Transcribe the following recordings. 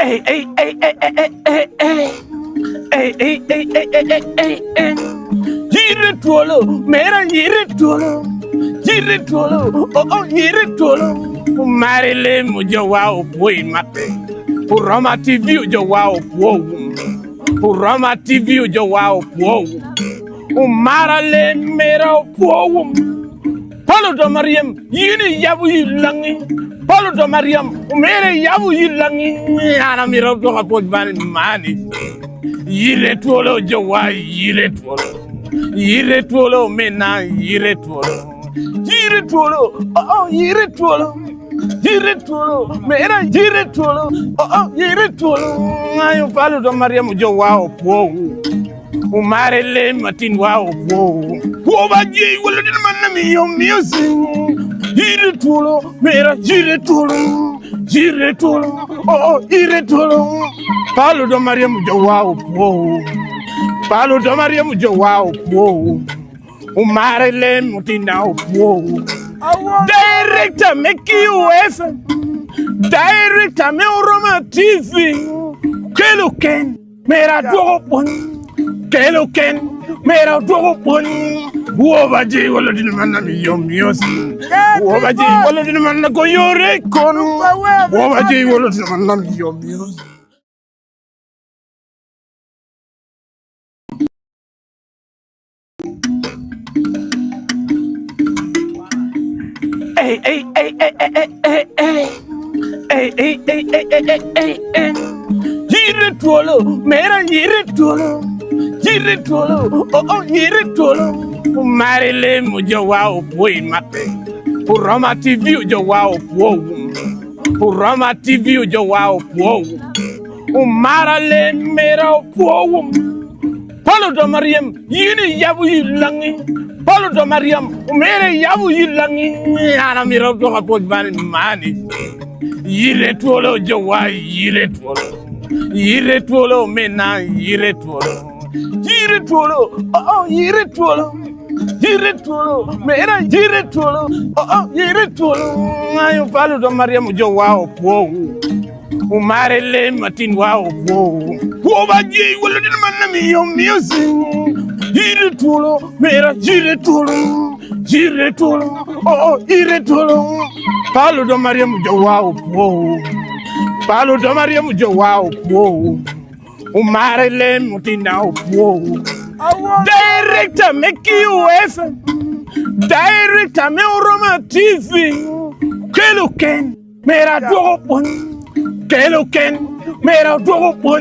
Yite Twolo, mera Yite Twolo. Yite Twolo, oh Yite Twolo. Marile mujo wa opoi mate. Uroma TV ujo wa opo. Uroma TV ujo wa opo. Umarale mera opo. Paulo do Mariam, yini yabu yilangi. Paulo do Mariam, mere yabu yilangi. Ana mira do kapot bani mani. Yite Twolo jo wa Yite Twolo. Yite Twolo mena Yite Twolo. Yite Twolo, oh Yite Twolo. Yite Twolo, mera Yite Twolo, oh Yite Twolo. Ayo Paulo do Mariam jo wa opo. Umare le matin wa opo. Woba je wala din man mi yo music. Yite Twolo, mera Yite Twolo. Yite Twolo, oh Yite Twolo. Paulo do Mariam jo wa opo. Paulo do Mariam jo wa opo. Umare le matin na opo. Director make you FM. Director me Roma TV. Kelo ken mera dogo. Kelo ken mera dogo. Woba je wala din man mi yo music. Woba je wala din man ko yore kon. Woba je wala din man mi yo music. Yite Twolo, mera Yite Twolo. Yite Twolo, oh Yite Twolo. Marile mujo wa opoi mate. Uroma TV ujo wa opo. Uroma TV ujo wa opo. Umarale mera opo. Paulo do Mariam, yini yabu yilangi. Paulo do Mariam, mere yabu yilangi. Ana mira do kapot bani mani. Yite Twolo jo wa Yite Twolo. Yite Twolo mena Yite Twolo. Yite Twolo, oh Yite Twolo. Yite Twolo, mera Yite Twolo, oh Yite Twolo. Ayo Paulo do Mariam jo wa opo. Umare le matin wa opo. Woba je wala din man mi yo music. Yite Twolo, mera Yite Twolo. Yite Twolo, oh Yite Twolo. Paulo do Mariam jo wa opo. Paulo do Mariam jo wa opo. Umare le matin na opo. Director make you FM. Director me Roma TV. Kelo ken mera dogo. Kelo ken mera dogo.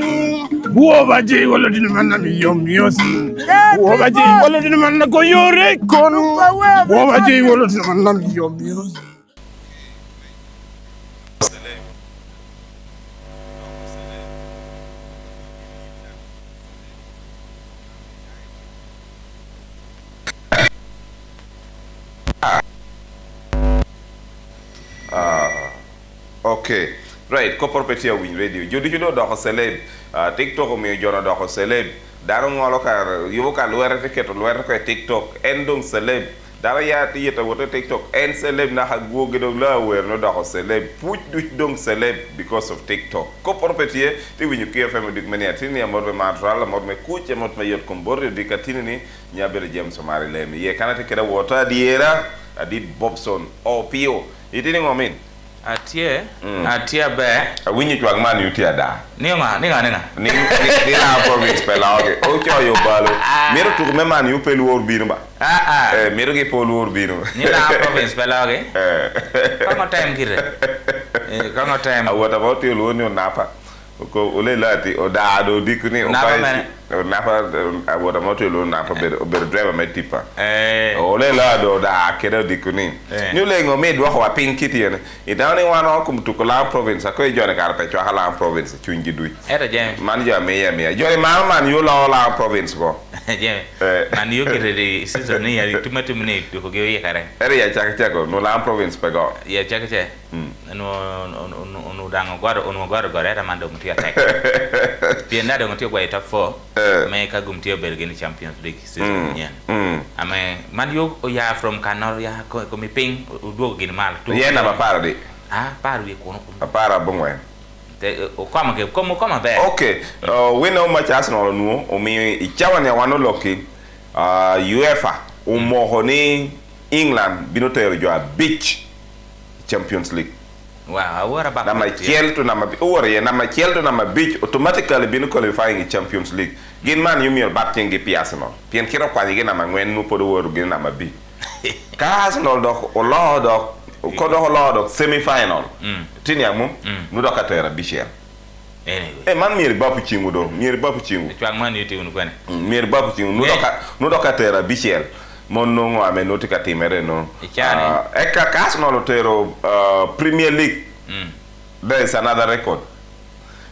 Woba je wala din man mi yo music. Woba je wala din man ko yore kon. Woba je wala din man mi yo music. Okay, right. Ko property win radio. Jodi judo do ko celeb. TikTok mi jono do ko celeb. Daro ngolo kar yubo ka luere keto luere ko TikTok endong celeb. Dara ya ti yeta woto TikTok en celeb na ha goge do la wer no do ko celeb. Puch du dong celeb because of TikTok. Ko property ti winyu KFM dik meni atini amor ma tral amor me kuche amor me yot kombor di katini ni nyabere jem somari lemi. Ye kanate keda wota diera adit Bobson OPO. Itini ngomin. Atie be winyi twag man yutia da ninga ni la province pela oge o cho yo balo mero tu me man yu pelu or binu ba mero ge polu or binu ni la province pela oge kama time kire kama time awata about you lo ni napa ko ole lati o da do dikuni o pai napa awata moto lo napa ber driver me tipa ole la do da kero dikuni ni le ngo me do wa pin kiti ene idani wano kum to la province ko jore karpe cho hala province chungi dui era jem man ja me jore man yo la province ko jem man yo kire de season ni ya tumatu mne to ko ye kare era ya chaka no la province pego ya chaka no dango gwaro era mando mtia tek pienda do mtia kwa top 4 me ka gumtia Belgian Champions League season nyen ame man yo ya from Kanor ya ko mi ping uduo gin mal to ye na ba para de para we ko para bongwe Okoma ke koma be. Okay. We know much Arsenal no. Omi ichawa ni wano loki UEFA umohoni England binotero jo a beach Champions League. Wow, what about Nama Chelsea nama nama Chelsea nama beach automatically binu qualifying in Champions League. Gin man you mean back king pi Arsenal. Pien kiro kwa nyige nama ngwen no podo woro gin nama bi. Ka Arsenal do o lo semi final. Tini amu nu do katera bichel. Anyway. Man mieri bapu chingu do. Mieri bapu chingu. Twang man yiti unu kwene. Mieri bapu chingu nu do katera bichel. Mon no ame notika timere no. Eka Arsenal tero Premier League. There is another record.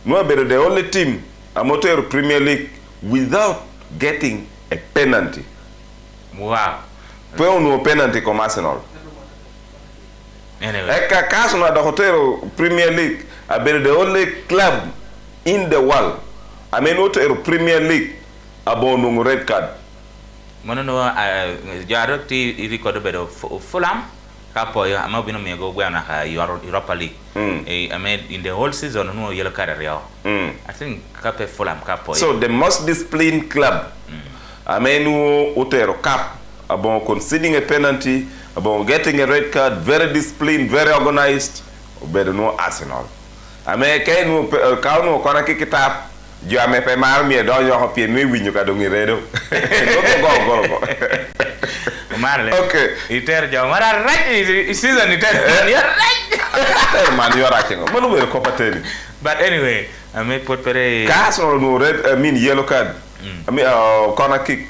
No better the only team amotero Premier League without getting a penalty. Wow. Pwe no penalty comme Arsenal. Anyway. Eka Arsenal the hotel Premier League better the only club in the world. I mean otero Premier League abonu red card. Mono no jarok ti record bedo Fulham kapo ya amabino mego gwana ha Europa League. I mean in the whole season no yellow card real. I think kape Fulham kapo. So the most disciplined club. I mean utero cap about conceding a penalty, about getting a red card, very disciplined, very organized. Better no Arsenal. I mean kainu kaunu kona kikitap jo ame pe mar mi do yo ho pie mi winyo ka do ngi redo go marle okay iter jo mara right season iter ya right man yo rakingo mo no ko pateni but anyway I may put pere Arsenal no red I mean yellow card I mean corner kick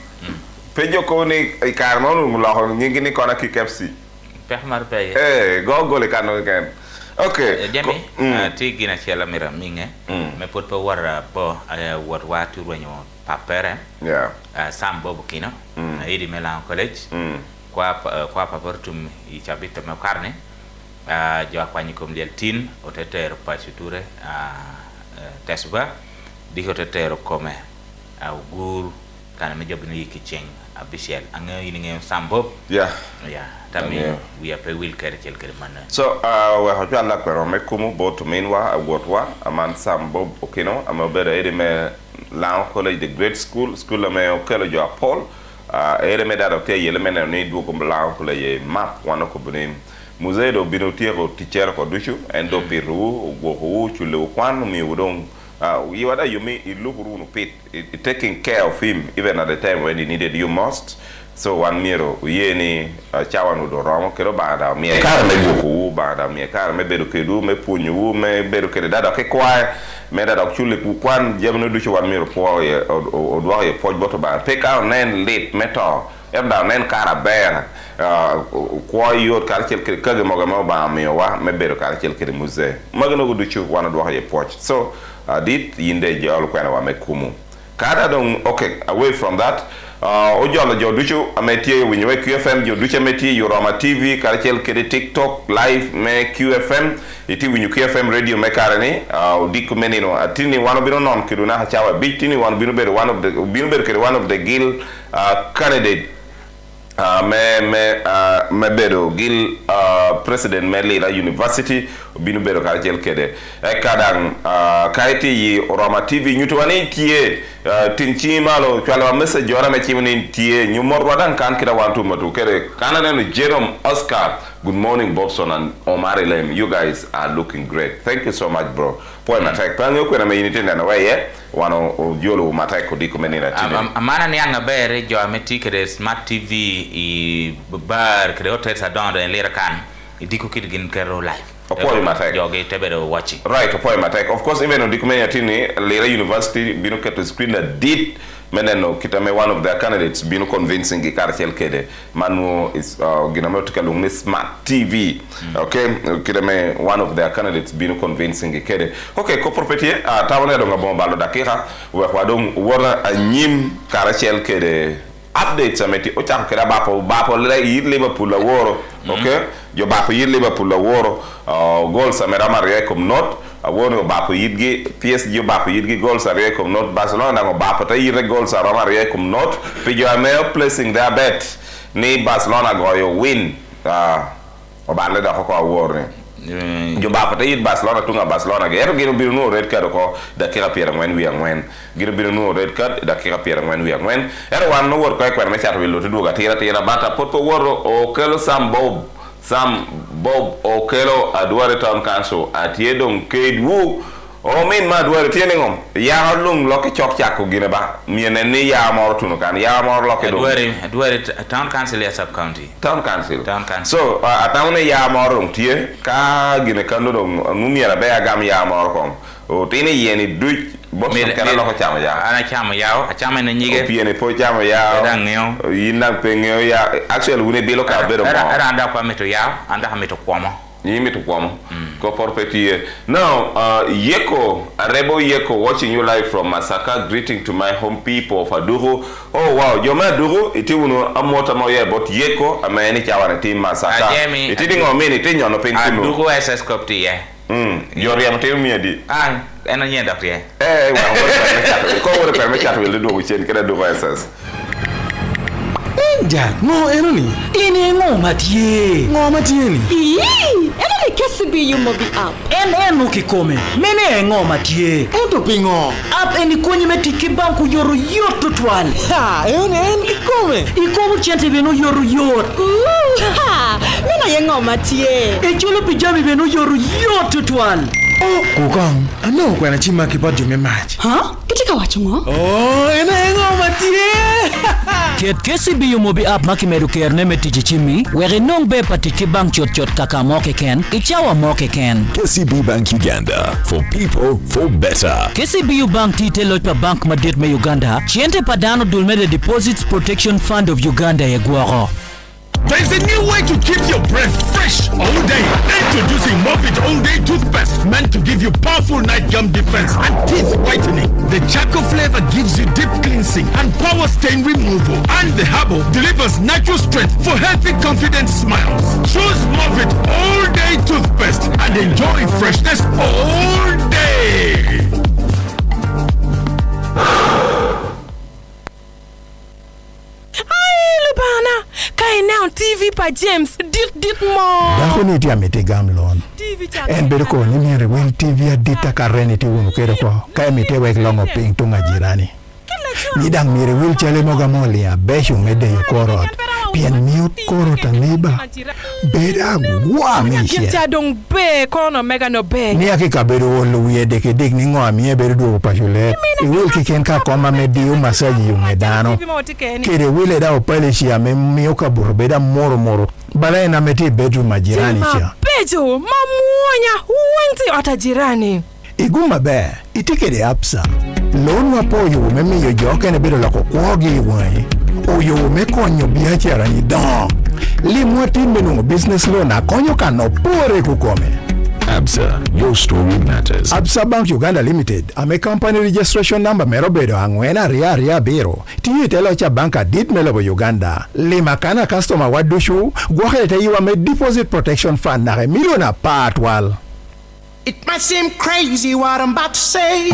pejo ko ni karmo no lo ngi ni corner kick FC pe mar pe go le kanu ken. Okay. Jami, ti gina chela mira minge. Me put pa war bo war watu wenyo papere. Yeah. Sam bobo kino. Idi Melan College. Kwa paportum I chabita me karne. Jo akwanyi kumliel tin otetero pachiture tesba. Diho tetero kome ugur kana mejobni kicheng abishel anga ininge Sam bob. Yeah. Yeah. Tami we are will carry man. So we have to like me kumu both mainwa agotwa aman Sam bob okino amobere ede me Lan College the great school me okelo jo Paul ede me da docteur yele me ne du ko Lan College map wana ko bunim musée do binotiero teacher ko duchu endo peru go chule kwan mi udong you wada you me ilukuru no pit taking care of him even at the time when he needed you most. So one miro yeni chawa no do romo kero bada mi kar me buku bada mi kar me bedo kedu me punyu me bedo kede dada ke kwa me dada chule ku kwan jemno du one miro po ye o do ye po boto ba take out nen late metal da nen kara bear kwa yo kar chel ke kage mo ba mi wa me bedo kar chel ke musée magano du chu wana do ye po so dit yinde je ol kwa wa me kumu kada don okay away from that ojolo jo duchu ametie winwe QFM jo duchu ametie Yoroma TV karachel kede TikTok live me QFM iti winyu QFM radio me karani diku menino atini wano bino non kiduna hachawa bitini wano bino bere one of the Gil candidate me bedo Gil president me Lira University binu bedo karachel kede kadang kaiti yi Yoroma TV nyutu wani tie tinchi malo kwala message ora me chimni tie nyumor wadan kan kida wantu matu kede kana nenu Jerome Oscar good morning Bobson and Omar Lem you guys are looking great thank you so much bro point attack pango kwena me unity na waye wano jolo matai ko diko menina tini amana ni anga bere jo ameti kede smart TV I bar kede hotel sadon en Lira kan idiko kid gin kero live Opoy matek joge tebero watching right opoy matek of course even on document tini Lira University binu keto screen that did meneno kitame one of their candidates binu convincing ikarchel kede manu is ginamotika lumni smart TV okay kitame one of their candidates binu convincing kede okay ko property tawone do ngabon balo dakira we wadom wona anyim karachel kede updates ameti o cham kera bapo Liverpool la woro okay jo bapo Liverpool la woro goals amera marie comme note wono bapo yidgi PSG bapo yidgi goals are comme note Barcelona ngo bapo ta yire goals are marie comme note pijo ameo placing their bet ni Barcelona go yo win o balle da ko award jo ba pata yit Barcelona tunga Barcelona ge ero gino biro no red card ko dakika piera ngwen wi angwen gino biro no red card dakika piera ngwen wi angwen ero wan no wor ko kwer me chat wilo to duga tira bata poto woro o kelo Sam Bob o kelo Adware Town Council atiedong kedwu o min ma Adware tiene ngom ya lung loke chok chako gine ba miene ni ya mor tunu kan ya mor loke do Adware Town Council ya sub county Town Council so atawne ya mor tie ka gine kando do ngumiera be agam ya mor kom o tine yeni duj bo kala loko chama ya ana chama ya chama na nyige piene po chama ya dangeo yina pengeo ya actually wune bilo ka bedo mo ara anda kwa meto ya anda ha meto kwama yimi to kwam ko porpetie now Yeko Arebo Yeko watching you live from Masaka, greeting to my home people of Aduru. Oh wow, your man Aduru iti uno amota mo ye but Yeko ameni chawana team Masaka iti dingo mini tinyo no penkuno Aduru SS kopti ye yori amte mi adi ena nyenda prie ko wore perme chat will do chen kera do SS Ja, no enoni. Ini ngoma tie ni. Ena kesi bi you mobi up. Eno kikome. Mene ngoma tie. Oto pingo. Up eni konyi metiki banku yoru yoto twal. Ha, en kikome. Ikomu chente beno yoru yot. Ha, mena ye ngoma tie. Echolo pijami beno yoru yoto twal. Oh, kukong. Ano kwa na chima kipajo memach. Ha? Kitika wachungo? Oh, ena ngoma tie. Ket kesi biyo mobi ap makimeru kerne metichichimi, weri nong be patiki bank chot kaka moke ken, ichawa moke ken. KCB Bank Uganda, for people, for better. KCB Bank tite lochpa bank madit me Uganda, chiente padano dulme the Deposits Protection Fund of Uganda yeguaro. There's a new way to keep your breath fresh all day. Introducing Mofit All Day Toothpaste, meant to give you powerful night gum defense and teeth whitening. The charcoal flavor gives you deep cleansing and power stain removal. And the herbal delivers natural strength for healthy, confident smiles. Choose Mofit All Day Toothpaste and enjoy freshness all day. Kai now TV pa James dit mo. Dako ni ti amete gamlon. En berko ni mere wel TV adita karene ti wonu kere ko. Kai mete wek longo ping tunga jirani. Ni dang mere wel chale moga molia beshu mede yo korot. Pien mute korot aniba. Beda gwa mishe. Kita dong be kono mega no be. Ni akika bedo wolu wiye deke dik ni ngo amie bedo do pashule. Iwel kiken ka koma medi umasaji umedano. Kere wile da opalishi ya memioka burubeda moro. Bala na meti bedroom majirani cha. Bejo mamuonya wenti atajirani. Iguma be itikede apsa. Lonu apoyo memi yo joke ne bedo lako kwogi wai. Oyo mekonyo biashara ni don. Limwa timbe no business loan akonyo kano pore kukome. ABSA, your story matters. ABSA Bank Uganda Limited, ame company registration number merobedo angwena ria biro. Tiyu telo cha banka dit melobo Uganda. Lima kana customer wadushu, gwakete yiwa me deposit protection fund na remiliona patwal. It might seem crazy what I'm about to say.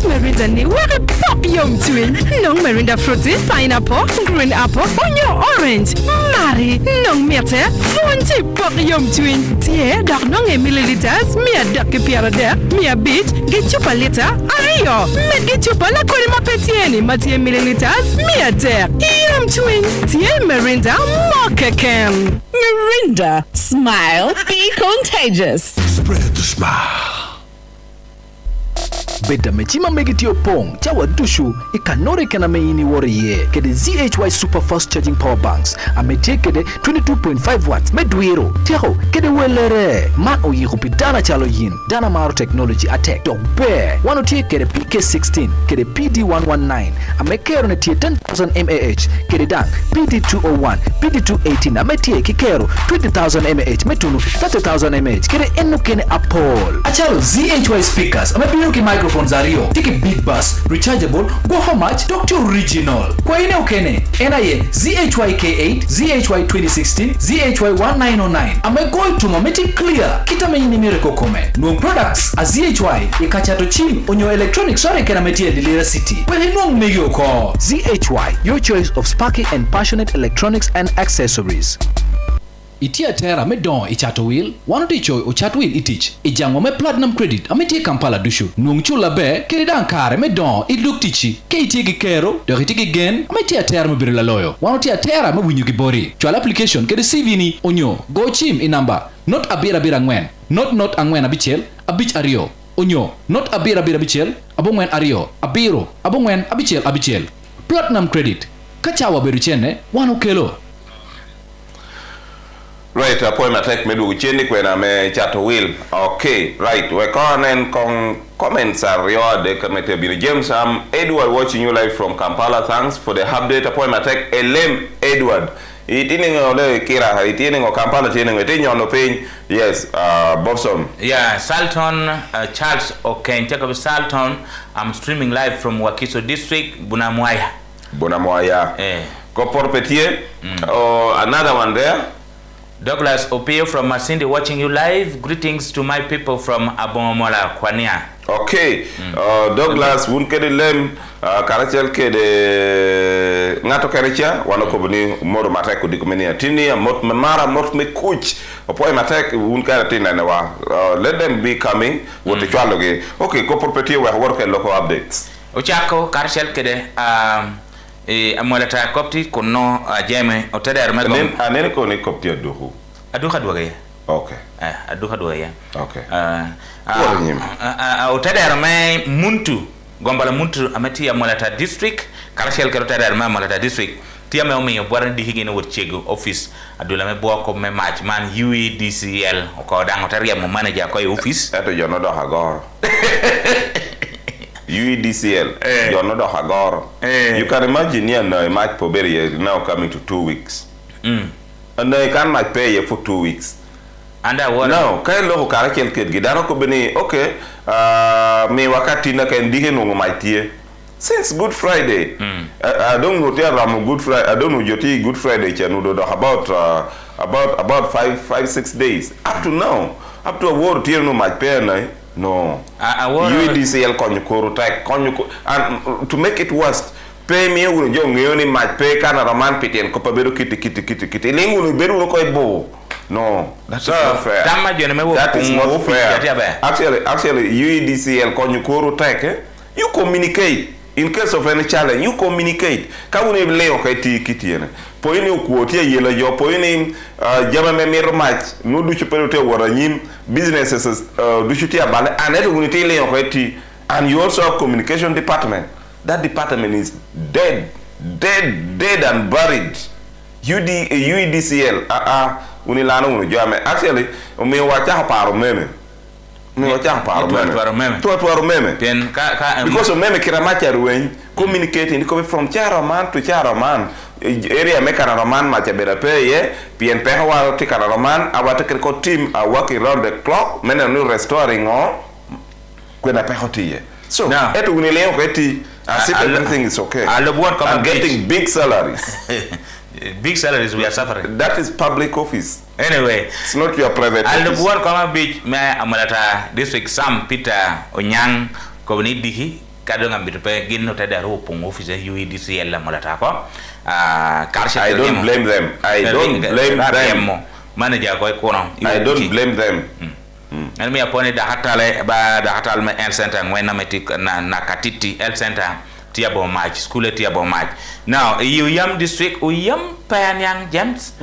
Merinda where pop yum twin. No Merinda fruity, pineapple, green apple, onyo orange. Mari, no mete, fonti pop yum twin. Tie, dog no milliliters, mia duck piara there, mia beach, get you a liter, ayo, me get you a la colima petieni, matie milliliters, mia there. Yum twin, tie Merinda, mokakem. Merinda, smile, be contagious. Spread the smile. Beda mechima megitio pong chawa dushu ikanore kana meini woriye kede ZHY super fast charging power banks amete kede 22.5 watts medwiro teho kede welere ma oyi kupidana chalo yin dana maro technology attack dog bear wano tie kede PK16 kede PD119 amekero ne tie 10,000 mAh kede dang PD201 PD218 ametie kikero 20,000 mAh metunu 30,000 mAh kede enu kene apol achalo ZHY speakers amebiro ki microphone microphones ario tiki big bass rechargeable go how much Dr. Original kwa ine ukene NIA ZHYK8 ZHY 2016 ZHY 1909 amegoi tumameti clear kita menyini mireko kome nuong products a ZHY ikachato chim onyo electronics sore kena metie Lira City wele nuong megyo ko ZHY your choice of sparky and passionate electronics and accessories. Itia tera me don ichato wheel, one ticho uchato wheel itich. Ijango me platinum credit, ameti Kampala dushu. Nung chula be, keridan kare me don idluk tichi. Ke itigi kero, doritigi gen, ameti tera me birila loyo. One tia tera me winyugi bori. Chwal application kede CV ni onyo. Go chim in number. Not abira ngwen. Not angwen abichel, abich ario. Onyo. Not abira bichel, abongwen ario. Abiro, abongwen abichel. Platinum credit. Kachawa beruchene, wano kelo. Right, appointment take me do cheni kwena me chato will. Okay, right. We can comments are your de committee bin James Edward watching you live from Kampala. Thanks for the update. Appointment take Elem Edward. Itining ole Kira, itining o Kampala tining etinyo on the page. Yes, Bobson. Yeah, Salton Charles okay, take up Salton. I'm streaming live from Wakiso district, Bunamwaya. Eh. Kopor Petier. Another one there. Douglas Opio from Masindi watching you live. Greetings to my people from Abomola, Kwania. Okay. Douglas, wunkede lem karachel kede ngato karicha wanoko buni moro matek dikumenia tini mot mara mot me kuch opoi matek wunkara tina newa. Let them be coming wote chwaloge. Okay, ko property we work and local updates. Ochako karachel kede amolata kopti kono jeme oteder me gom anene ko ne kopti aduhu dwage okay aduha dwage okay oteder me muntu gombala muntu amati amolata district karashel kero oteder me amolata district tia me omi bwaran di higene wotchego office adula me bwako me match man UEDCL ko dango taria mo manager ko office eto jono do hagor UEDCL, you're not a Hagor. You can imagine here now, Mike Poberi is now coming to 2 weeks. And they cannot pay you for 2 weeks. And I want now, can you look at a kid? Gidano Kobeni, okay, me wakatina can dig in on my tear. Since Good Friday, I don't know tell I'm Good Friday, I don't know your Good Friday, about 5-6 days. Up to now, up to a word here no my pay no. UEDCL konyukuru tak konyuku and to make it worse pay me unu jo ngeyoni my pay kana roman pitien ko pabedo kiti lingu no beru ko ebo no that's not fair that is not fair actually UEDCL konyukuru tak you communicate in case of any challenge you communicate ka unu leo ka kitiene poini ukuotia yela jo poini jama me mir match no du chuperote waranyim businesses du chutia bale and it will tell you and you also have communication department. That department is dead and buried. UEDCL unilano unujame actually me wacha paro meme because of meme kiramacha ruwen communicating from chairman to chairman area mekana roman macha bera pay pien pewa tikana roman our technical team are working around the clock men are restoring or kwenda pehotie so eto unileo kweti everything is okay I'm getting big salaries. Big salaries we are suffering. That is public office. Anyway, it's not your private office. I'll go come beach me amalata district Sam Peter Onyang kobni dihi kadonga bitupe ginno tada ropong office UEDCL amalata ko I don't blame them. I don't blame them. Manager ko kono. I don't blame them. And me apone da hatal me health center ngwena metik na katiti health center Tiabo match, school Tiabo match. Now, you yam district, yam Panyang James.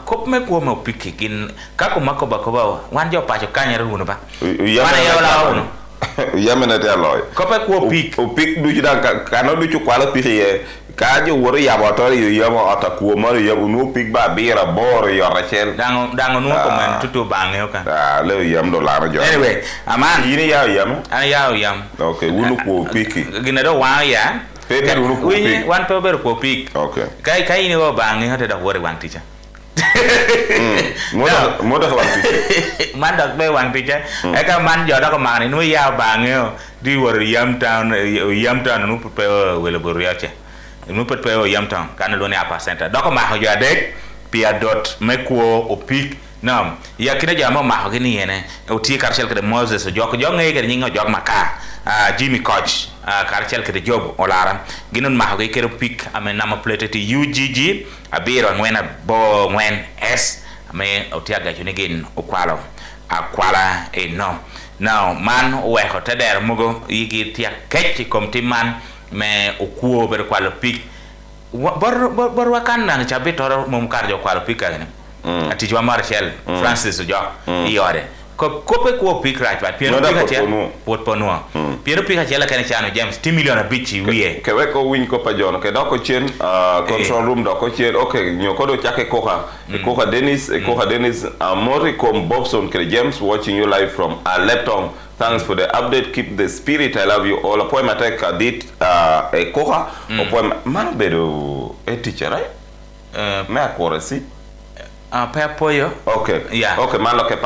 Kop me ko mo pikin kako makoba koba wan jo pacho kanya runuba. Yamena te aloy. Kope ko pik. O pik du jida kano du chu kwala piye. Kaje woro ya batori yo yamo atakuo mari yo no pik ba bira bor yo rachel. Dango no ko man tutu bange oka. Le yam do lara jo. Anyway, aman yini ya yam. Yam. Okay, wunu ko piki. Ginado wa ya. Pepe wunu ko piki. One pepe ko pik. Okay. Kai ni wo bange hata da wore wan teacher. Moda wang tiche. Man dok be wang tiche. Eka man jodoh ke mana nu ya bangyo di war yam town nu pe wele boriache. Nu pe yam town kana lo ne apa center. Dok ma jo adek pia dot mekuo opik. Nam ya kina jama ma gini yene uti karchel ke Moses jok ngai ke nyinga jok maka Jimmy Coach karchel ke job olara ginon ma ke kero pik ame nama plate ti UGG abiro ngwena bo ngwen S ame uti aga juni gin okwalo akwala no now man we ko teder mugo yigi tia kech kom timan me okuo ber kwalo pik bor wakanda chabitoro mum karjo kwalo pik agene ati jwa Marshall Francis jo iore ko pe ko pick right but piero pick acha pot ponua piero pick acha la kan chano James 10 million bichi wie ke we ko win ko pa jono ke doko chen control room doko chen okay nyoko do chake koka Dennis Amori kom Bobson ke James watching you live from Lepton. Thanks for the update. Keep the spirit. I love you all. Apoy matek dit e koka apoy man bedo a teacher right me akoresi Papoyo. Okay. Yeah. Okay, man, look at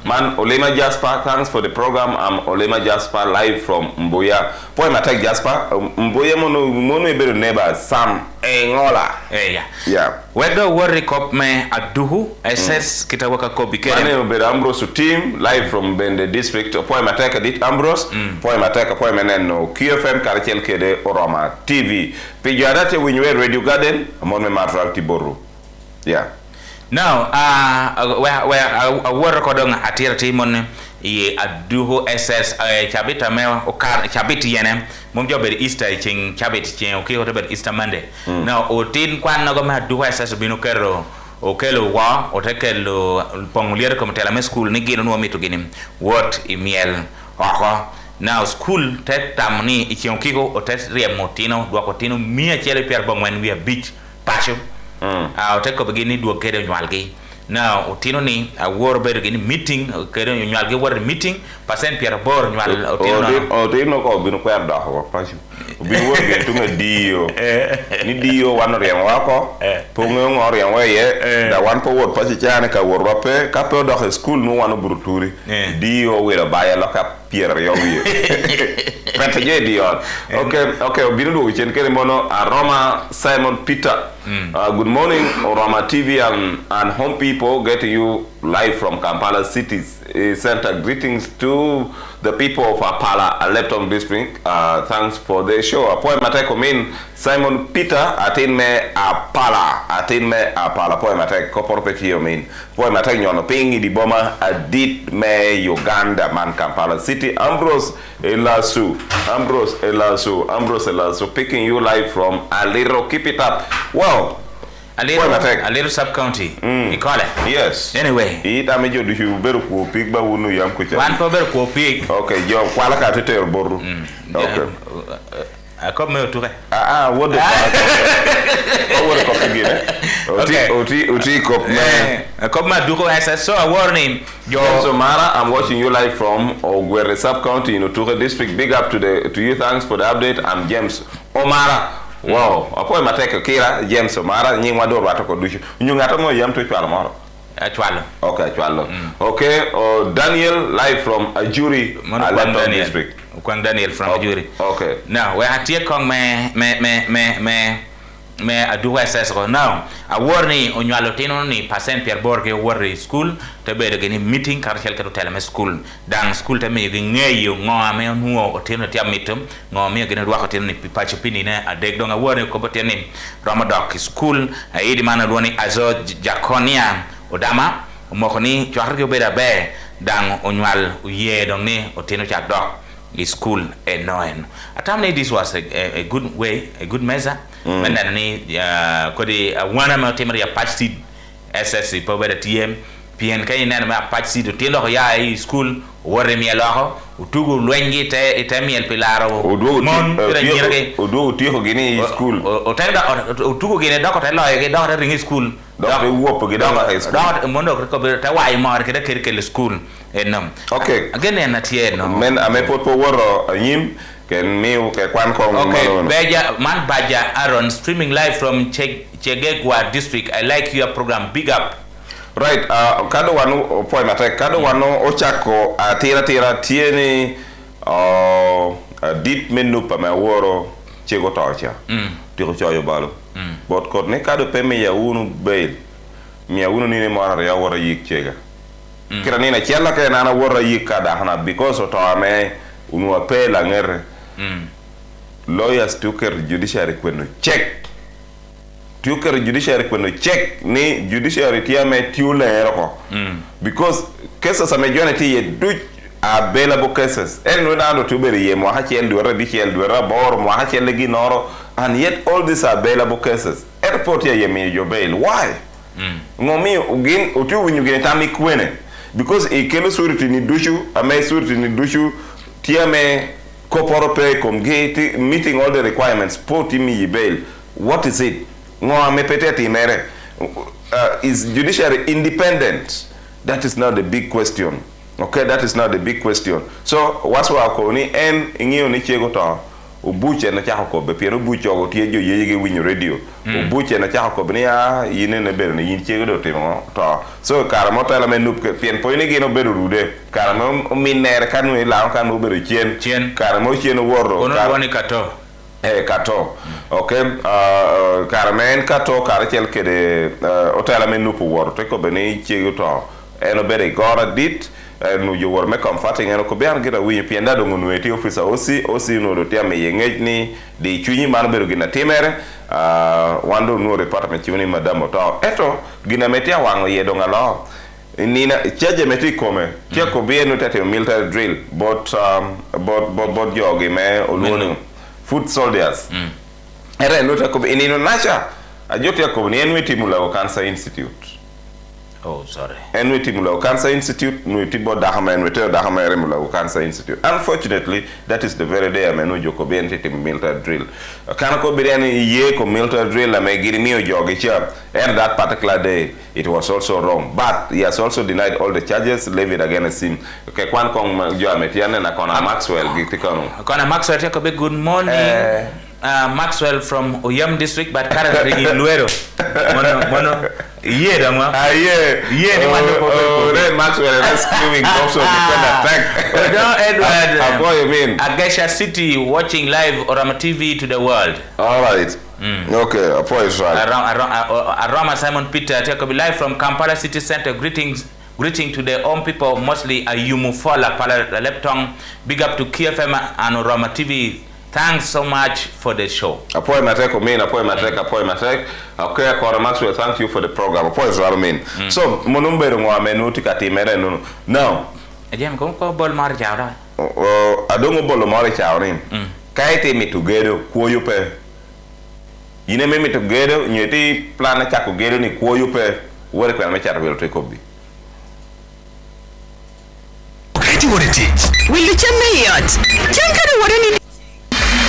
man. Olema Jasper, thanks for the program. I'm Olema Jasper live from Mboya. Boy, my take Jasper. Mboya mono ebe neighbor Sam Engola. Yeah. Yeah. Wega worry cop me aduhu SS kita waka ko bikere. Mane ebe Ambrose team live from Bende district. Boy, my take dit Ambrose. Boy, my take boy meneno QFM Karachel Kede Oroma TV. Pijadate winwe Radio Garden. Amon me matrak Tiboru. Yeah. Now, where recording atira timon ye aduho SS chabita me okar chabiti yene mum jobe Easter ching chabiti ching okay whatever Easter Monday. Now otin kwan no ma duho SS binu kero okelo wa otekelo ponguliere comme tela school ni gino no mitu ginim what email oko now school tet tamni ichion kiko otet riemotino duakotino mia chele pier bongwen we beach passion oteko begini duo kere nyalgi now otino ni awor ber gini meeting kere nyalgi war meeting percent pier bor nyal otino ko binu kwer da ko passion binu wor ge tunga dio ni dio wan riang wako pongo ngor yang weye da wan po wor pasi chane ka wor rope ka pe do school no wan buruturi dio we baya loka pier yo wi pente je dio okay binu do chen kere mono aroma Simon Peter. Good morning, Orama TV and home people, getting you live from Kampala City Center. Greetings to the people of Apala, Lepton District. Thanks for the show. Apoy mateko min Simon Peter atin me Apala. Apoy matek koporpetio min. Apoy matek nyono pingi di boma adit me Uganda man Kampala City. Ambrose Elasu, picking you live from Lira. Keep it up. Wow. A little sub-county. Ikole. Yes. Anyway. Ita mejo du beru ko pig ba wonu yam ko cha. Wan po beru ko pig. Okay, jo kwala ka tete boru. Okay. Comme me touré. What the fuck? What the fuck again? Oti kop na. Comme ma duko SS so a warning. Yo Somara, I'm watching you live from Ogwere sub-county in Oture district. Big up to you. Thanks for the update. I'm James Omara. Wow, apoy mateka kira James Omara nyi wador watoko dushu nyungata mo yam to chwalo moro chwalo okay chwalo okay Daniel live from Ajuri Lepton district Kwang Daniel from Ajuri okay now we atie kong me adu SS ko now a warni onywalo tino ni percent pier borge worry school te be de meeting karchel ke hotel me school dang school te me ngeyo ngo me nuo otino tia mitum ngo me gene ruako tino ni pacho pini ne adeg donga warni ko boteni Ramadoc school idi mana ruoni azo jaconia odama mokoni chwarke beda be dang onywal uye dong ni otino chak dok school noen atamne this was a good way, a good measure when that ni kodi wana ma temer ya patch seed SS po beda TM pien kay nena ma patch seed to lo ya school wore mi lo utugo lwengi te itemiel pilaro mon piranyirage udugo tiho gini school o tenda utugo gine doko te lo ge doko ringi school doko wopo ge doko high school doko mondo ko te wai mar ke de school enam okay again na tie no men ame pot po woro nyim ken miu ke kwan ko okay beja man baja Aaron streaming live from Chegegwa district. I like your program. Big up. Right, kado wanu poi mate kado wanu ochako tira tieni dit menu pa me woro chego torcha. Tiko choyo balo. But kot ne kado pe me ya unu bail. Mi ya unu nini mwana ya woro yik chega. Kira nina chela ke nana woro yik kada hana because oto ame unu apel angere. Lawyers tuker judiciary kweno check. Tuker judiciary kweno check ni judiciary tiame tiule eroko. Because cases amejone ti ye du available cases. En wenando tuberi ye mwahachi eldwera dichi eldwera bor mwahachi elegi noro, and yet all these are available cases. Airport ya yemi your bail. Why? Ngomi ugin utu winyugine tami kwene. Because ikelo suriti ni dushu, ame suriti ni dushu, tiame koporope komgeti meeting all the requirements put me bail. What is it? No mepeteti mere. Is judiciary independent? That is not the big question. Okay, that is not the big question. So what's what koni en ingio ni chego to ubuche na chako ko be piero buche go tie jo yege winyo radio. Ubuche na chako ko be ya yine ne ber ni yin chego do timo to. So karamo tala men nup ke pien poine gino beru rude. Karamo minere kanu la kanu beru chien. Karamo chien worro. Ono woni kato. Kato. Okay, karamen kato karachel kede otela men nup worro te ko be ni chego to. Eno bere gora dit no you were me comforting eno ko bian gira wi pienda do ngunu eti officer osi no do tia me yengej ni de chunyi man bero gina timere wando no department chuni madam to eto gina metia wango yedo ngalo nina cheje meti come tia ko bien no tete military drill but jogi me oluno foot soldiers ere no ta ko inino nacha ajotia ko ni enwe timula cancer institute. Oh, sorry. And we Timula Cancer Institute, we Tibo Dahama and we tell Dahama Remula Cancer Institute. Unfortunately, that is the very day I may know Jokobi and military drill. Kanako Biriani ye ko military drill I may give me a jogicha. And that particular day it was also wrong. But he has also denied all the charges levied against him. Okay, Kwan Kong Joa Metiana and Akona Maxwell Gitikano. Akona Maxwell Jacobi, good morning. Maxwell from Oyam district, but currently in Luero. Mono, yeah, Maxwell is screaming cops on the attack. What do you mean? Agesha City watching live Orama TV to the world. All right. Okay, Arama Simon Peter, Jacobi live from Kampala City Center. Greeting to the own people, mostly Ayumufola, Palaleptong. Big up to KFM and Orama TV. Thanks so much for the show. Okay, Maxwell, thank you for the program. So, Monumbe Menuti Katimere no. Now, again, go ball marja. I don't ball marja. Kaite me together, Kuoyupe. You name me together, you plan a together, ni Kuoyupe, where can I will take up. What it is? Will you tell me yet?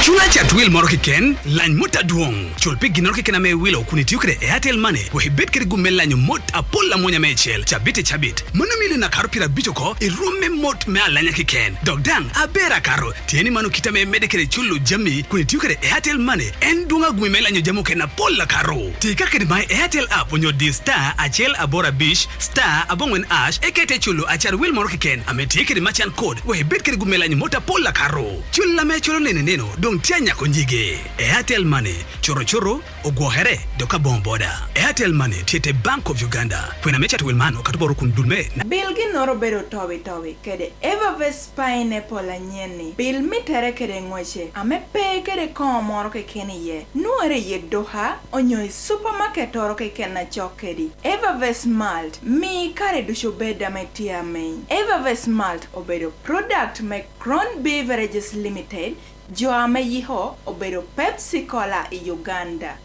Chula chat will moroki ken lan muta duong chul pig ginoroki ken ame willow kunitiukre Airtel money we bet kere gumela nyu mot apolla monya mechel chabit mono mili na karo pira bichoko e rume mot me alanya ki ken dogdang abera karo tieni manu kitame medekere chulu jami kunitiukre Airtel money en dunga gumela nyu jamu ken apolla karo tika kere my Airtel app onyo di star achel abora bish star abongwen ash ekete chulu achar will moroki ken ame tikere machan code we bet kere gumela nyu mot apolla karo chula me cholo neno Tianya konjige Airtel Money choro ogwohere doka bomboda Airtel Money tiete Bank of Uganda kwena mecha twelmano katoboro kundulme Bilgi noro bedo towi kede Evervest pineapple anyeni bil mitere kede ngweche ame pe kede komoro ke keni ye nuare ye doha onyo supermarket oro ke kena chokedi Evervest malt mi kare dusho beda metia main Evervest malt obedo product me Crown Beverages Limited Joame Yiho obedo Pepsi Cola in Uganda.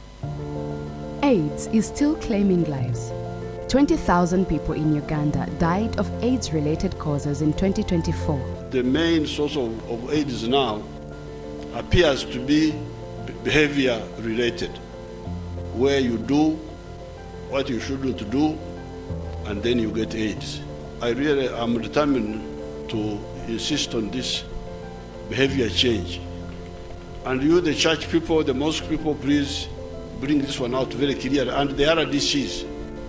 AIDS is still claiming lives. 20,000 people in Uganda died of AIDS-related causes in 2024. The main source of AIDS now appears to be behavior-related, where you do what you shouldn't do, and then you get AIDS. I really am determined to insist on this behavior change. And you, the church people, the mosque people, please bring this one out very clear. And the other disease,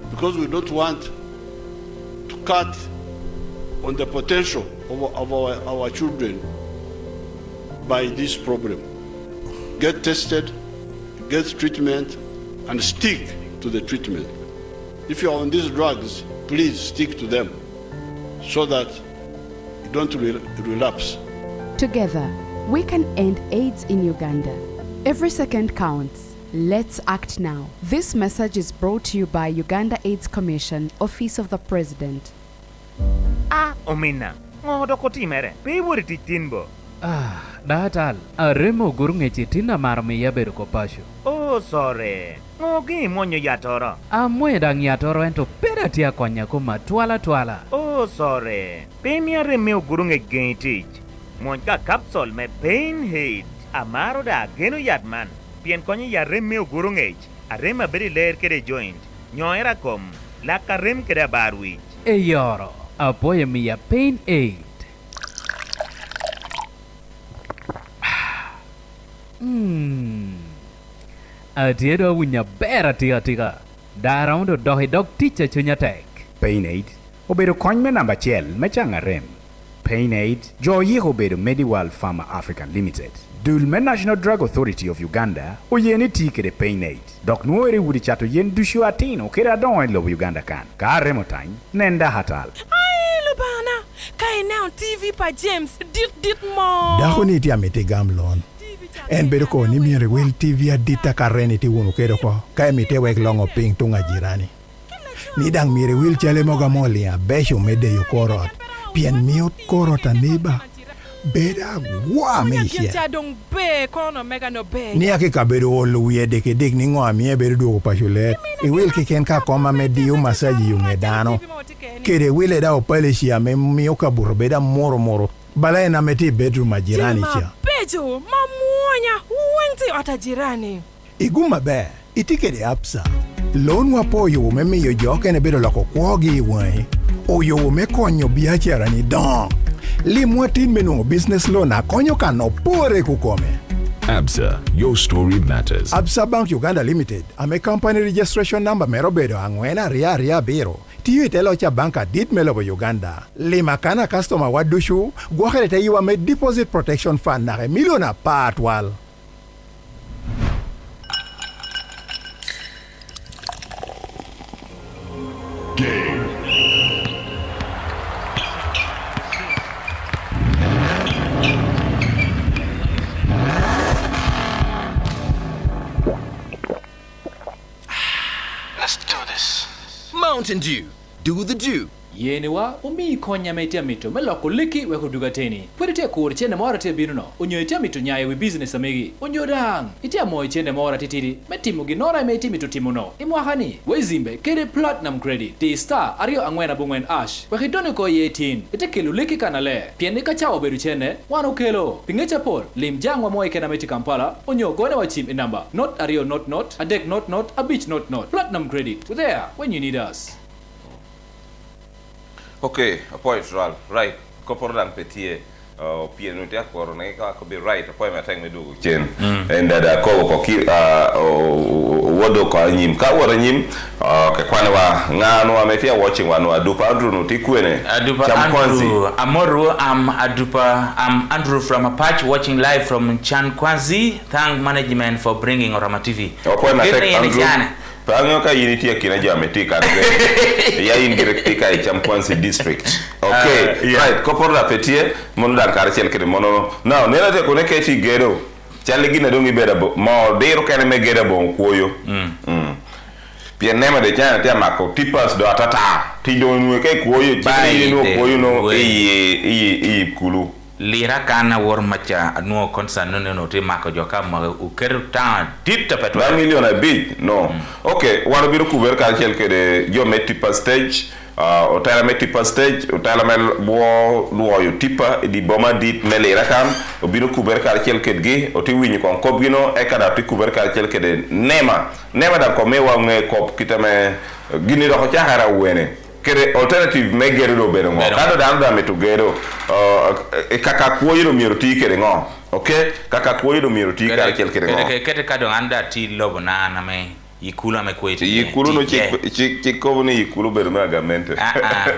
because we don't want cut on the potential of our children by this problem. Get tested, get treatment, and stick to the treatment. If you are on these drugs, please stick to them so that you don't relapse. Together, we can end AIDS in Uganda. Every second counts. Let's act now. This message is brought to you by Uganda AIDS Commission, Office of the President. Omina, ngodo kotimere. Piburi titinbo. Datal, aremo gurunge chitina marmi yaberu kopasho. Oh, sorry. Ngogi monyo yatoro. Amwe dang yatoro ento pera tia konya kuma twala. Oh, sorry. Pemia remeo gurunge gaintage. Monka capsule me pain head. Amaro da geno yatman. Pien konya ya remeo gurunge. Arema beri layer kere joint. Nyoera kom. Laka rem kere barwich. Eyoro, apoye miya pain aid. Adiedo wunya bera tiga. Darondo dohi dog teacher chunya tek. Pain aid. Obedo konyme namba chiel mechanga rem. Pain aid. Joyi obedo Mediwal Pharma Africa Limited. Dulme National Drug Authority of Uganda. Oyeni tikere pain aid. Dok nuere wudi chato yen dushu atino kera don lo Uganda kan. Ka remotine nenda hatal. Lubana, kai now TV pa James dit mo. Dako ni ti amete gamlon. En bedo ko ni mire wel TV adita kareni ti wonu kedo ko. Kai mite wek longo ping tunga jirani. Ni dang mire wel chale moga molia besho mede yo korot. Pien miot korot aniba. Beda gwa meishia. Ni ake kabedo olu uye deke dek ni ngwa miye bedo duko pashulet. Iwil kiken ka koma mediu masaji yungedano. Kede wile da opalishia me miyoka burubeda moro. Bala na meti bedroom majirani chia. Bejo, mamuonya, wenti atajirani. Iguma be, itikede apsa. Loan wapo yo meme yo joke ne bedo lako kwogi iwai. O yo me konyo biachara ni don. Li mwatin menu business loan na konyo kano pore kukome. ABSA, your story matters. ABSA Bank Uganda Limited. Ame company registration number merobedo angwena ria biro. Tiyo itelo cha banka dit melobo Uganda. Lima kana customer wadushu. Gwakerete yiwa me deposit protection fund na miliona patwal. Game. Let's do this. Mountain Dew. Do the Dew. Yenewa umi konya metia mito meloko liki weko dugateni. Pwede kuori chene mora te binuno. Unyo itia mito nyaye we business amegi. Unyo dang. Itia moi chene mora titiri. Metimu ginora meti mito timuno. Imwahani. Wezimbe kere platinum credit. Ti star ario angwena bungwen ash. Wekidone ko yetin. Ite kelu liki kanale. Piende kachawa beru chene. Wano kelo. Pingecha pol. Limjangwa moi kena meti Kampala. Unyo gone wachim inamba. Not ario not. Adek not. A beach not. Platinum credit. We're there when you need us. Okay, point right. Kopor dang petie piano te akor ne ka ko be right point ma tang me du chen and da ko ki wodo ko nyim ka wora nyim ke kwana wa ngano ametia watching wanu adupa Andrew no tikwene Andrew Amoru I'm Andrew from Apache watching live from Chankwanzi. Thank management for bringing Orama TV. Point ma tang Pango ka unity akina jametika ya indirectika e Champwansi district. Okay, right. Kopor la petie mono dan karchel kede mono. Now nela te koneke ti gedo. Chale gina dongi beda bo. Mo dero kene me geda bon koyo. Pia nema de chana te mako tipas do atata. Ti do nwe ke koyo ti no koyo no e kulu. Lira kana wor macha no concern no te mako joka ma uker ta dit tapet 1 million a bit no. Okay, wano biro couvert karchel kede yo metti pa stage. Otala metti pa stage, otala mel bo luoyo tipa di boma dit melera kam, obiro couvert karchel kedge, oti winyi kon kobgino e kada ti couvert karchel kede nema da ko me wa nge kop kitame gini do ko chahara wene. Kede alternative me gero do bero ngo kado da metu gero e kaka kuoyo miro ti kede ngo. Okay, kaka kuoyo miro ti karchel kede ngo. Kede kado anda ti lobo na me Yikulu amekuiti. Yikulu no chiko ni Yikulu bedo megamente.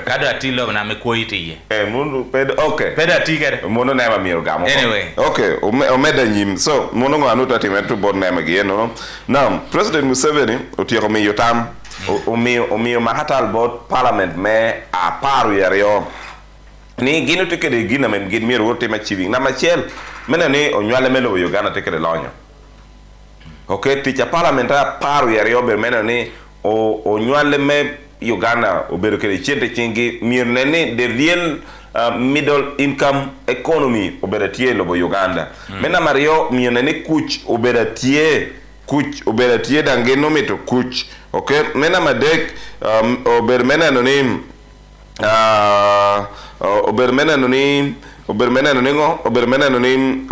Kado atilo na amekuiti ye. Mundu pedo okay. Pedo atigere. Mono na mamiero gamo. Anyway. Okay, omeda nyim. So mono ngano tatimetu bod na magi no. Now, President Museveni otieko mi yotam omiyo mahatal bod parliament me a paru yario. Ni gino tekede gina men gin miero wote machivi. Na machiel mena ni onywale melo Uganda tekede lonyo. Okay, ticha parliamenta paru yario ber mena ni onywale me Uganda obedo kede chiente chingi mirneni the real middle income economy obedo tie lobo Uganda. Mena mario mirneni kuch obedo tie dange no mito kuch. Okay, mena madek obedo mena no ni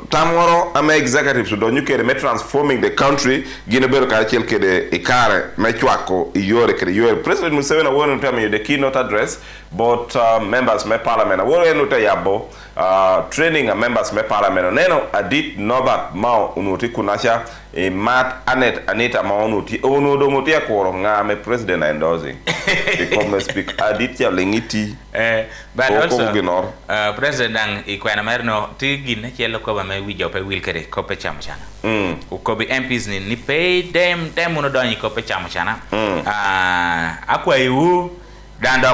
tamoro ama executive so donyu kere me transforming the country gine bero ka chel kede ikare me chwako yore kede yore. President Museveni wonu tame the keynote address but members me parliament wonu enuta yabo training a members me parliament neno adit nobat mao unuti kunasha mat aneta mao unuti do mutia koro nga me president endorsing because me speak adit ya lengiti but also president ikwena merno tigine chelo ko ba me wijo pe wilkere ko pe chamchana ko bi MPs ni pay them uno donyi ko pe chamchana akwa iwu dando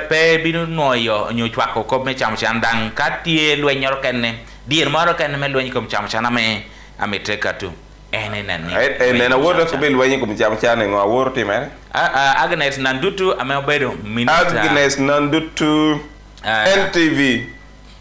pe binu noyo nyu chwako ko me chamchana dang katie lwenyor kenne dier maro kenne me lwenyi ko chamchana me ameteka tu nena wodo ko be lwenyi ko chamchana ngo awor timere Agnes Nandutu ameobedo minister Agnes Nandutu NTV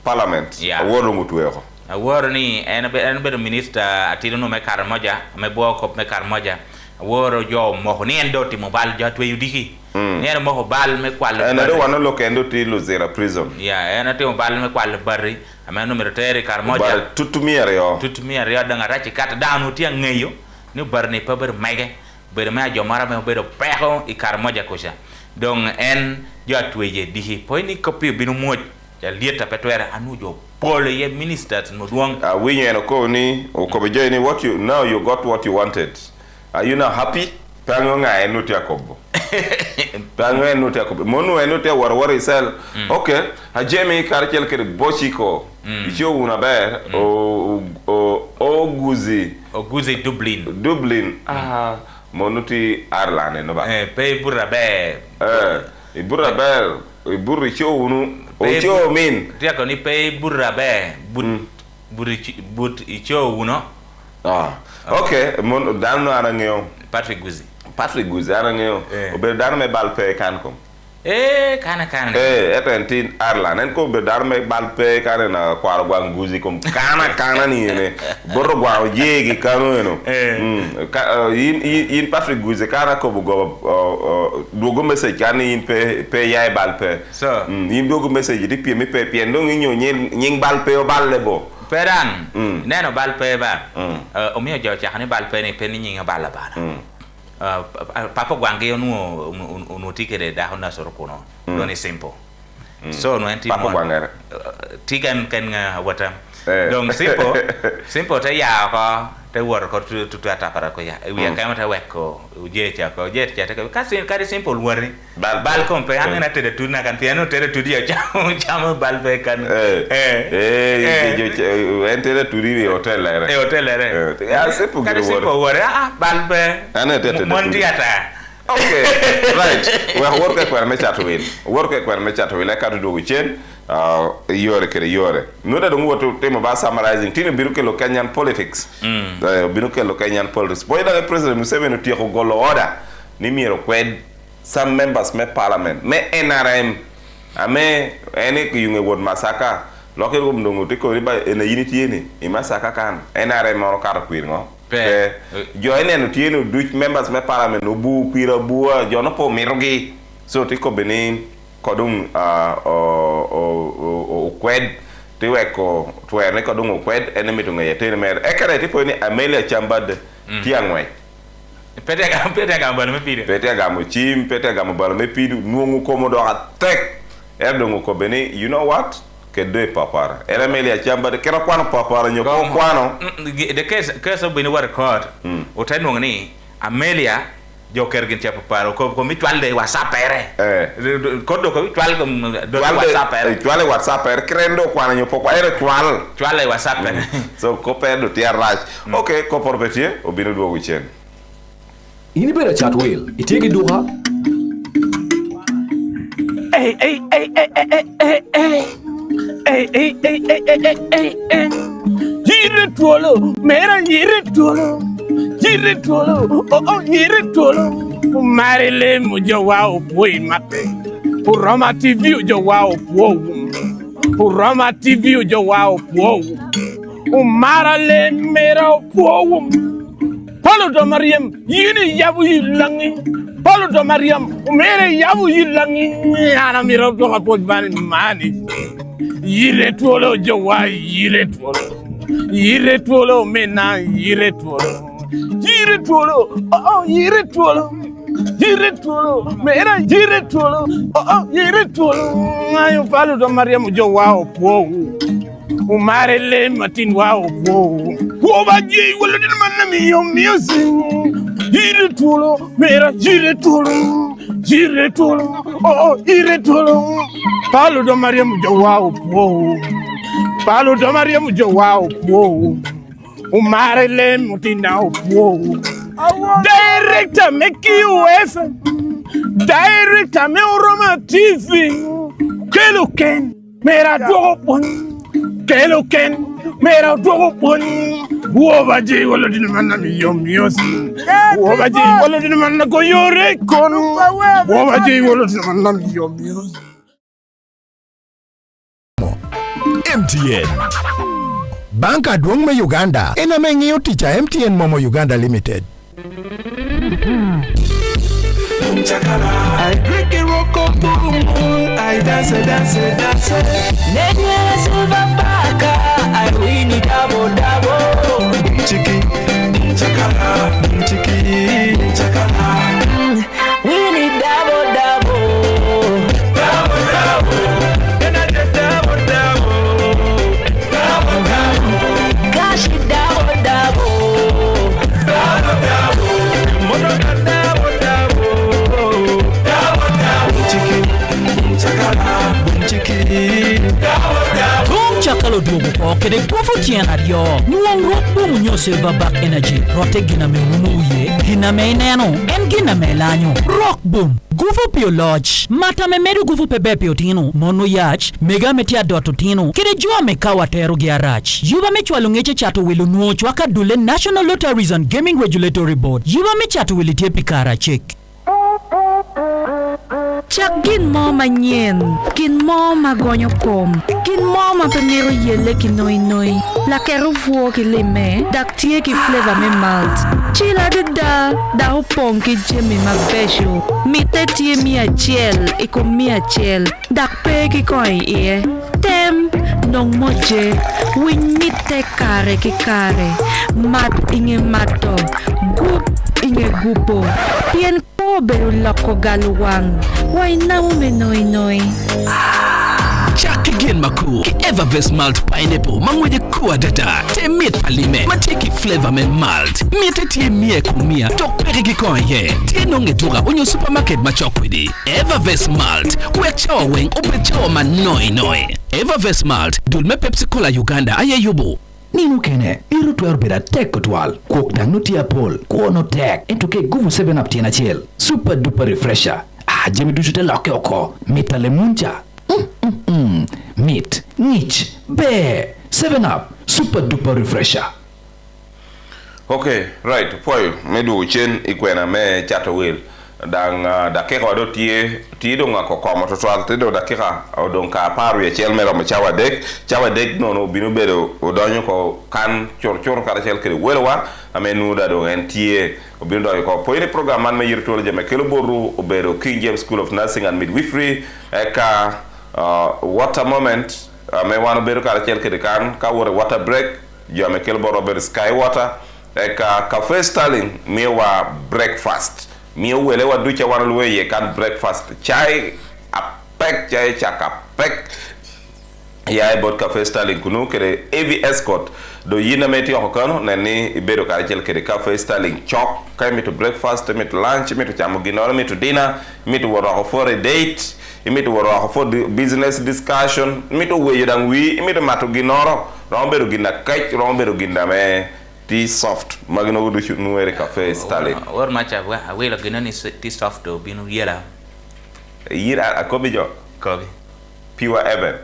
Parliament aworo mutuero aworo ni en minister atilo no mekar moja amebo ko mekar moja aworo jo mo ni endoti mobile jo twe yudiki ni en mo bal me kwal en do wano lo kendo ti Lira prison en ti mobile me kwal bari ameno military kar moja bar tutumiere yo danga rachi kata danu ti ngeyo ni barni paber mege bere ma jo mara me bere peho i kar moja kosha donc en jo atweje dihi poini copy binu moj ya lieta petwera anu jo pole ye ministers no duong winyo eno ko ni ko be joini what you now you got what you wanted. Are you now happy? Pango nga enuti akobo pango enuti akobo monu enuti war isel okay ajemi karchel kere bochiko icho una ber o guzi Dublin monuti Ireland no ba pe burabe iburi cho unu ocho min tia ko ni pe burabe but icho uno okay mon dano arangeo Patrick Guzi arangeo obe dano me balpe kankom kana etentin Ireland en ko be darme balpe kana na kwaro gwa Guzi kom kana ni ne borro gwa yegi kanu eno in Patrick Guzi kana ko go dogo message kana in pe yai balpe so in dogo message di pe mi pe ndo nyo nying balpe o balle peran neno balpe ba o mio jo cha ne balpe ne pe ni nyinga balla bana papa gwange unu tikere da hona sorokono don is simple so no enti papa gwange tikan kan wata donc simple ta ya ko te wor ko tu ata para ko ya wi ka mata wekko je cha ta ka simple wori bal ko pe hanga te de tu na kan piano te de tu dia cha bal pe kan entere tu ri hotel re ya simple wori bal pe mondi ata okay right we work kwa me chat will ka do weekend yore kere yore no da ngo to tema ba summarizing tini biruke lo Kenyan politics biruke lo Kenyan politics boy da president Museveni ti ko golo order ni miro kwed some members me parliament me NRM ame ene ku yunge wod masaka loke go ndongo te ko riba ene unity ni e masaka kan NRM mo ka kwir ngo jo ene no tieno duch members me parliament no bu kwira bua jo no po mirogi so ti ko benin kodung kwed tiweko twerne kodung kwed enemy to ngayete mer ekare tipo ni Amelia Chambad tiangwe pete ga balo me pidu pete ga mo chim pete ga mo balo me pidu nuongu komodo atek erdongo ko beni you know what ke de papara era Amelia chamba de kera kwano papara nyoko kwano de kesa bini war court o tanong ni Amelia joker gin chapa paro ko mi twalde WhatsApp ko do ko twal ko do WhatsApp twale WhatsApp krendo kwana nyopo kwa era twale WhatsApp so ko perdo tiarach okay ko porbetie obino do wichen ini bera chat wheel itegi duha Yite Twolo, mera Yite Twolo. Yite Twolo, oh Yite Twolo. Marile mujo wao pui mate. Uroma TV ujo wao puo. Uroma TV ujo wao puo. Umarale mera puo. Palo do Mariam, yini yabu yilangi. Palo do Mariam, mere yabu yilangi. Ana mira do kapot mani. Yite Twolo jo wa Yite Twolo. Yite Twolo mena Yite Twolo. Yite Twolo, oh Yite Twolo. Yite Twolo, mera Yite Twolo, oh Yite Twolo. Ayo palo do Mariam jo wa po. Umare le matin wa po. Wo ba ji wala din man mi yo music. Yite Twolo, mera Yite Twolo. Yite Twolo, oh Yite Twolo. Palo do Mariam jo wa po. Palo do Mariam jo wa po. Umare le mutina po. Director make you FM. Director me Roma TV. Kelo ken mera dogo Kelo ken mera dogo wo baje wala din man mi yom yosi. Wo baje wala din man ko yore kon. Wo baje wala din man mi yom yosi. MTN Banka duong me Uganda ena mengiyo ticha MTN Momo Uganda Limited. I break it, rock up, boom, boom. I dance, dance. Nenye silver baka, I win it double. Chiki, chakala, chiki, chakala. Win it double. Then I did double. Gosh, it double. Boom chakalo duogo ko kede gufo tiena dio nuong rot boom nyo silverback energy rote gina me umuye gina me neno en gina me lanyo rock boom gufo pio lodge mata me medu gufo pebe pio tino mono yach mega metia doto tino kede jua me kawatero giarach yuba me chwalo ngeche chato welu nuo chwaka dule National Lotteries and Gaming Regulatory Board yuba me chato welu tie pikara check. Chak gin mo manyen, gin mo magonyo kom, gin mo mapemero yele ki noi, la kero fuo ki leme, dak tie ki flavor me malt. Chila de da hopong ki jemi magbesho, mi te tie mi a chel, iko mi a chel, dak pe ki koi ie. Tem, nong moje, win mi te kare ki kare, mat inge mato, gup inge gupo, pien ko beru lako galuwang, why now me noi. Chak again maku ki Evervest malt pineapple mangweje kuwa data te meat palime matiki flavor me malt miete tie mie kumia tok perigi konye tie nonge tuga onyo supermarket machokwidi Evervest malt wechawa weng opechawa manoi Evervest malt dulme Pepsi Cola Uganda aye yubo Nino kene, iru tuer beda tek kutwal. Kuk dang nutia pol, kuono tek. Entuke guvu 7 up tiena chiel. Super duper refresher. Jemi duchute loke oko. Mita lemuncha. Meat, niche, bear. 7 up, super duper refresher. Okay, right. Poyo, medu chen ikwena me chato will. Dang dakika wado tie do ngako komo to twal te do dakika odon ka paru ye chel mero ma chawa dek no binu bedo odonyo ko kan chor kara chel kere welwa amenu da do en tie obinu do ko poine program man me yirtolo jeme kelo boru obedo King James School of Nursing and Midwifery eka water moment me wano bedo kara chel kere kan ka wore water break jame kelo boru obedo sky water eka cafe Starling mewa breakfast mi wele wa ducha wanalwe ye kan breakfast chai a pek chai chaka pek ya bot cafe Starling kunu kere heavy escort do yina meti okano nani ibedo ka chel kere cafe Starling chok kai me to breakfast me to lunch me to chamo ginoro me to dinner me to woro for a date me to woro for business discussion me to we yadang we me to mato ginoro rombedo ginna kai rombedo ginna me tea soft magno wudu chut nuere cafe Starling or macha we la ginani tea soft do binu yela yira akobi jo kobi pure ever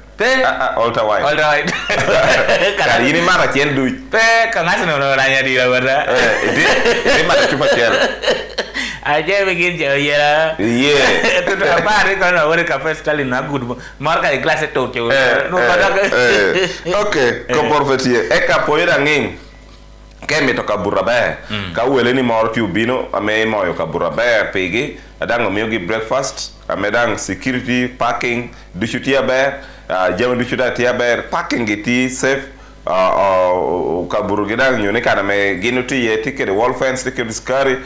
alter white kar yini mara chen du pe kangas no ranya di wala ini mara chupa chen aje begin je yela to apa ri kono wala cafe Starling na good marka di class to no pada okay ko porfetie e ka poira ngin kemi to ka burabe ka wele ni mor piu bino ame moyo ka burabe pegi adango miogi breakfast amedang security parking duchutia ber jama duchuta tia ber parking giti safe ka burugidang nyone kana me ginuti ye ticket wall fence ticket scary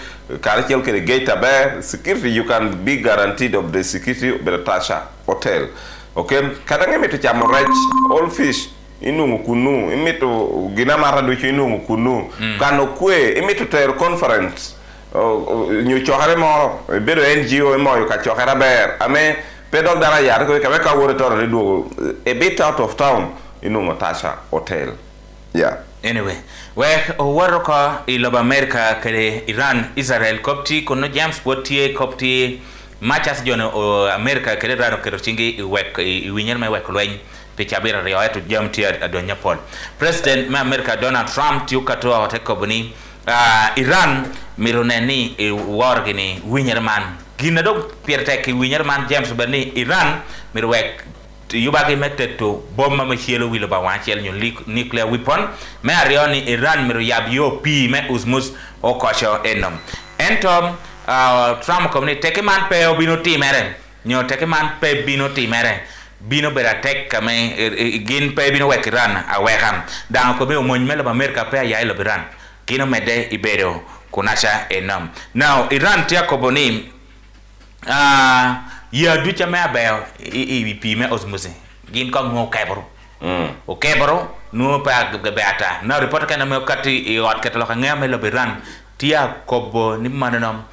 karachel ke gate ber security you can be guaranteed of the security of the Tasha hotel okay kadang emeto chamo rech all fish inungu kunu emeto gina marado inungu kunu kano kwe emeto ter conference ñu choxare mo bedo NGO mo yo ka choxara ber ame pedok dara yar ko ka ka woro tor do a bit out of town inu Tasha hotel yeah anyway wek woro ko iloba America kare Iran Israel kopti kono James Potier kopti machas jono America kare rano kero chingi wek winyer me wek lwen pe chabira rio eto jamti adonya Paul President ma America Donald Trump tiu katoa hoteko buni Iran mironeni wargini winnerman gina dog piertek winnerman James bani Iran mirwek yubagi meteto bomba machielo wilo ba wanchel nyu nuclear weapon me arioni Iran miru yabyo pi me usmus okosho enom entom Trump komni tekeman pe obino timere nyo tekeman pe bino timere bino bera tek kame gin pe bino wek Iran awekam dan ko be omony melo America pe ya ilo Iran kino mede ibero kunasha enam now Iran tia koboni ya ducha me abeo ipi me osmose gin ko ngo kebro o kebro no pa beata now report kana me kati wat ketlo ka ngame lo Iran tia kobo ni mananom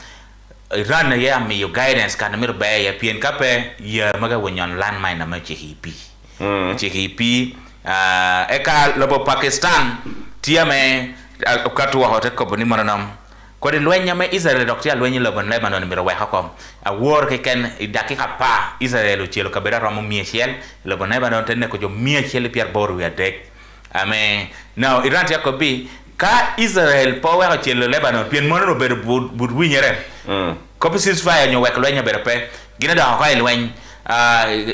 Iran ya me yo guidance kana me be ya pien kape ya maga wonyon landmine na me chihipi chihipi eka lobo Pakistan tia me ukatu wa hotel ko boni mananam ko de lwenya me Israel doctor lwenya lobon Lebanon mi rewa hakom a war ke ken dakika pa Israel chelo kabera ramo miechel lobon Lebanon tenne ko jo miechel Pierre Boru ya dek ame now Iran ya ko bi ka Israel po wa chelo Lebanon pien mono be bud winyere ko peace fire nyo wek lwenya be pe gina da ko lweny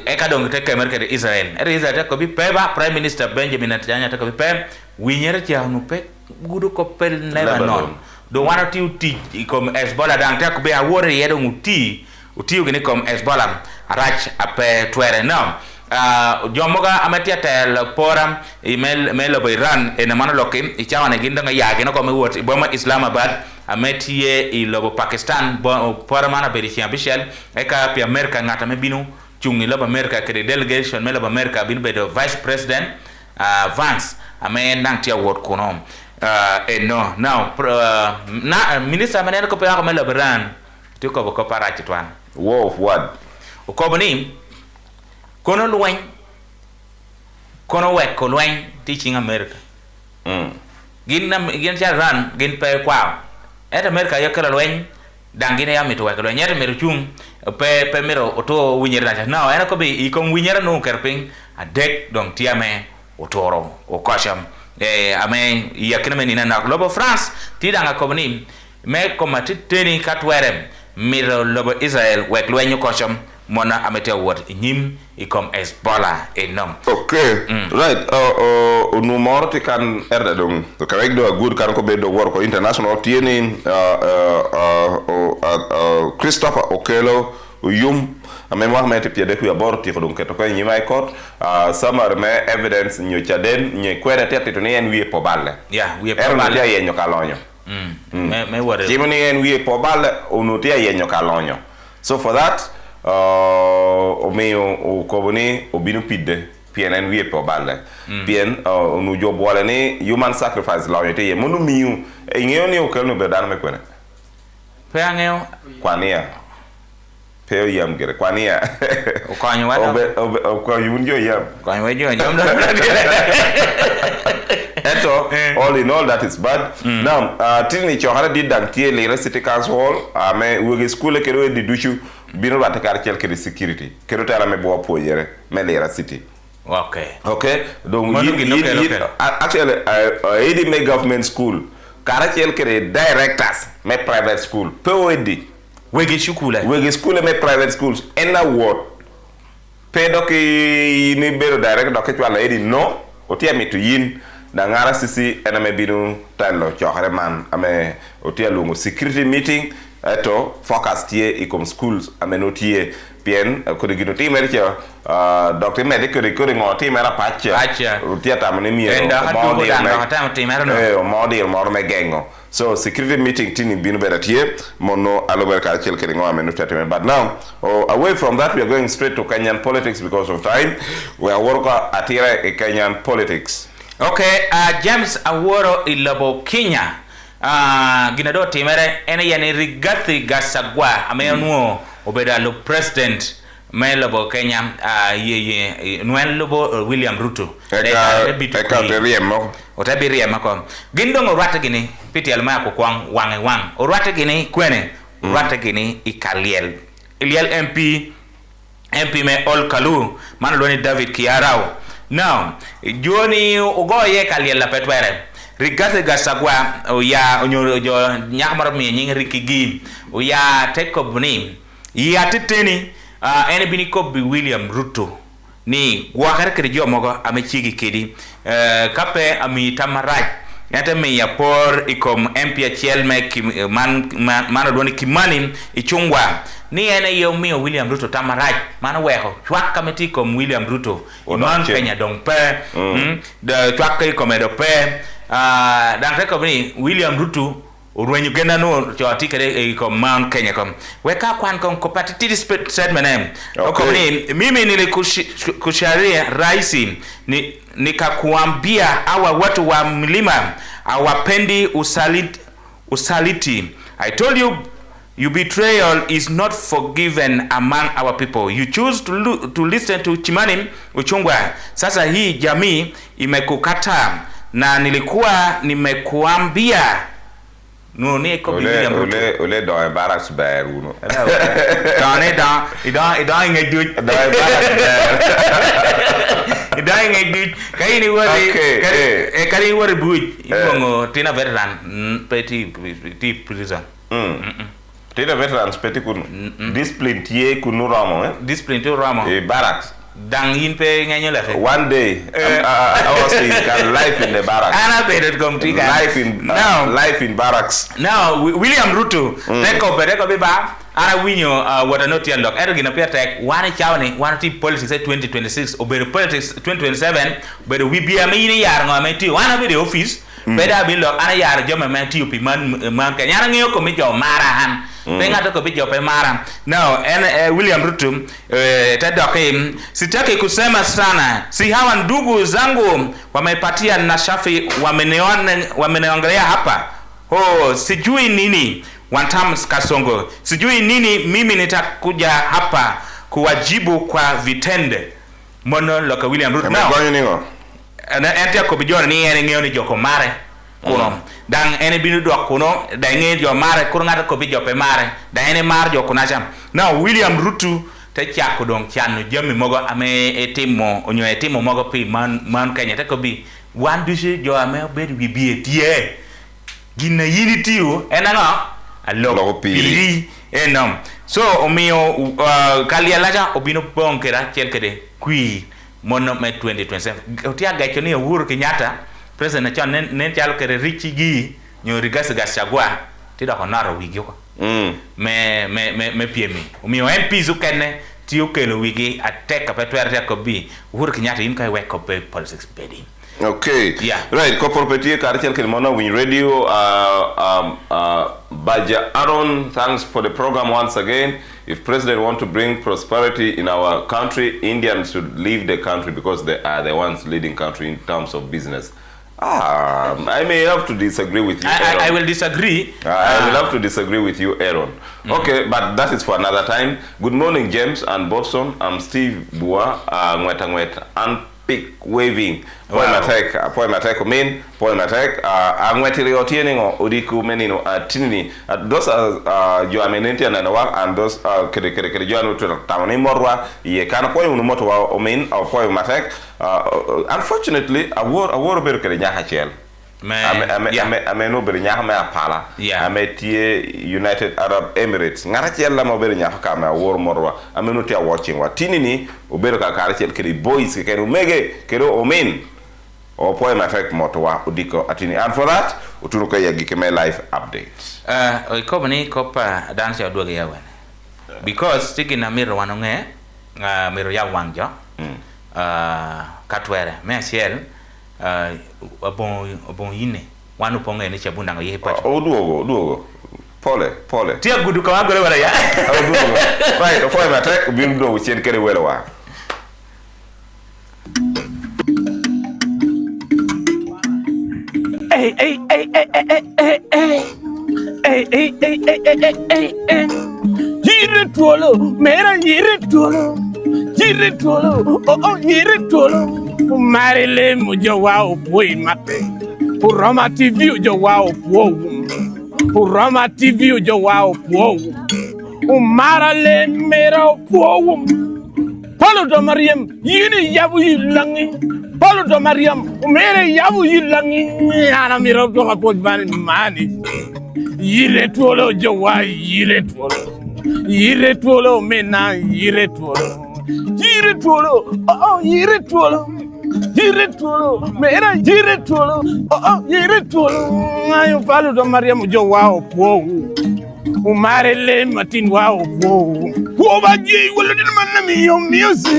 e ka dong te kemer ke Israel ko bi peba Prime Minister Benjamin Netanyahu te ko bi pe winyere cha no pe gudu ko pel Lebanon do wana ti uti comme Hezbollah dan te ko be a wore yedo uti gene comme Hezbollah arach ape twere no jomoga amatia tel poram email melo Iran en mano lokim I chawana ginda nga yage no ko me wot boma Islamabad ametie I lobo Pakistan poram ana berichin bishel e ka pi America ngata me binu chungi lobo America ke delegation melo America bin be the Vice President Vance amen nang tia wot kono no now na minister maneno ko pa ko melo Iran ti ko para chitwan war of what ko boni kono lwen kono wek ko lwen teaching America gin cha ran gin pe kwa et America yo kala lwen dangine ya mitu wek lwen yere meru chung pe mero oto winyera cha no era ko be I kon winyera no kerping adek dong tiame otoro o kasham ame yakina menina na lobo France tidanga komni me komati teni katwerem miro lobo Israel wek lwenyu kasham mona amete word nyim ikom Hezbollah enom okay right no morti kan erda dong to kawek do good kan ko be do work international tieni Christopher Okelo yum ame Mohamed piede ku abor ti ko donc to ko nyima ko samar me evidence nyo chaden nyo kwere tete to nen wie po balle yeah wie po balle ya yenyo kalonyo me wore jimoni en wie po balle onu te yenyo kalonyo so for that o meyo o koboni o binu pidde pien en wie po balle pien nu jo bole ni human sacrifice la yete ye monu miu ngeo ni o kelno be dan me kwene pe angeo kwania pe yam gere kwania o kanyo wada o ko yunjo yam kanyo wejo yam eto all in all that is bad now tini chohara di dantie Lira city council me wege school kero di duchu bino batakar kelke de security kero tala me bo poyere me Lira city. Okay donc actually AD me government school kara kelke directors me private school POD wege school me private schools en award pedoki ni bero direct doke wala edi no otia mitu yin da ngara sisi ename binu talo chokhare man ame otia lungo security meeting eto focus tie ikom schools ame notie bien ko digino timer che doctor medic ko ngoti mera pacha otia tamne mi model mor me gengo so security meeting tini binu beratie mono alober ka chel kedi ngwa menu tateme but now away from that we are going straight to Kenyan politics because of time we are working atira Kenyan politics. Okay, James Aworo ilabo Kenya. Ginado timere ene yani Rigathi Gachagua amenuo obeda lo president melabo Kenya nwen lobo William Ruto. Otabiri mako. Gindongo rata gini piti almaya ko kwang wange wang. Orata gini kwene rata gini ikaliel. Iliel MP me Ol Kalu manloni David Kiarao. Now, Joni Ugoye Kaliela Petwere, Rigathi Gachagua, Oya, Onyo, Nyamar me, Rikigi, Oya, take up name. Ya Titini, any biniko be William Ruto. Ni, Wakar Kirijo Mogo, Amechigi Kidi, Kape, Ami Tamaraj, Yata me ya por ikom MP Chelme, Manadoni Kimani, Ichungwa. Ni ene yomi William Ruto tamaraj mana weho chwak kameti kom William Ruto iman Kenya dong pe de chwak kai komedo pe dan te kom ni William Ruto urwenyu gena no choti kere kom Mount Kenya kom weka kwan kom competitive statement kom ni mimi nilikusharia raisi nikakuambia hawa watu wa mlima hawapendi usaliti. I told you your betrayal is not forgiven among our people. You choose to listen to Chimani Uchungwa. Sasa hii jamii imekukata na nilikuwa nimekuambia no ni ko William Ruto ole do embarrass bear uno ida ngejut do embarrass ida ngejut kaini wori kari wori buj ibongo tina veteran petit prison Tida veterans peti kun discipline tie kunu ramo discipline to ramo barracks dang yin pe nganyo la one day I was in life in the barracks ana bedet kom tiga life in barracks now William Ruto reko be ba ana winyo what not yet lock ergina pe tek wane chawni wane ti politics 2026 obere politics 2027 but we be amini yar ngame ti wana be the office beda bi lock ana yar joma ma ti opi man Kenya ngeo ko mi jo marahan penga to ko bi jo pe mara now William Ruto tadoke sitaki kusema sana si hawa ndugu zangu wamepatia nashafi wameneongelea hapa sijui nini Wantams Kasongo sijui nini mimi nitakuja hapa kuwajibu kwa vitende mono loka William Ruto now ente ko bijona ni ene ngeo ni joko mare kuno dang ene binu do kuno da nge jo mare kurngata ko bijo pe mare da ene mar jo kunacham now William Ruto te chako dong chanu jami mogo ame etimo onyo etimo mogo pi man Kenya te ko bi wan dushi jo ame bed wi bi etie gina yini tiu enanga alo pili enom so omio kalialaja obino bonkera chelkede kui mono me 2027 otia gacho ni Uhuru Kenyatta president cha nen chalo kere richi gi nyori Gachagua tida konaro wigi ko me piemi omio MP zukene ti okelo wigi ateka petwere ko bi Uhuru Kenyatta in kai we ko pe politics bedi. Okay. Yeah. Right. Corporate Cartel Kelmono Win Radio. Baja Aaron, thanks for the program once again. if president want to bring prosperity in our country, Indians should leave the country because they are the ones leading country in terms of business. I may have to disagree with you, Aaron. I will disagree. I will have to disagree with you, Aaron. Okay, but that is for another time. Good morning, James and Boston. I'm Steve Bua, Ngweta and pick waving. Poematek mean poematek angwetiri otieni odiku menino tinini those are you amenenti and those kede joanu to tamani morwa ye kana poy unu moto wa omen or poematek unfortunately a war beru kede nyaha chel ame no beru nyaha me apala ame tie United Arab Emirates ngara chel la mo beru nyaha ka me war morwa ame no tia watching wa tinini o beru ka kare chel kede boys kede umege kede omen or poem effect motowa udiko atini, and for that uturuka ya gikeme live updates oikobani kopa dance ya duoge yawen because tiki na miro wanonge miro ya wangjo katwere me siel obon yine wanu ponge ni chabunda ngo yepa duogo pole tia gudu ka wagore wala ya duogo right poem attack bindo uchien kere wala wa Hey. Yite Twolo, mera Yite Twolo. Yite Twolo, oh Yite Twolo. Marile mujo wao poi mate. Uroma TV ujo wao po. Uroma TV ujo wao po. Umarale mera po. Paulo do Mariam, yini yabu yilangi. Paulo do Mariam, mere yabu yilangi. Ana miro do kapot mani. Yite Twolo jowa Yite Twolo. Yite Twolo mena Yite Twolo. Yite Twolo, oh Yite Twolo. Yite Twolo, mera Yite Twolo. Oh Yite Twolo. Ayo Paulo do Mariam jowa opo. Umarele matin wa opo. Wobaji wala din man mi yo music.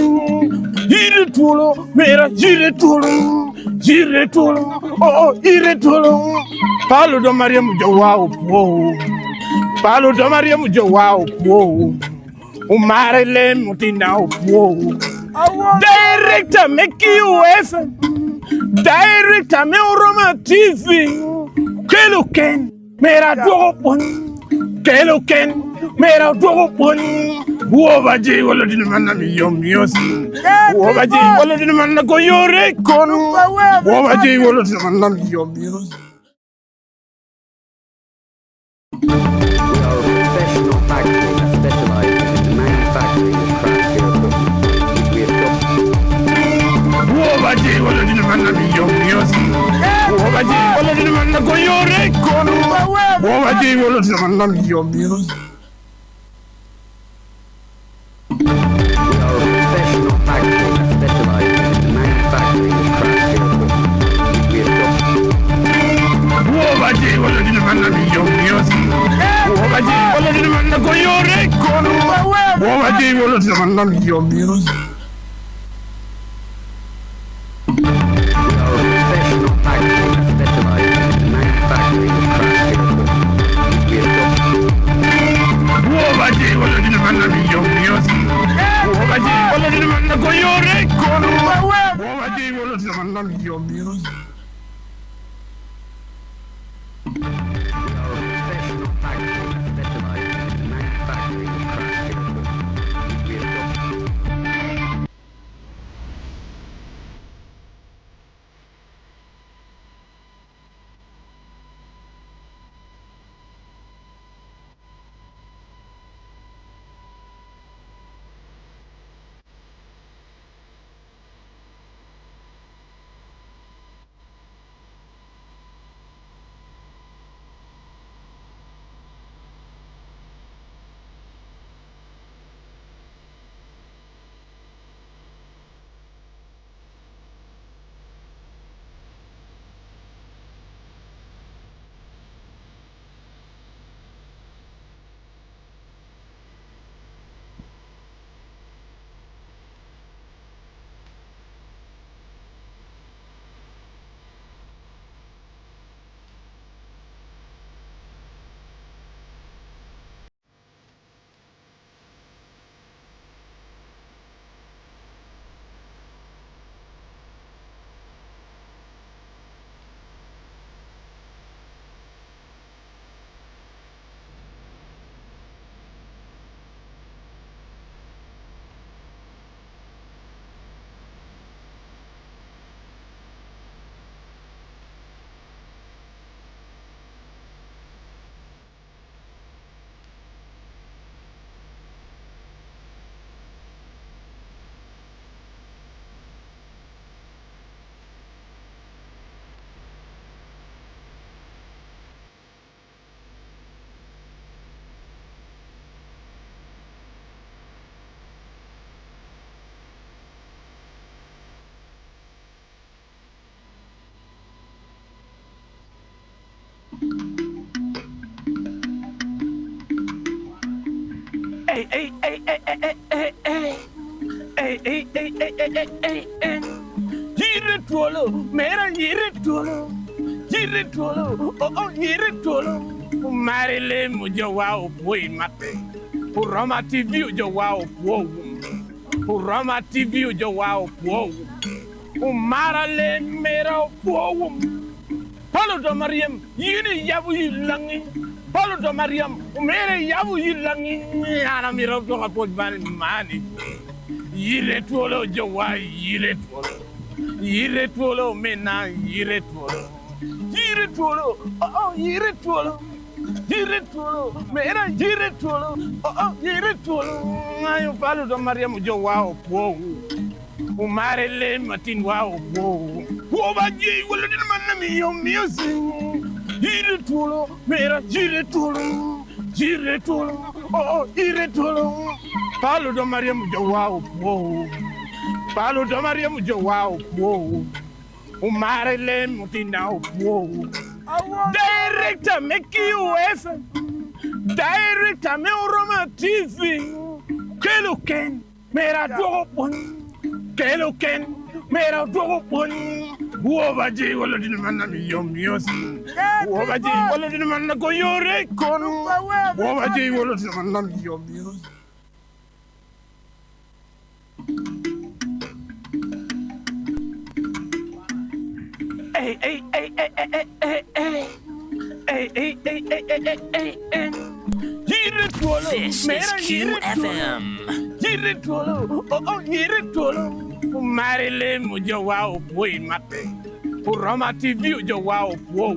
Yite Twolo, mera Yite Twolo. Yite Twolo, oh Yite Twolo. Paulo do Mariam jowa opo. Paulo do Mariam jowa opo. Umarele mutina opo. Director make you FM. Director me Roma TV. Keluken mera dopon. Keluken mera dopon. Wobaji wala din man mi yo music. Wobaji wala din man go yore kon. Wobaji wala din man mi yo music. We are a professional factory that specializes in the manufacturing of craft beer equipment. We have Wobaji wala din man mi yo music. Wobaji wala din man go yore kon. Wobaji wala din man mi yo music. We are a professional factory that specializes in the manufacturing of craft beer equipment. We have Wobaji wala din man mi yo music. Wobaji wala din man go yore kon. Wobaji wala din man mi yo music. Wobaji wala din man mi yo music. Wobaji wala din man go yore kon. Wobaji wala din man mi yo music. Yite Twolo, mera Yite Twolo. Yite Twolo, oh Yite Twolo. Marile mujo wao poi mate. Uroma TV ujo wao po. Uroma TV ujo wao po. Umarale mera po. Paulo do Mariam, yini yabu yilangi. Paulo do Mariam, mere yabu yilangi. Ana mira do kapot mani. Yite Twolo ujo wao Yite Twolo. Yite Twolo mena Yite Twolo. Yite Twolo, oh Yite Twolo. Yite Twolo, mera Yite Twolo, oh Yite Twolo. Ayo Paulo do Mariam ujo wao po. Umarele matin wao po. Wobaji wala din man na miyo Yite Twolo, mera Yite Twolo. Yite Twolo, oh Yite Twolo. Paulo do Mariam ujo wao po. Paulo do Mariam ujo wao po. Umarele matin wao po. Director make you FM. Director me Roma TV. Keluken mera dopon. Keluken mera dopon. Wobaji wala din man na miyosi. Wobaji wala din man na go yore kono. Wobaji wala din man na miyosi. Yite Twolo, This is QFM. Yite Twolo, oh Yite Twolo. Marile mujo wao poi mate. Uroma TV ujo wao po.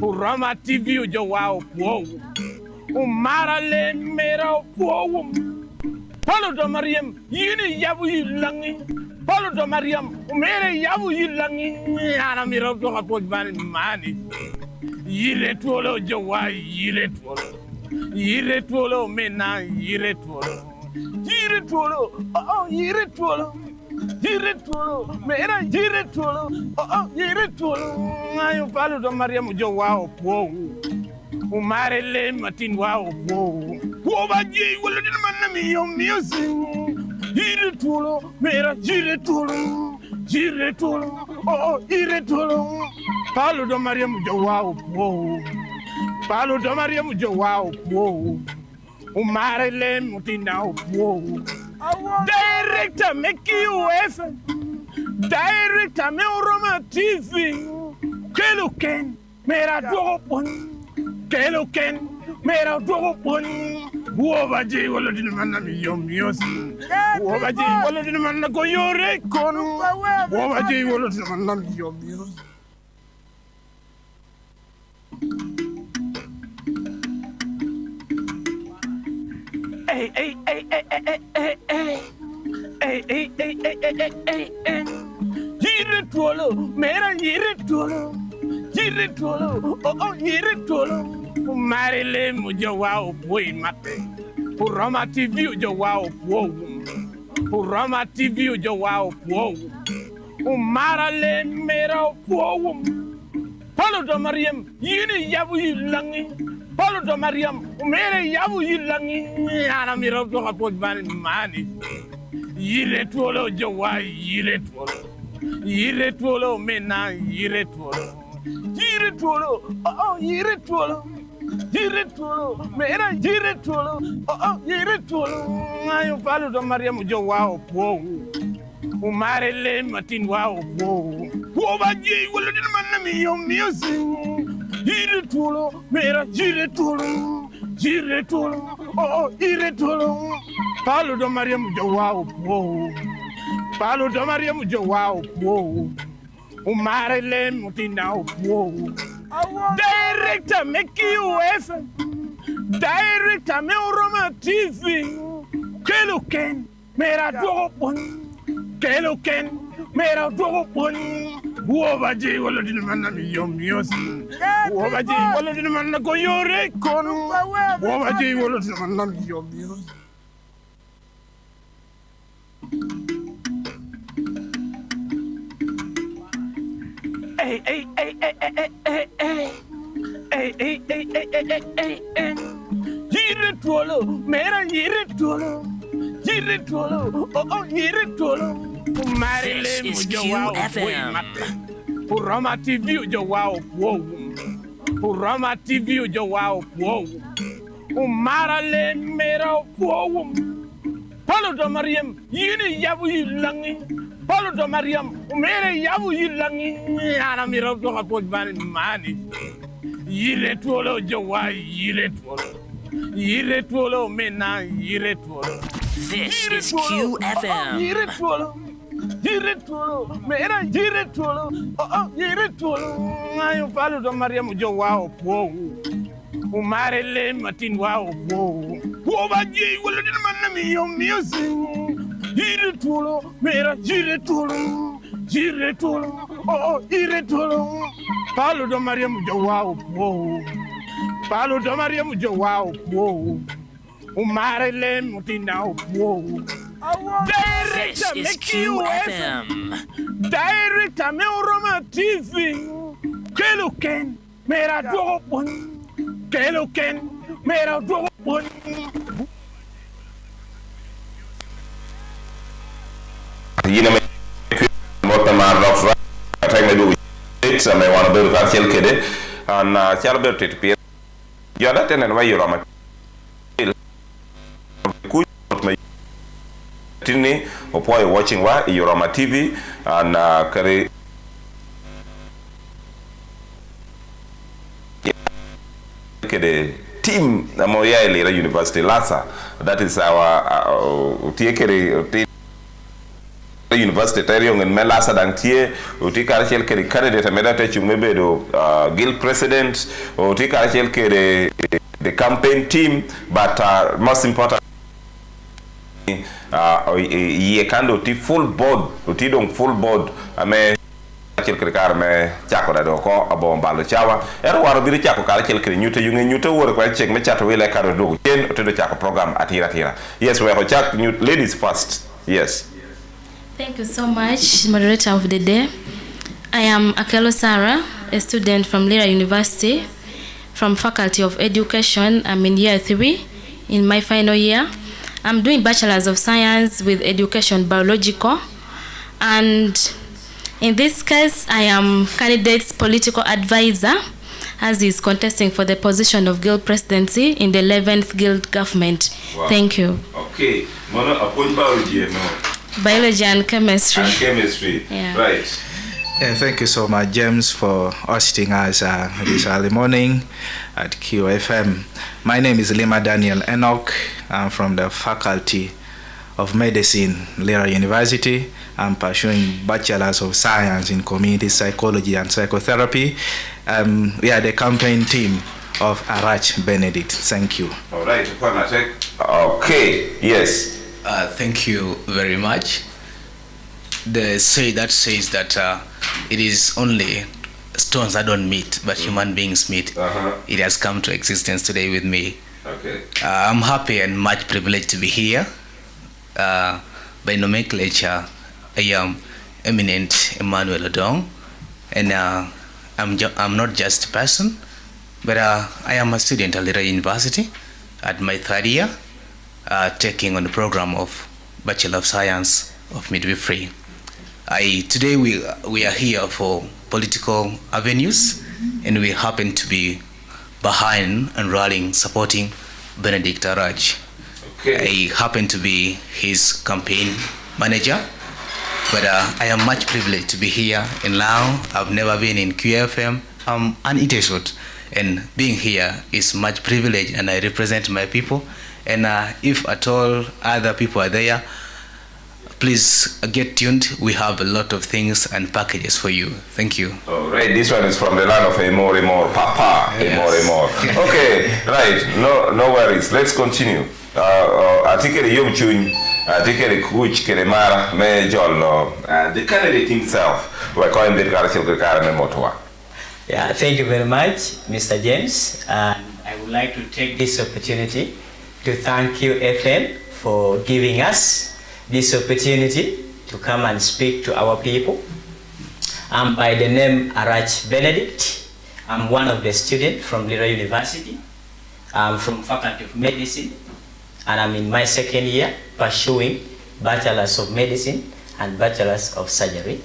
Uroma TV ujo wao po. Umarale mera po. Paulo do Mariam, yini yabu yilangi. Paulo do Mariam, mere yabu yilangi. Ana mira do kapot mani. Yite Twolo ujo wao Yite Twolo. Yite Twolo mena Yite Twolo. Yite Twolo, oh Yite Twolo. Yite Twolo, mera Yite Twolo, oh Yite Twolo. Ayo Paulo do Mariam ujo wao po. Umarele matin wao po. Wobaji wala din man na miyo Yite Twolo, mera Yite Twolo. Yite Twolo, oh Yite Twolo. Paulo do Mariam ujo wao po. Paulo do Mariam ujo wao po. Umarele matin wao po. Director make you FM. Director me Roma TV. Keluken mera dopon. Keluken mera dopon. Wobaji wala din man na miyosi. Wobaji wala din man na go yore kono. Wobaji wala din man na miyosi. Yite Twolo, mera Yite Twolo. Yite Twolo, oh Yite Twolo. Marile mujo wao poi mate. Uroma TV ujo wao po. Uroma TV ujo wao po. Umarale mera po. Paulo do Mariam, yini yabu yilangi. Paulo do Mariam, mere yabu yilangi. Ana mira do kapot mani. Yite Twolo ujo wao Yite Twolo. Yite Twolo mena Yite Twolo. Yite Twolo, oh Yite Twolo. Yite Twolo, mera Yite Twolo, oh Yite Twolo. Ayo Paulo do Mariam ujo wao po. Umarele matin wao po. Wobaji wala din man na miyosi. Yite Twolo, mera Yite Twolo. Yite Twolo, oh Yite Twolo. Paulo do Mariam ujo wao po. Paulo do Mariam ujo wao po. Umarele matin wao po. Director make you FM. Director me Roma TV. Keluken mera dopon. Keluken mera dopon. Wobaji wala din man na miyosi. Wobaji wala din man na go yore kono. Wobaji wala din man na miyosi. Yite Yite Twolo, Mera Yite Twolo, Yite Twolo, oh, Yite Twolo. This is QFM. Roma TV, yo wow, whoa. Roma TV, yo wow, whoa. Marale Mera, whoa. Paulo do Mariam, yini yabu yilangi. Paulo do Mariam, mere yabu yilangi. Ana mira do kapot bani mani. Yite Twolo jowa, Yite Twolo. Yite Twolo mena, Yite Twolo. This is QFM. Yite Twolo. Yite Twolo, mera Yite Twolo. Oh, Yite Twolo. Ayo Paulo do Mariam jowa po. Umare le matin wow wow. Woba ji wala din man na mi yo music. Yite Twolo, mera Yite Twolo. Yite Twolo. Oh, Yite Twolo. Paulo do Mariam jo wow wow. Paulo do Mariam jo wow wow. Umare le matin now wow. This is QFM. Director me Roma TV. Keluken mera do bon. Keluken mera do bon. Yine me mota marlof tay me do it sa me wana be ka cel kede an charber tet pier yoda tenen way Roma ku me tini opoy watching wa Roma TV and kare kede team moya Lira University Lassa. That is our tiekere University Terion and Melasa Dantier, Utika Chelke candidate Medate Chumebedo, Guild President, Utika Chelke the campaign team, but most important ye kando ti full board, utidong full board, ame chelke me chako da doko abon balo chawa ero waro biri chako kala chelke nyute wore kwa check me chato wele karo do chen otedo chako program atira. Yes, we have chak ladies first. Yes. Thank you so much, moderator of the day. I am Akelo Sarah, a student from Lira University, from Faculty of Education. I'm in year 3, in my final year. I'm doing Bachelor's of Science with Education Biological. And in this case, I am candidate's political advisor, as he's contesting for the position of Guild Presidency in the 11th Guild Government. Wow. Thank you. Okay. Mona, upon biology, no? Biology and chemistry. And chemistry, yeah. Right. Yeah, thank you so much, James, for hosting us this early morning at QFM. My name is Lima Daniel Enoch. I'm from the Faculty of Medicine, Lira University. I'm pursuing Bachelor's of Science in Community Psychology and Psychotherapy. We are the campaign team of Arac Benedict. Thank you. All right. Okay. Yes. Thank you very much. The say that says that it is only stones that don't meet, but human beings meet. It has come to existence today with me. Okay. I'm happy and much privileged to be here. By nomenclature, I am eminent Emmanuel Odong, and I'm not just a person, but I am a student at Lira University at my 3rd year. Taking on the program of Bachelor of Science of Midwifery. Today we are here for political avenues, and we happen to be behind and rallying, supporting Benedict Arac. Okay. I happen to be his campaign manager, but I am much privileged to be here in Lao. I've never been in QFM. I'm an Iteshot, and being here is much privilege, and I represent my people. And if at all other people are there, please get tuned. We have a lot of things and packages for you. Thank you. All right, this one is from the land of Emore, Papa. Yes. Emore. Okay, right. No worries. Let's continue. Atikere Yomchun, Atikere Kuch Keremara, Me Jollo, the candidate himself. We're calling the Karachil. Yeah, thank you very much, Mr. James. I would like to take this opportunity to thank you, FM, for giving us this opportunity to come and speak to our people. I'm by the name Arac Benedict. I'm one of the students from Lira University. I'm from Faculty of Medicine, and I'm in my second year pursuing Bachelor's of Medicine and Bachelor's of Surgery.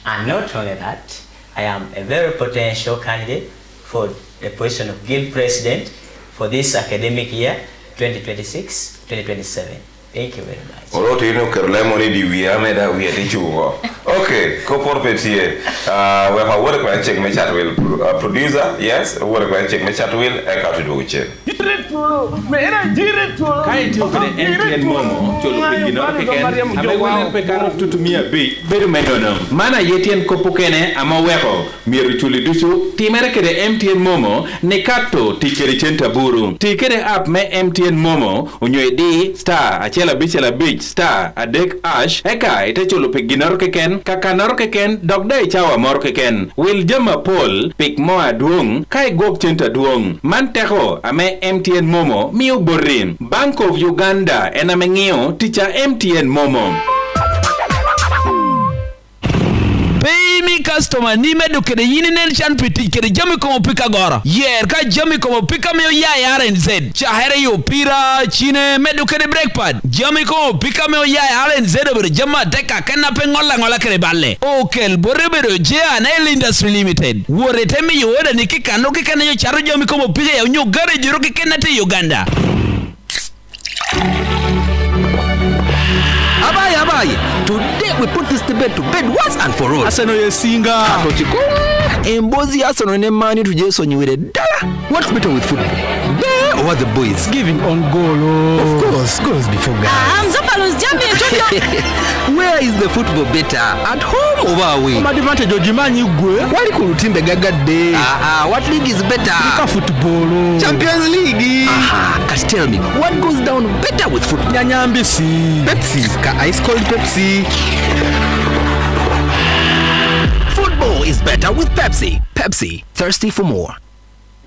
And not only that, I am a very potential candidate for the position of Guild President for this academic year, 2026-2027. Thank you very much. Oroto ino kerlemoni di wiame da wiete chugo. Okay, kopor petie. We have work when check me chat will producer. Yes, work when check me chat will e ka to do che. Yite Twolo, mera Yite Twolo. Kai tu kene MTN momo, cholo pegino ke ken. Ame wala pe karo tutumia be. Bedo medono. Mana yetien kopo kene ama weko. Miru chuli dusu. Timere kede MTN momo ne kato tikeri chenta buru. Tikere app me MTN momo unyo di star achela beach star adek ash eka ite cholo pegino ke ken kakanor ke ken dogda chawa mor ke ken. Will jama pol pik mo aduong kai gok chenta duong. Man teko ame MTN momo miu borin. Bank of Uganda enamengio ticha MTN momo. Pay me customer ni medo kede yini nen chan piti kede jami komo pika gora. Yer ka jami komo pika meo ya RNZ. Chahere yo pira chine medo kede brake pad. Jami komo pika meo ya RNZ bero jama teka kena pe ngola kede balle. Okel bore bero jea nail industry limited. Wore temi yo oda ni kikano kikana yo charo jami komo pika ya unyo gare jiro kikena te Uganda. Abai. Today we put this debate to bed once and for all. Asano yesinga. Atotiko. Embozi Asano ne mani tujeso nyiwede dala. What's better with football? Bear or the boys? Giving on goal. Of course, goals before guys. Zapalos jumping to Where is the football better? At home or away? What advantage of Jimani Gwe? Why could Timbe Gaga Day? What league is better? Football. Champions League. Just tell me, what goes down better with football? Nyambisi. Pepsi. Ice cold Pepsi. Football is better with Pepsi. Pepsi, thirsty for more.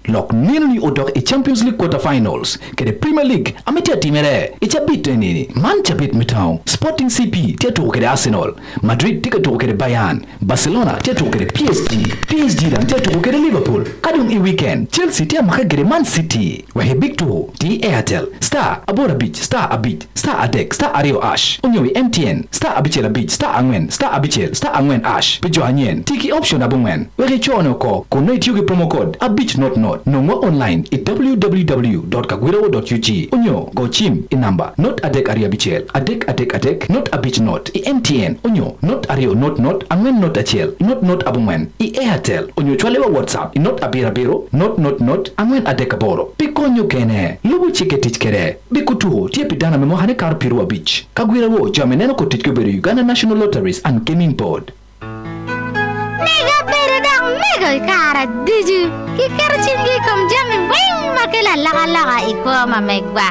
Lok nini odok e Champions League quarterfinals ke the Premier League ametia timere e chabit nini man chabit mitao Sporting CP tia to ke Arsenal, Madrid tia to ke Bayern, Barcelona tia to ke PSG dan tia to ke Liverpool. Kadung e weekend Chelsea tia maka ke Man City wa he big two ti Airtel star abora beach star abit star adek star ario ash onyo MTN star abichela beach star angwen star abichel star angwen ash bejo anyen tiki option abungwen we ke chono ko no itiuge promo code abich not no more online at www.kagwirawo.ug onyo go chim in number not adek aria bichel adek not abich not i MTN onyo not ario not angwen not achel not abungwen i Airtel onyo chwalewa WhatsApp i not abirabiro not angwen adek aboro pikonyo kene lubu chike tich kere bikutu tie pidana memo hane kar piru abich Kagwirawo jameneno ko tich bero Uganda National Lotteries and Gaming Board. Mega cara diju kikar chingi kom jami wing makela laga ikoma megba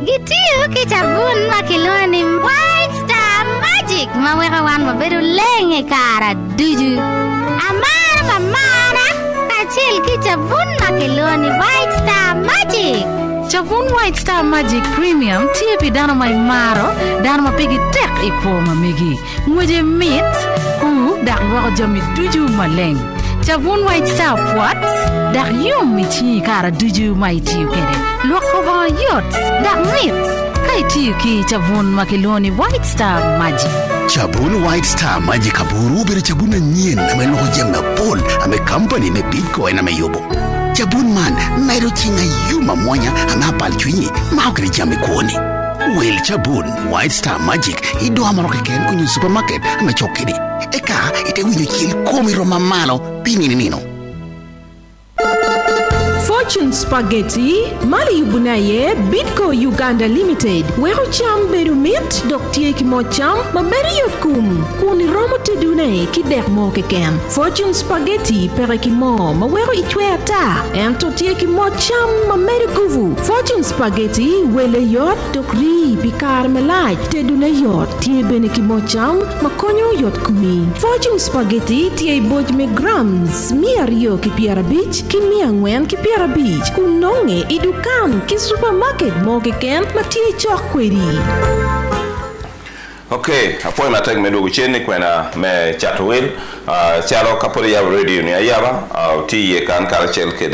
gitu kichabun makiloni White Star Magic maweka wan maberu lenge cara diju amara kachil kichabun makiloni White Star Magic Chabun White Star Magic Premium TP dano mai maro dano mapigi tek ikoma megi muje meat dak wako jami duju maleng Chabun White Star Pots dak yum michi kara duju mai tiu kere loko ba yot dak meat kai tiu ki chabun makiloni White Star Magic Chabun White Star Magic kaburu bere chabun nyen ame loko jemna pol ame company me Bitcoin ame yobo Chabun man mero chinga yuma mwanya ame apal chwinyi maokri jami kuoni Well Chabun White Star Magic ido amaroke ken kunyu supermarket ame chokidi eka ite winyo chil komi roma malo pini nino Fortune Spaghetti, Mali Yubunaye, Bitco Uganda Limited, Wero Cham Beru Mint, Doktie Kimo Cham, Maberi Yokum, Kuni Romo Tedune, Kidek Mo Keken, Fortune Spaghetti, Perekimo, Mawero Itweata, and Totie Kimo Cham, Mameri Guvu, Fortune Spaghetti, Wele Yot, Dokri, Bikar Melaj, Tedune Yot, Tie Benekimo Cham, Makonyo Yot Kumi, Fortune Spaghetti, Tie Boj Me Grams, Miario Kipiara Beach, Kimiangwen Kipiara Beach, kunonge idukan ki supermarket moke ken matie chokwedi. Okay, apoy matek medo ucheni kwena me chatwil chalo kapori ya radio ni ayaba ti ye kan kala chel ke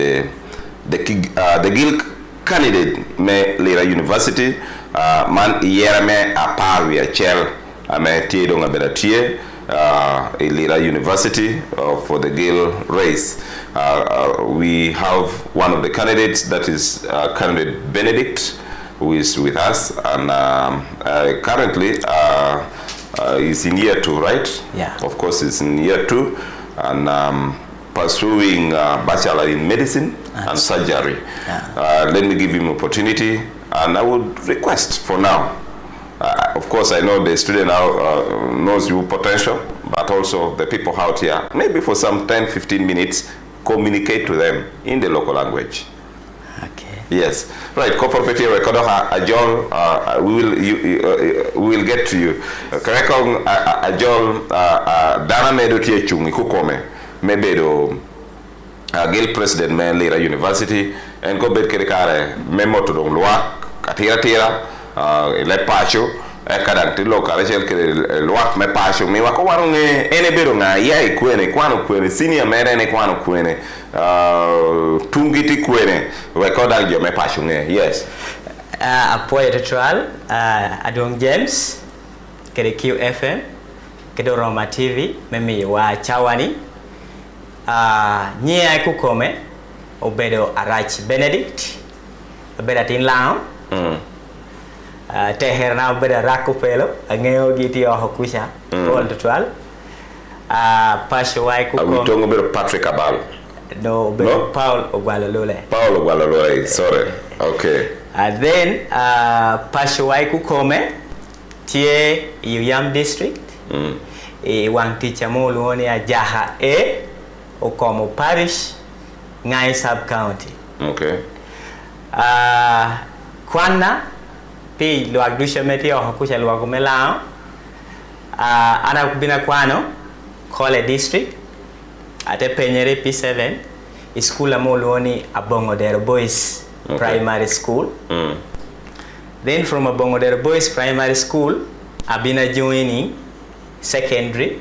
de gilk candidate me Lira University man yera me apar we a chel ame tie donga bela tie Lira University for the girl race. We have one of the candidates, that is candidate Benedict, who is with us, and currently is in year 2, right? Yeah. Of course, it's in year 2, and pursuing bachelor in medicine and surgery. Yeah. Let me give him opportunity, and I would request for now. Of course, I know the student now knows your potential, but also the people out here, maybe for some 10-15 minutes, communicate to them in the local language. Okay. Yes. Right. Corporal Petit record Ajol. We will get to you. Correct. Ajol. Dana medo tie chungi kukome. Mebedo. Gil president man Lira University and go bet kerikare memo to dong luak katira le pacho e kadang tilo kare chel ke luak me pacho mi wako warunge ene bedo nga yai kwene kwano kwene senior mere ne kwano kwene tungiti kwene we kodal jo me pacho nge. Yes. Apoyo tetral Adong James kede QFM kede Roma TV memi wa chawani nyia kukome obedo Arac Benedict obedo tin lao teherna obedo rakupelo angeo giti ohokusha on total pasho wai kukome awitongo obedo Patrick Abal no obedo Paul Ogwalolole sorry. Okay. And then pasho wai kukome tie Yuyam district wang teacher mo luoni ajaha Okomo Parish, Ngai Sub-County. Okay. Kwana, pi luag dusha meti o hakusha luag umelao. Ana kubina kwano, Kole District. Ate penyere P7, iskula mo luoni Abongodere Boys Primary School. Then from Abongodere Boys Primary School, abina joining secondary.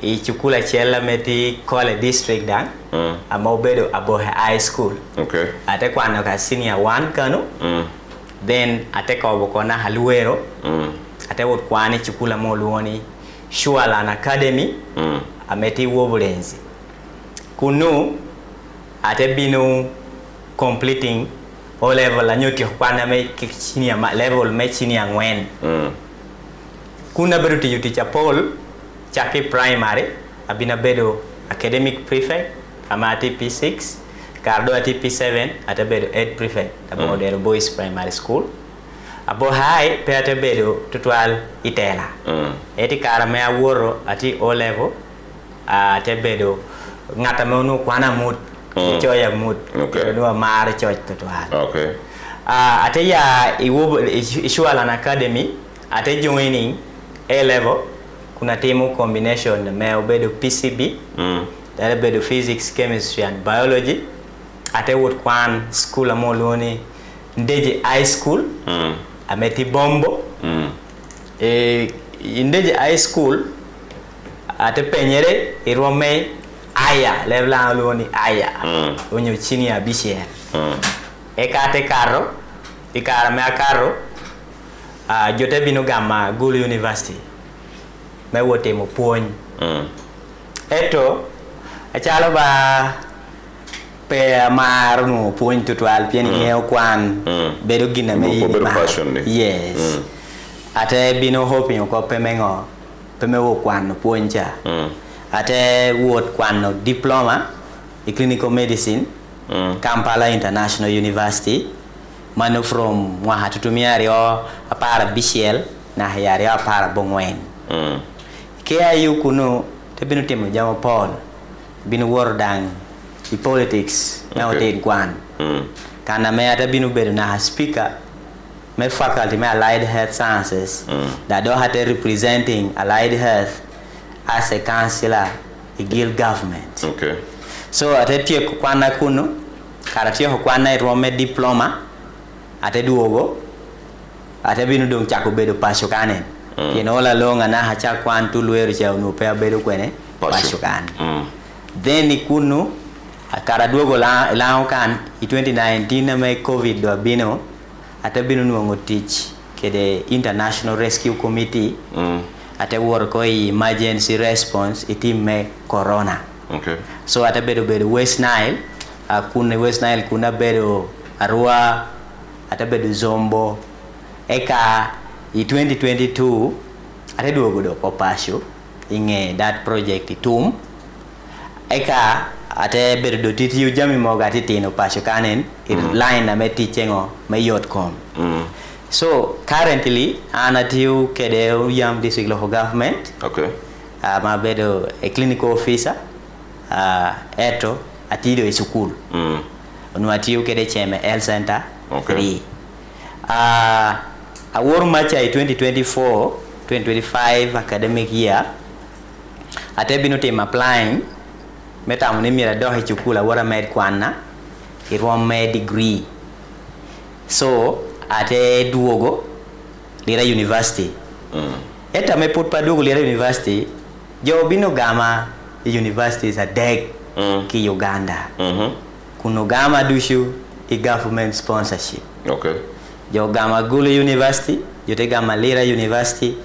Ichukula chela meti Kole District dan amobedo Abohe High School. Okay. Ate kwano ka senior 1 kano. Then ate ka obokona Haluero. Ate wot kwani chukula mo luoni Shualan Academy. Ameti Wobulenzi. Kunu ate binu completing O level anyoti kwana me chini level me chini ya ngwen. Kuna bedo teacher Paul Chaki primary, abina bedo academic prefect, amati P6, Cardo ati P7, ate bedo ed prefect, Abongodere Boys Primary School. Abo high, pe ate bedo tutual itela. Eti karame aworo ati O level, ate bedo ngata monu kwana mood, choya mood, no mare choy tutual. Okay. Ate ya Shualan Academy, ate joining A level. Kuna timu combination me obedo PCB, dale bedo physics, chemistry and biology. Ate wot kwan school amoloni Ndeje High School, ameti Bombo. Ndeje High School ate penyere irome aya level amoloni aya. Onyo chini ya BCL. Eka ate karo, ikara me akaro. Jote bino gama Gulu University. Me wote mo puony. Eto achalo ba pe mar no puony tutual pien ngeo kwan bedo gina me yes. Ate bino hoping ko pe mengo pe me wo kwan no puoncha. Ate wot kwan no diploma in clinical medicine Kampala International University mano from mwa hatutumiari o apara BCL na hayari apara Bongwen. KIU kuno te binu timo jamo Paul binu wordang i politics na ote kwan kana me ata binu bedo na speaker me faculty me allied health sciences that do hate representing allied health as a councillor i guild government. Okay. So ate tie kwana kuno kara tie kwana rome diploma ate duogo ate binu dong chako bedo pasho kanen. Kinola longa na hacha kwan tulueru cha unupe bedo kwene pashukan. Then ikunu Kara duogo lao kan i 2019 na me COVID do bino ata bino nuongo tich kede International Rescue Committee ata work ko emergency response i team me corona. Okay. So ata bedo West Nile, kuna West Nile kuna bedo Arua, ata bedo Zombo. Eka i 2022 ata duogo do popasho inge that project itum. Eka ate bedo do titi jami moga titino pasho kanen line na me tichengo me yotcom. So currently anatiu kede Yam district local government. Okay. Ma bedo a clinical officer eto atido e school. Onu atiu kede cheme health center. Okay. Award match ai 2024-2025 academic year ate bino team applying meta mune mira do he chukula wara med kwana it was med degree. So ate duogo Lira University. Eta me put padugo Lira University jo bino gama universities a deg ki Uganda. Kuno gama dushu i government sponsorship. Okay. Jo gama Gulu University, jote gama Lira University,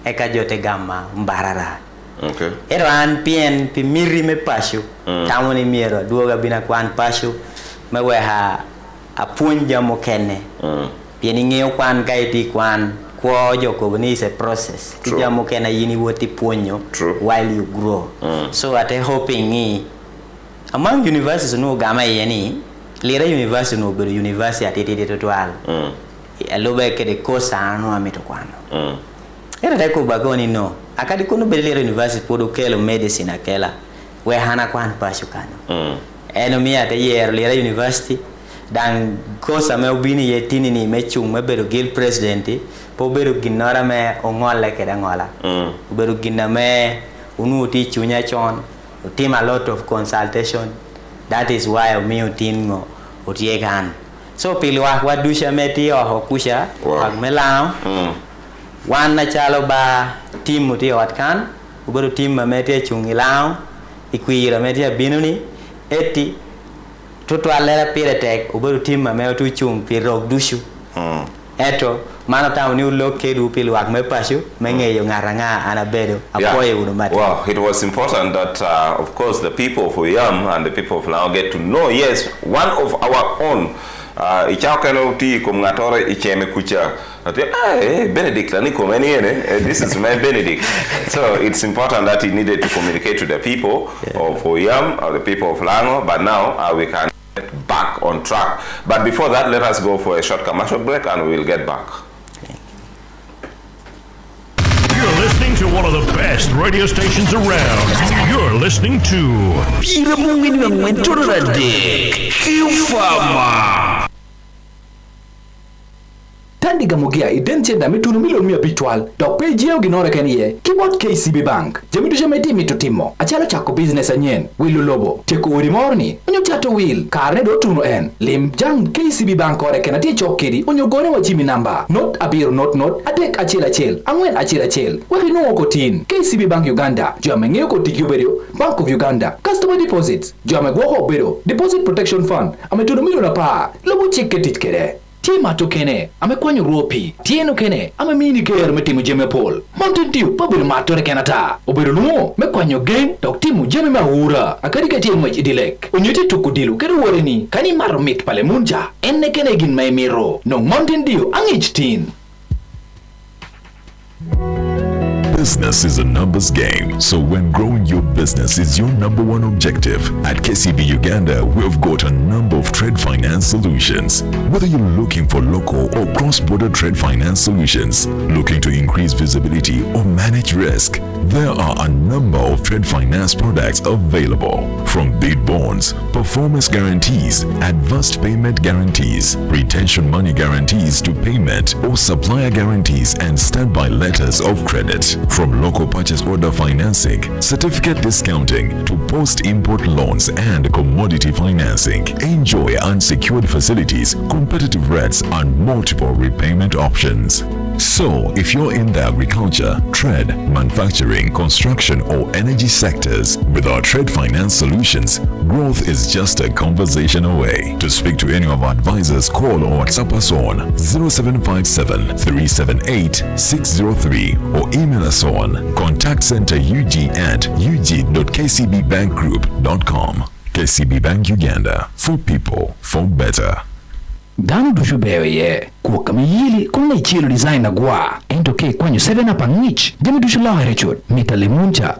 eka jote gama Mbarara. Okay. Ero an pien pi miri me pashu, tamoni miero duoga bina kwan pashu, me weha apunja mo kene. Pieni ngeo kwan kaiti kwan kwa joko bani is a process. Kija mo kena yini woti punyo while you grow. So ate hoping ni among universities no gama yani Lira University no bedo university atete total. Alobe kede kosa anu amito kwano. Era dako bagoni no. Akadi kuno Lira University podo kelo medicine akela. We hana kwan pashu kano. Eno mi ate yer Lira University dan kosa me ubini yetini ni mechung me bedo gil presidenti po bedo ginora me ongola keda ngola. Bedo ginna me unu ti chunya chon. Team a lot of consultation. That is why me utingo utiegan. So pilwa wadusha meti oho kusha wag melao. Wan na chalo ba team uti watkan ubero team meti chungilao ikwira meti binuni eti tutu alera pire tek ubero team me tu chung pirok dushu. Eto mana tahu ni ulo kedu pilwa me pashu mengeyo ngaranga anabedo apoye unumati. Well, it was important that of course the people of Yam and the people of Lao get to know, yes, one of our own ichakano ti kumngatore icheme kucha. Benedict this is my Benedict. So it's important that he needed to communicate to the people of Yam or the people of Lango, but now we can get back on track. But before that, let us go for a short commercial break and we will get back. You're listening to one of the best radio stations around. You're listening to Tandiga mugia idenche na mitunu milioni mia bitwal dok pe jeo ginore kenie kibot KCB Bank jamidu jemeti mitutimo achalo chako business anyen wilu lobo teko uri morni onyo chato will karne do tuno en lim jang KCB Bank ore kenati chokiri onyo gore wachimi namba not abiro not atek achil angwen achil weki no kotin KCB Bank Uganda jame ngeo kotiki berio Bank of Uganda customer deposits jame gwoko berio deposit protection fund ametunu milioni pa lobo chiketit kere Tima to kene, amekwanyo ropi, tieno kene, amemini ker metimu jeme pol. Mountain Dew, pabili matore kenata. Oberu lumo, mekwanyo game, dok timu jeme mahura. Akadika timu mech idilek. Onyote tukudilu, kedu wareni, kani maro mit pale munja. Enne kene gin maimiro. Nong Mountain Dew, angich tin. Business is a numbers game, so when growing your business is your number one objective, at KCB Uganda, we've got a number of trade finance solutions. Whether you're looking for local or cross-border trade finance solutions, looking to increase visibility or manage risk, there are a number of trade finance products available. From bid bonds, performance guarantees, advanced payment guarantees, retention money guarantees to payment or supplier guarantees and standby letters of credit. From local purchase order financing, certificate discounting to post-import loans and commodity financing. Enjoy unsecured facilities, competitive rates and multiple repayment options. So, if you're in the agriculture, trade, manufacturing, construction, or energy sectors, with our trade finance solutions, growth is just a conversation away. To speak to any of our advisors, call or WhatsApp us on 0757 378 603 or email us on contactcenterug@ug.kcbbankgroup.com. KCB Bank Uganda, for people, for better. Dano dushu bewe ye kuwa kamiyili kuna ichilo design gwa ento ke kwanyo 7 up ngich jami dushu lawa rechot mita lemuncha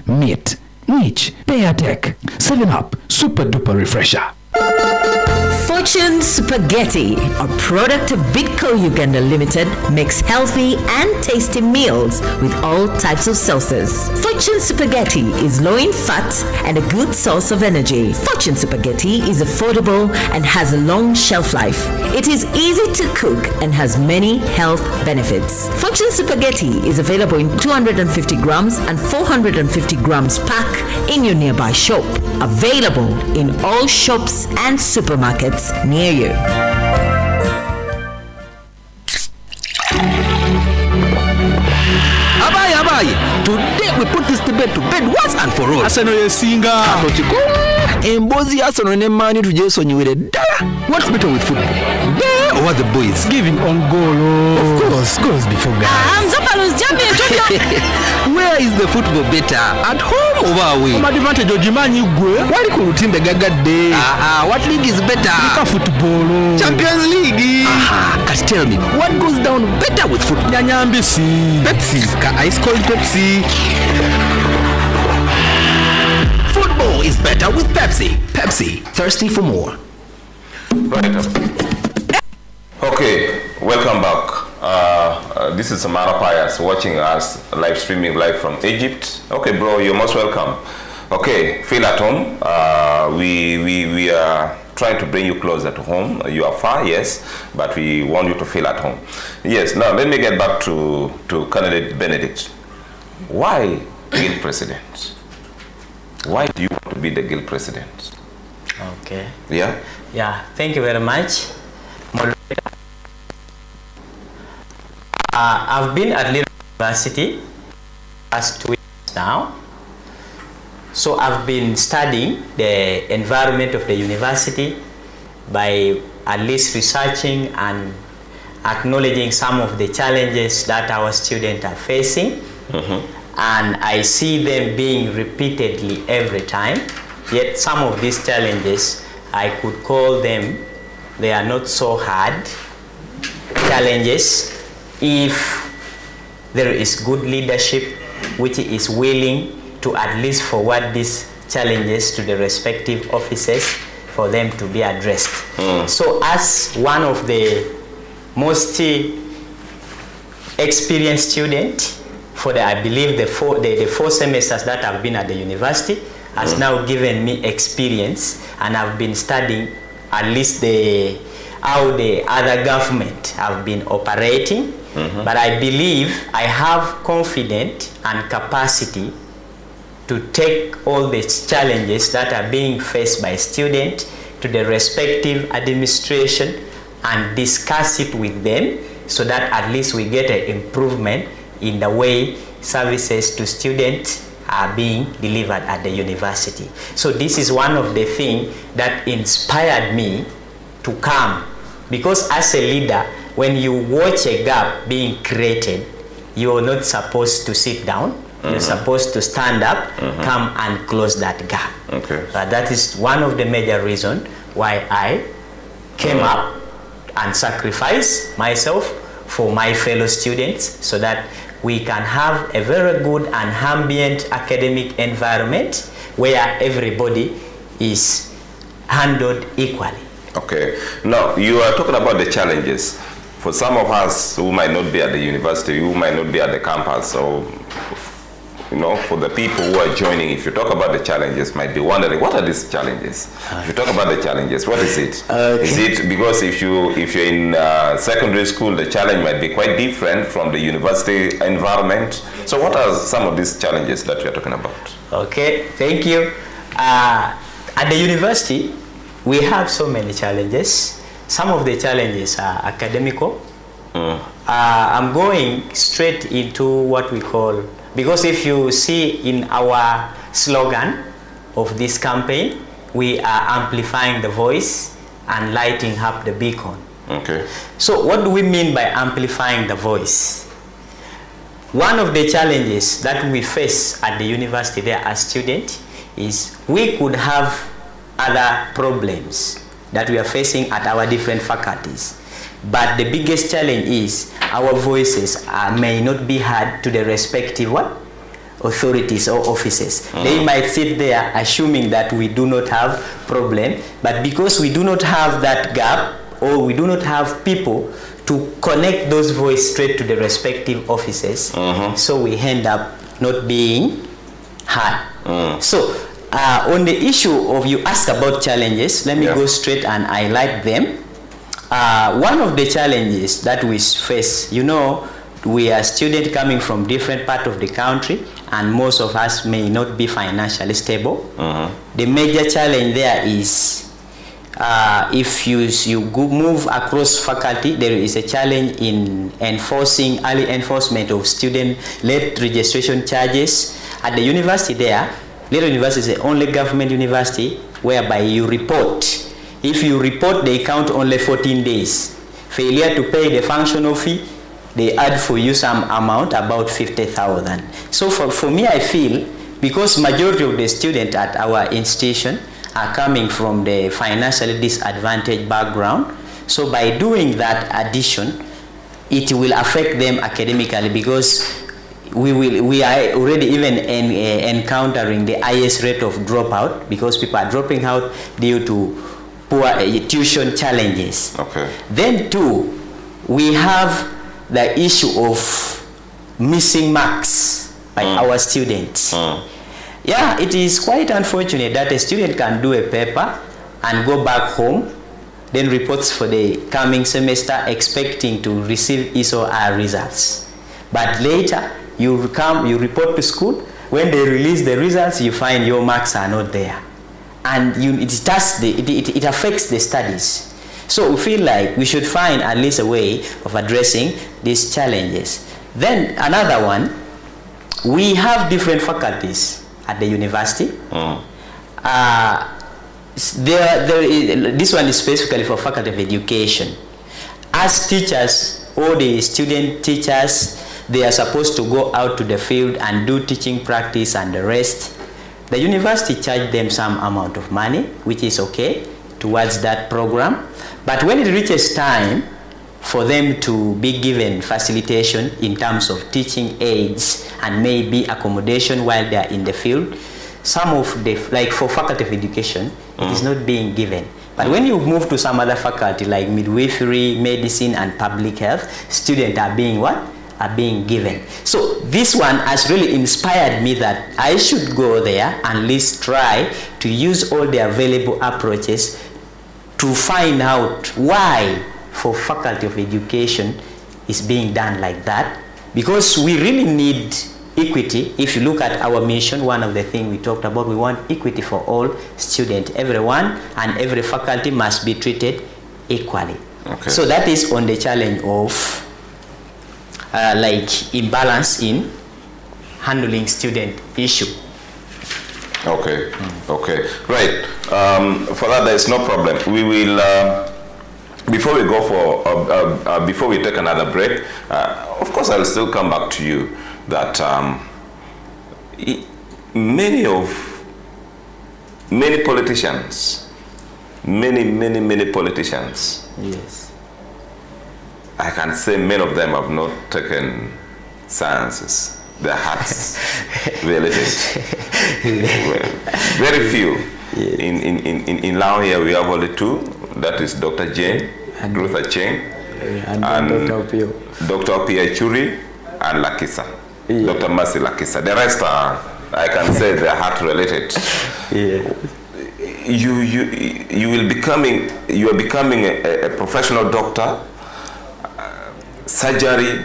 meat ngich Payatek 7 up super duper refresher. Fortune Spaghetti, a product of Bitco Uganda Limited, makes healthy and tasty meals with all types of sauces. Fortune Spaghetti is low in fat and a good source of energy. Fortune Spaghetti is affordable and has a long shelf life. It is easy to cook and has many health benefits. Fortune Spaghetti is available in 250 grams and 450 grams pack in your nearby shop. Available in all shops and supermarkets near you. Abaye, today we put this debate to bed once and for all. Asano yesinga. Embozi Arsenal ne Man U tujesonyiwire dala. What's better with football? There or the boys? Giving on goal. Of course, goals before guys. Where is the football better? At home or away? From advantage ojimanyi gwe. Wali ku lutimbe gagadde. What league is better? Ika football. Champions League. But tell me, what goes down better with football? Nyanyambisi. Pepsi. Ice cold Pepsi. Football is better with Pepsi. Pepsi, thirsty for more. Right. Okay, welcome back. This is Samara Pius watching us streaming live from Egypt. Okay, bro, you're most welcome. Okay, feel at home. We are trying to bring you closer to home. You are far, yes, but we want you to feel at home. Yes, now let me get back to candidate Benedict. Why guild president? Why do you want to be the guild president? Okay. Yeah? Yeah, thank you very much. I've been at Lira University past 2 years now. So I've been studying the environment of the university by at least researching and acknowledging some of the challenges that our students are facing. And I see them being repeatedly every time. Yet some of these challenges, I could call them, they are not so hard challenges if there is good leadership which is willing to at least forward these challenges to the respective offices for them to be addressed. So as one of the most experienced students for I believe the four semesters that I've been at the university has now given me experience, and I've been studying at least how the other government have been operating. But I believe I have confidence and capacity to take all the challenges that are being faced by students to the respective administration and discuss it with them so that at least we get an improvement in the way services to students are being delivered at the university. So this is one of the things that inspired me to come, because as a leader, when you watch a gap being created, you're not supposed to sit down. You're supposed to stand up, come and close that gap. Okay. That is one of the major reasons why I came up and sacrificed myself for my fellow students so that we can have a very good and ambient academic environment where everybody is handled equally. Okay. Now, you are talking about the challenges. For some of us who might not be at the university, who might not be at the campus, or for the people who are joining, if you talk about the challenges, might be wondering, what are these challenges? If you talk about the challenges, what is it? Is it because if you're in secondary school, the challenge might be quite different from the university environment? So what are some of these challenges that you're talking about? Okay, thank you. At the university, we have so many challenges. Some of the challenges are academical, I'm going straight into what we call, because if you see in our slogan of this campaign, we are amplifying the voice and lighting up the beacon. Okay. So what do we mean by amplifying the voice? One of the challenges that we face at the university there as students is we could have other problems that we are facing at our different faculties. But the biggest challenge is our voices may not be heard to the respective authorities or offices. They might sit there assuming that we do not have problem, but because we do not have that gap, or we do not have people to connect those voices straight to the respective offices, so we end up not being heard. So on the issue of you ask about challenges, let me go straight and highlight them. One of the challenges that we face, you know, we are students coming from different parts of the country, and most of us may not be financially stable. The major challenge there is if you move across faculty, there is a challenge in enforcing early enforcement of student late registration charges. At the university there, Lira University is the only government university whereby you report. If you report, they count only 14 days. Failure to pay the functional fee, they add for you some amount, about 50,000. So for me, I feel, because majority of the students at our institution are coming from the financially disadvantaged background, so by doing that addition, it will affect them academically, because we are already even encountering the highest rate of dropout, because people are dropping out due to poor tuition challenges. Then too, we have the issue of missing marks by our students. Yeah, it is quite unfortunate that a student can do a paper and go back home, then reports for the coming semester expecting to receive his or her results. But later, you report to school, when they release the results, you find your marks are not there. And it affects the studies. So we feel like we should find at least a way of addressing these challenges. Then another one, we have different faculties at the university. This one is specifically for faculty of education. As teachers, all the student teachers, they are supposed to go out to the field and do teaching practice and the rest. The university charge them some amount of money, which is okay, towards that program. But when it reaches time for them to be given facilitation in terms of teaching aids and maybe accommodation while they are in the field, some of the, like for faculty of education, it is not being given. But when you move to some other faculty like midwifery, medicine and public health, students are being what? Are being given. So this one has really inspired me that I should go there and at least try to use all the available approaches to find out why for faculty of education is being done like that, because we really need equity. If you look at our mission, one of the things we talked about, we want equity for all students. Everyone and every faculty must be treated equally. So that is on the challenge of like imbalance in handling student issue. Okay, right. For that, there is no problem. We will. Before we go for, before we take another break, of course, I'll still come back to you. That many politicians, many politicians. Yes. I can say many of them have not taken sciences. Their hearts related. Very few. Yes. In Lao here we have only two. That is Dr. Jane, Grutha Cheng, and Dr. Opia Churi and Lakisa. Yeah. Dr. Mercy Lakisa. The rest are, I can say, they're heart related. Yeah. You are becoming a professional doctor, surgery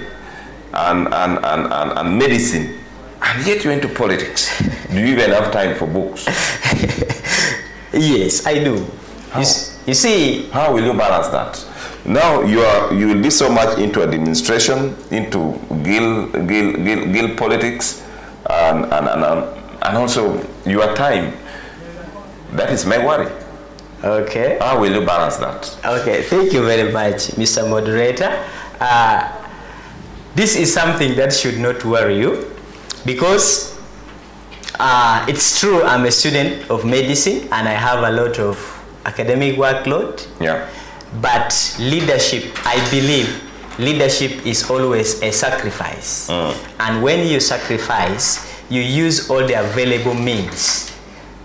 and medicine, and yet you're into politics. Do you even have time for books? Yes, I do. How? You see, how will you balance that? Now you will be so much into administration, into guild politics, and also your time. That is my worry. Okay. How will you balance that? Okay, thank you very much, Mr. Moderator. This is something that should not worry you, because it's true, I'm a student of medicine and I have a lot of academic workload. Yeah. But leadership, I believe leadership is always a sacrifice. And when you sacrifice, you use all the available means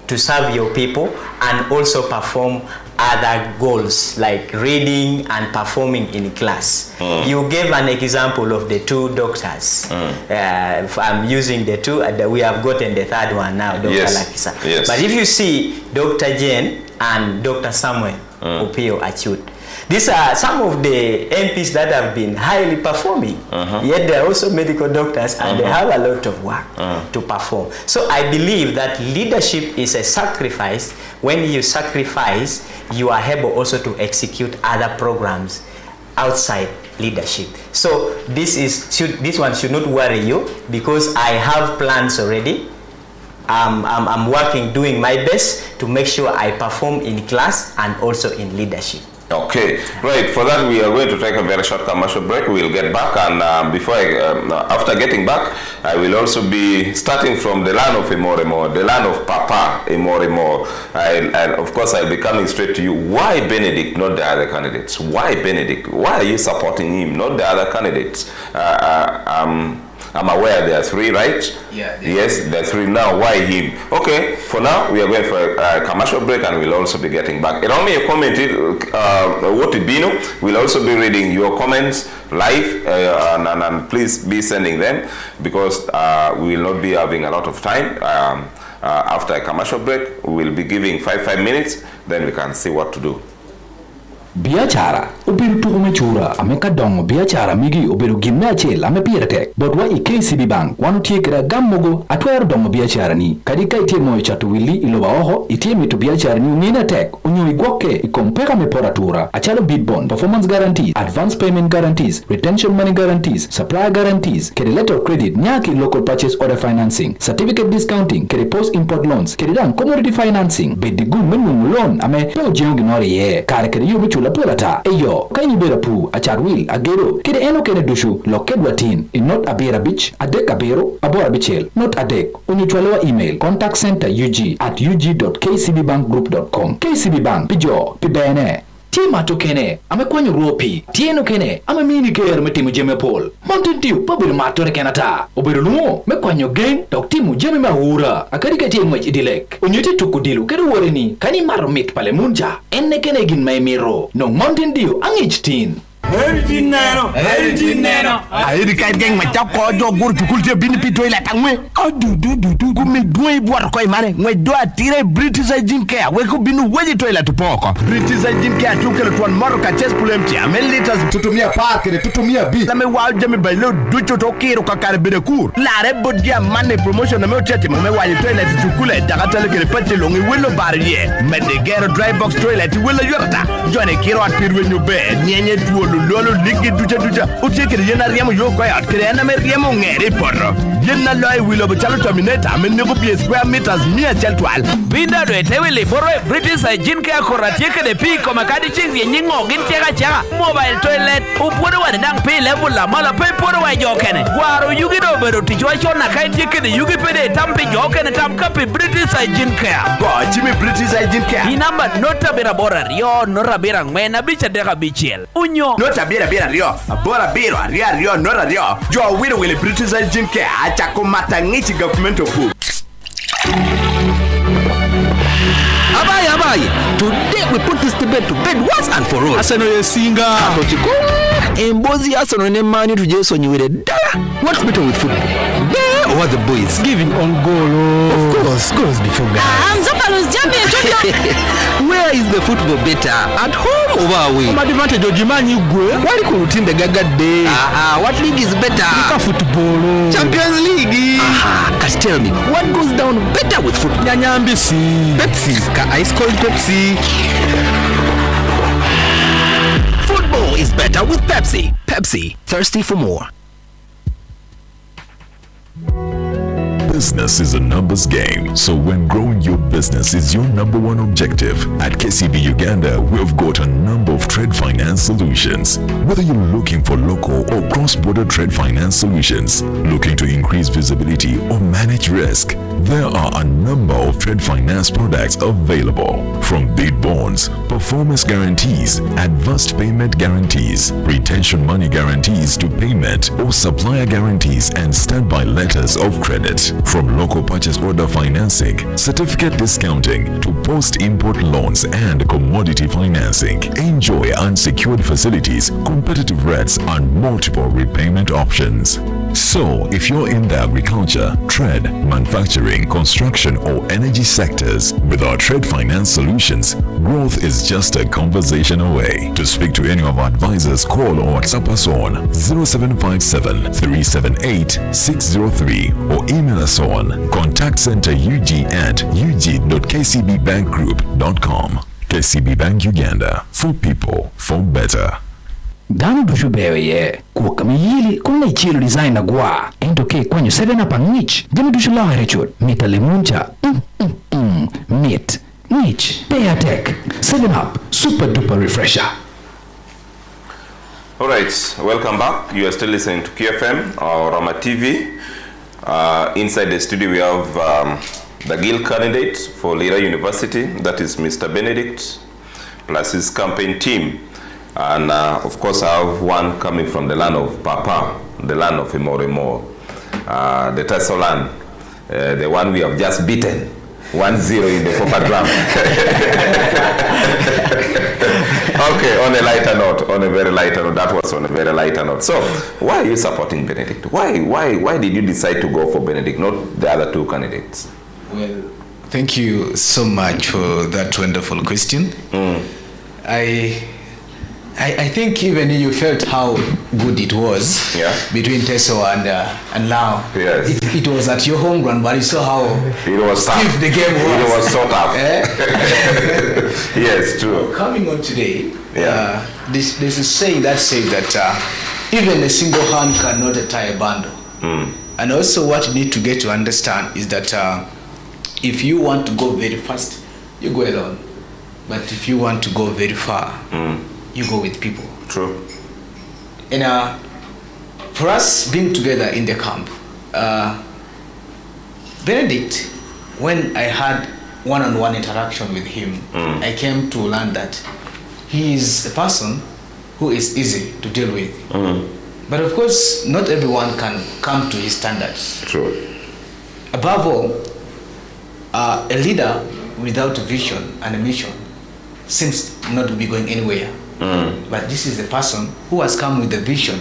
to serve your people and also perform other goals like reading and performing in class. You gave an example of the 2 doctors. I'm using the 2, we have gotten the 3rd one now, Dr. Lakisa. Yes. But if you see Dr. Jane and Dr. Samuel Opio Achut, these are some of the MPs that have been highly performing, yet they are also medical doctors and they have a lot of work to perform. So I believe that leadership is a sacrifice. When you sacrifice, you are able also to execute other programs outside leadership. So this one should not worry you, because I have plans already. I'm working, doing my best to make sure I perform in class and also in leadership. Okay, right. For that, we are going to take a very short commercial break. We'll get back, and after getting back, I will also be starting from the land of Imoremo, the land of Papa Imoremo. And of course, I'll be coming straight to you. Why Benedict, not the other candidates? Why Benedict? Why are you supporting him, not the other candidates? I'm aware there are 3, right? Yeah. Yes, there are 3 now. Why him? Okay, for now, we are going for a commercial break and we'll also be getting back. And only a comment, what it be, we'll also be reading your comments live, and please be sending them, because we will not be having a lot of time. After a commercial break, we will be giving 5 minutes, then we can see what to do. Biachara obiru tukume chura ameka dongo biachara migi obiru ginme achel ame piertek bodwa i KCB Bank wanu tiekera gammogo atwero dongo biachara ni kadika itie moyo chatu wili iloba oho itie mitu biachara ni umina tek unyo igwoke ikompeka meporatura achalo bid bond performance guarantees advance payment guarantees retention money guarantees supplier guarantees kede letter of credit nyaki local purchase order financing certificate discounting kede post import loans kede dan commodity financing bedigu menu loan ame peo jengi nori ye kare kede yubi la polata eyo kanyi bera pu achar will agero kede eno kede dushu lokedwa tin in not abera beach adek abero abora bichel not adek unyitwalewa email contact center ug@ug.kcbbankgroup.com. KCB Bank pijo pibene Tima to kene amekwanyo ropi tieno kene amemini ker metimu jeme pol Mountain Dew pabir matore kenata oberunuo mekwanyo gang tok timu jeme mahura akadika timu idilek unyoti tukudilu kedu woreni kani marmit pale munja enne kene gin maimiro no Mountain Dew angich tin Heri neno. Heri kai geng macap ko jo gur tukul je bin pito ila tangwe. Du ku mi duai buar ko imare. Ngwe do atire British Agent Care. We ko binu weji to ila tupoko. British Agent Care tukele tuan moro ka chest pulem tia. Melitas tutumia park ne tutumia bi. Lame wa jami bailo ducho to kiro ka kare bide kur. Lare bodia mane promotion na me ochete me wa to ila tukule takata le kele pete longi welo barrier. Medegero dry box toilet welo yorata. Jone kiro at pirwe nyube. Nyenye Twolo lolo ligi ducha uchekere yena riemo yoko ya kere na me riemo ngere porro yena loy wilo bchalo terminator me nego bi square meters mia cheltwal binda do etewele boro British Agent Care koratieke de pi ko makadi ching yengo gin chega mobile toilet upudo wa dang pay level la mala pay poro wa jokene waro yugi do bero tichwa chona kai tieke de yugi pede tampi jokene tam kapi British Agent Care go chimi British Agent Care ni number nota bera bora rio nora bera ngena bicha deka bichiel unyo nota bera rio bora bero rio nora rio jo wiro wile British Agent Care achako matangichi government of food Abaye, today we put this debate to bed once and for all. Asano yesinga. Atotiko. Embozi Asano ne mani tujeso nyiwere dala. What's better with football? There or the boys? Giving on goal. Of course, goals before guys. Zapalos jumping Where is the football better? At home or away? What advantage of Jimani Gwe? Why do you think the Gaga Day? What league is better? Football. Champions League. Cause tell me, what goes down better with football? Nyanyambisi. Pepsi. Ice cold Pepsi. Football is better with Pepsi. Pepsi, thirsty for more. Business is a numbers game, so when growing your business is your number one objective, at KCB Uganda, we've got a number of trade finance solutions. Whether you're looking for local or cross-border trade finance solutions, looking to increase visibility or manage risk, there are a number of trade finance products available. From bid bonds, performance guarantees, advanced payment guarantees, retention money guarantees to payment or supplier guarantees and standby letters of credit. From local purchase order financing, certificate discounting to post-import loans and commodity financing. Enjoy unsecured facilities, competitive rates and multiple repayment options. So, if you're in the agriculture, trade, manufacturing, construction or energy sectors, with our trade finance solutions, growth is just a conversation away. To speak to any of our advisors, call or WhatsApp us on 0757 378 603 or email us on contactcenterug@ug.kcbbankgroup.com. KCB Bank Uganda, for people, for better. Dano dushu bewe ye kuwa kama yili kuna ichilo design na gwa ento ke kwanyo 7 up and niche jami dushu lawa rechot mita lemuncha meat niche Paya Tech 7 up super duper refresher. Alright, welcome back. You are still listening to QFM or Rama TV. Inside the studio we have the Guild candidate for Lira University, that is Mr. Benedict, plus his campaign team. And of course I have one coming from the land of Papa, the land of Imorimo, the Teso land, the one we have just beaten, 1-0 in the Copa drum. Okay, on a lighter note, on a very lighter note, that was on a very lighter note. So, why are you supporting Benedict? Why did you decide to go for Benedict, not the other two candidates? Well, thank you so much for that wonderful question. I think even you felt how good it was between Teso and Lao. Yes. It was at your home ground, but you saw how it was tough. The game was. It was so tough. Yes, true. Coming on today, there's a saying that says that even a single hand cannot tie a bundle. And also what you need to get to understand is that if you want to go very fast, you go alone. But if you want to go very far, you go with people. True. And for us being together in the camp, Benedict, when I had one-on-one interaction with him, I came to learn that he is a person who is easy to deal with. But of course, not everyone can come to his standards. True. Above all, a leader without a vision and a mission seems not to be going anywhere. But this is a person who has come with a vision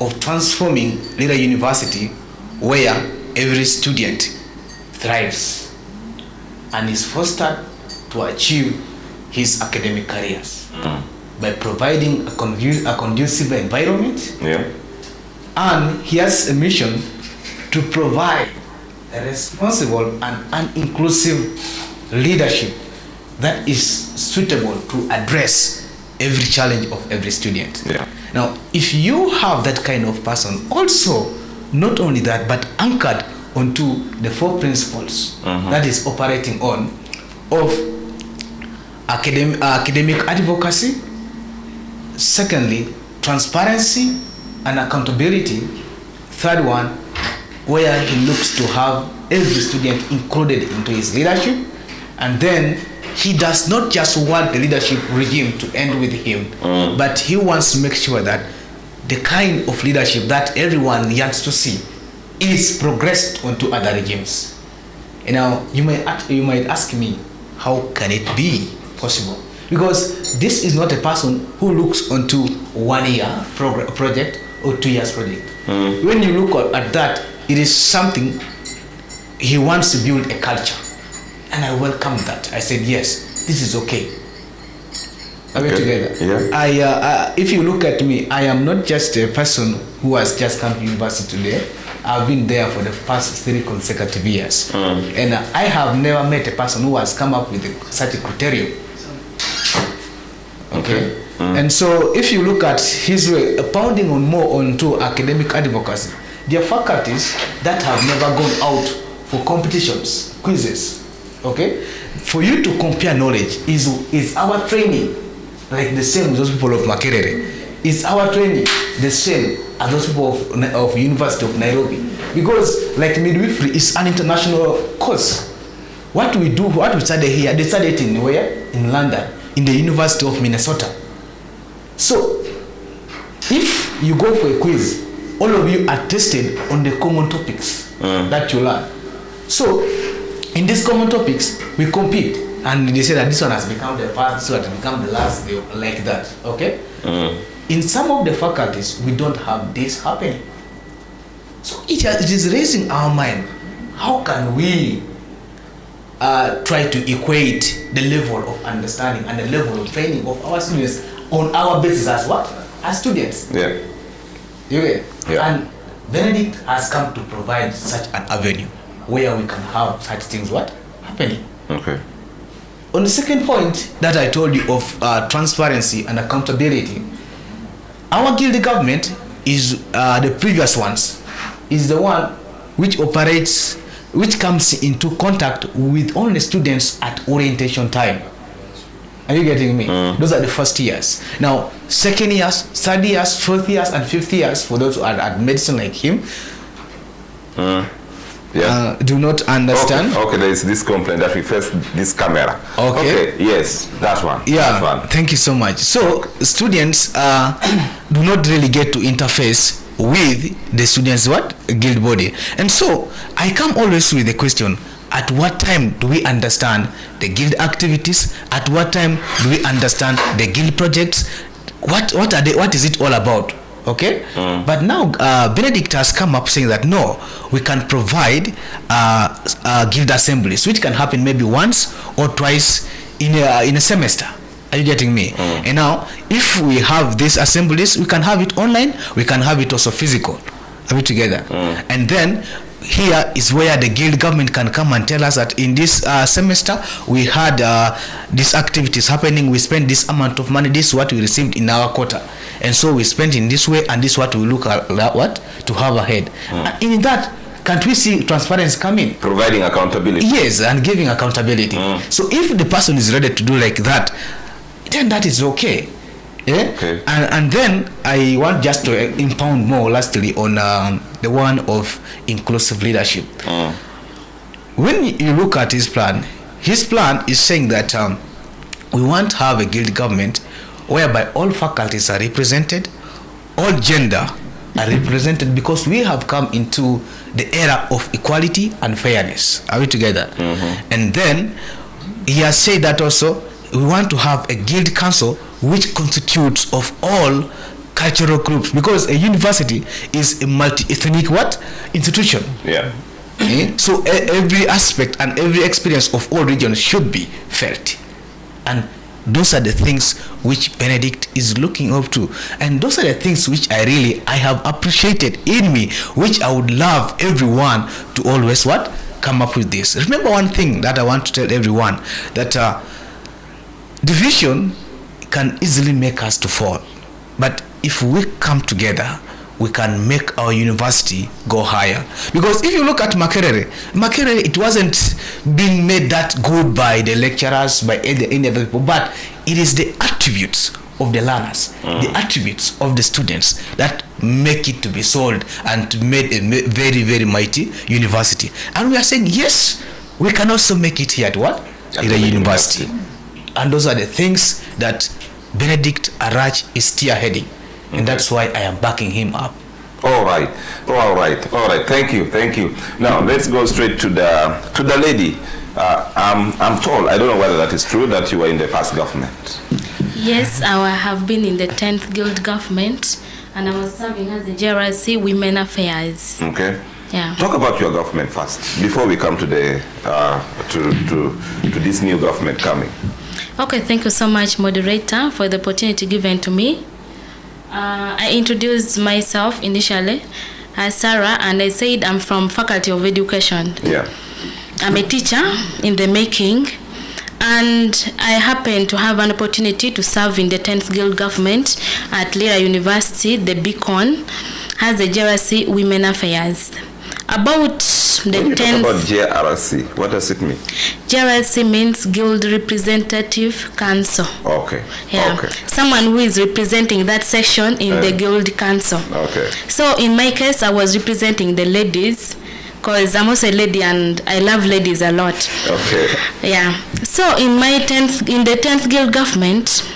of transforming Lira University, where every student thrives and is fostered to achieve his academic careers by providing a conducive environment. And he has a mission to provide a responsible and an inclusive leadership that is suitable to address every challenge of every student. Now, if you have that kind of person, also, not only that, but anchored onto the 4 principles that is operating on of academic advocacy, secondly, transparency and accountability, third one, where he looks to have every student included into his leadership, and then he does not just want the leadership regime to end with him, but he wants to make sure that the kind of leadership that everyone yearns to see is progressed onto other regimes. And now you might ask me, how can it be possible? Because this is not a person who looks onto 1 year project or 2 years project. When you look at that, it is something he wants to build a culture. And I welcome that. I said, yes, this is okay. Are we together? If you look at me, I am not just a person who has just come to university today. I've been there for the past 3 consecutive years. And I have never met a person who has come up with such a criterion. Okay. And so if you look at his way, pounding on more onto academic advocacy, there are faculties that have never gone out for competitions, quizzes. Okay. For you to compare knowledge is our training like the same with those people of Makerere? Is our training the same as those people of University of Nairobi? Because like midwifery is an international course. What we study here, they study it in where? In London, in the University of Minnesota. So, if you go for a quiz, all of you are tested on the common topics that you learn. So, in these common topics, we compete. And they say that this one has become the first, this one has become the last, like that. Okay? In some of the faculties, we don't have this happening. So, it is raising our mind. How can we try to equate the level of understanding and the level of training of our students on our basis as what? As students. Yeah. Yeah. And Benedict has come to provide such an avenue where we can have such things happening. Okay. On the second point that I told you of transparency and accountability, our guild government is the previous ones, is the one which operates, which comes into contact with only students at orientation time. Are you getting me? Those are the first years. Now, second years, third years, fourth years, and fifth years, for those who are at medicine like him, do not understand. Okay, there is this complaint that we face this camera. Okay. Yes, that one. Yeah, that one. Thank you so much. So, students do not really get to interface with the students' guild body. And so, I come always with the question, at what time do we understand the guild activities? At what time do we understand the guild projects? What are they? What is it all about? Okay. But now Benedict has come up saying that no, we can provide guild assemblies, which can happen maybe once or twice in a semester. Are you getting me? And now, if we have these assemblies, we can have it online. We can have it also physical. Are we together? And then here is where the guild government can come and tell us that in this semester we had these activities happening, we spent this amount of money, this is what we received in our quota, and so we spent in this way, and this is what we look at to have ahead. In that, can't we see transparency coming? Providing accountability. Yes, and giving accountability. So if the person is ready to do like that, then that is okay. Yeah? Okay. And then I want just to impound more lastly on the one of inclusive leadership. When you look at his plan is saying that we want to have a guild government whereby all faculties are represented, all gender are represented, because we have come into the era of equality and fairness. Are we together? And then he has said that also we want to have a guild council which constitutes of all cultural groups, because a university is a multi-ethnic institution. Yeah. So every aspect and every experience of all regions should be felt, and those are the things which Benedict is looking up to, and those are the things which I have appreciated in me, which I would love everyone to always come up with this. Remember one thing that I want to tell everyone, that division can easily make us to fall, but if we come together, we can make our university go higher. Because if you look at Makerere, it wasn't being made that good by the lecturers, by any other people, but it is the attributes of the learners, the attributes of the students that make it to be sold and to make a very, very mighty university. And we are saying, yes, we can also make it here at in the university. And those are the things that Benedict Arac is spearheading. And that's why I am backing him up. All right. Thank you. Now let's go straight to the lady. I'm told, I don't know whether that is true, that you were in the past government. Yes, I have been in the 10th Guild government, and I was serving as the JRC Women Affairs. Okay. Yeah. Talk about your government first before we come to the to this new government coming. Okay, thank you so much, moderator, for the opportunity given to me. I introduced myself initially as Sarah, and I said I'm from Faculty of Education. Yeah. I'm a teacher in the making, And I happened to have an opportunity to serve in the 10th Guild government at Lira University, the Beacon, as the JRC Women Affairs. About the 10th... About JRC, what does it mean? JRC means Guild Representative Council. Okay. Yeah. Okay. Someone who is representing that section in the Guild Council. Okay. So in my case, I was representing the ladies, because I'm also a lady and I love ladies a lot. Okay. Yeah. So in the 10th Guild government,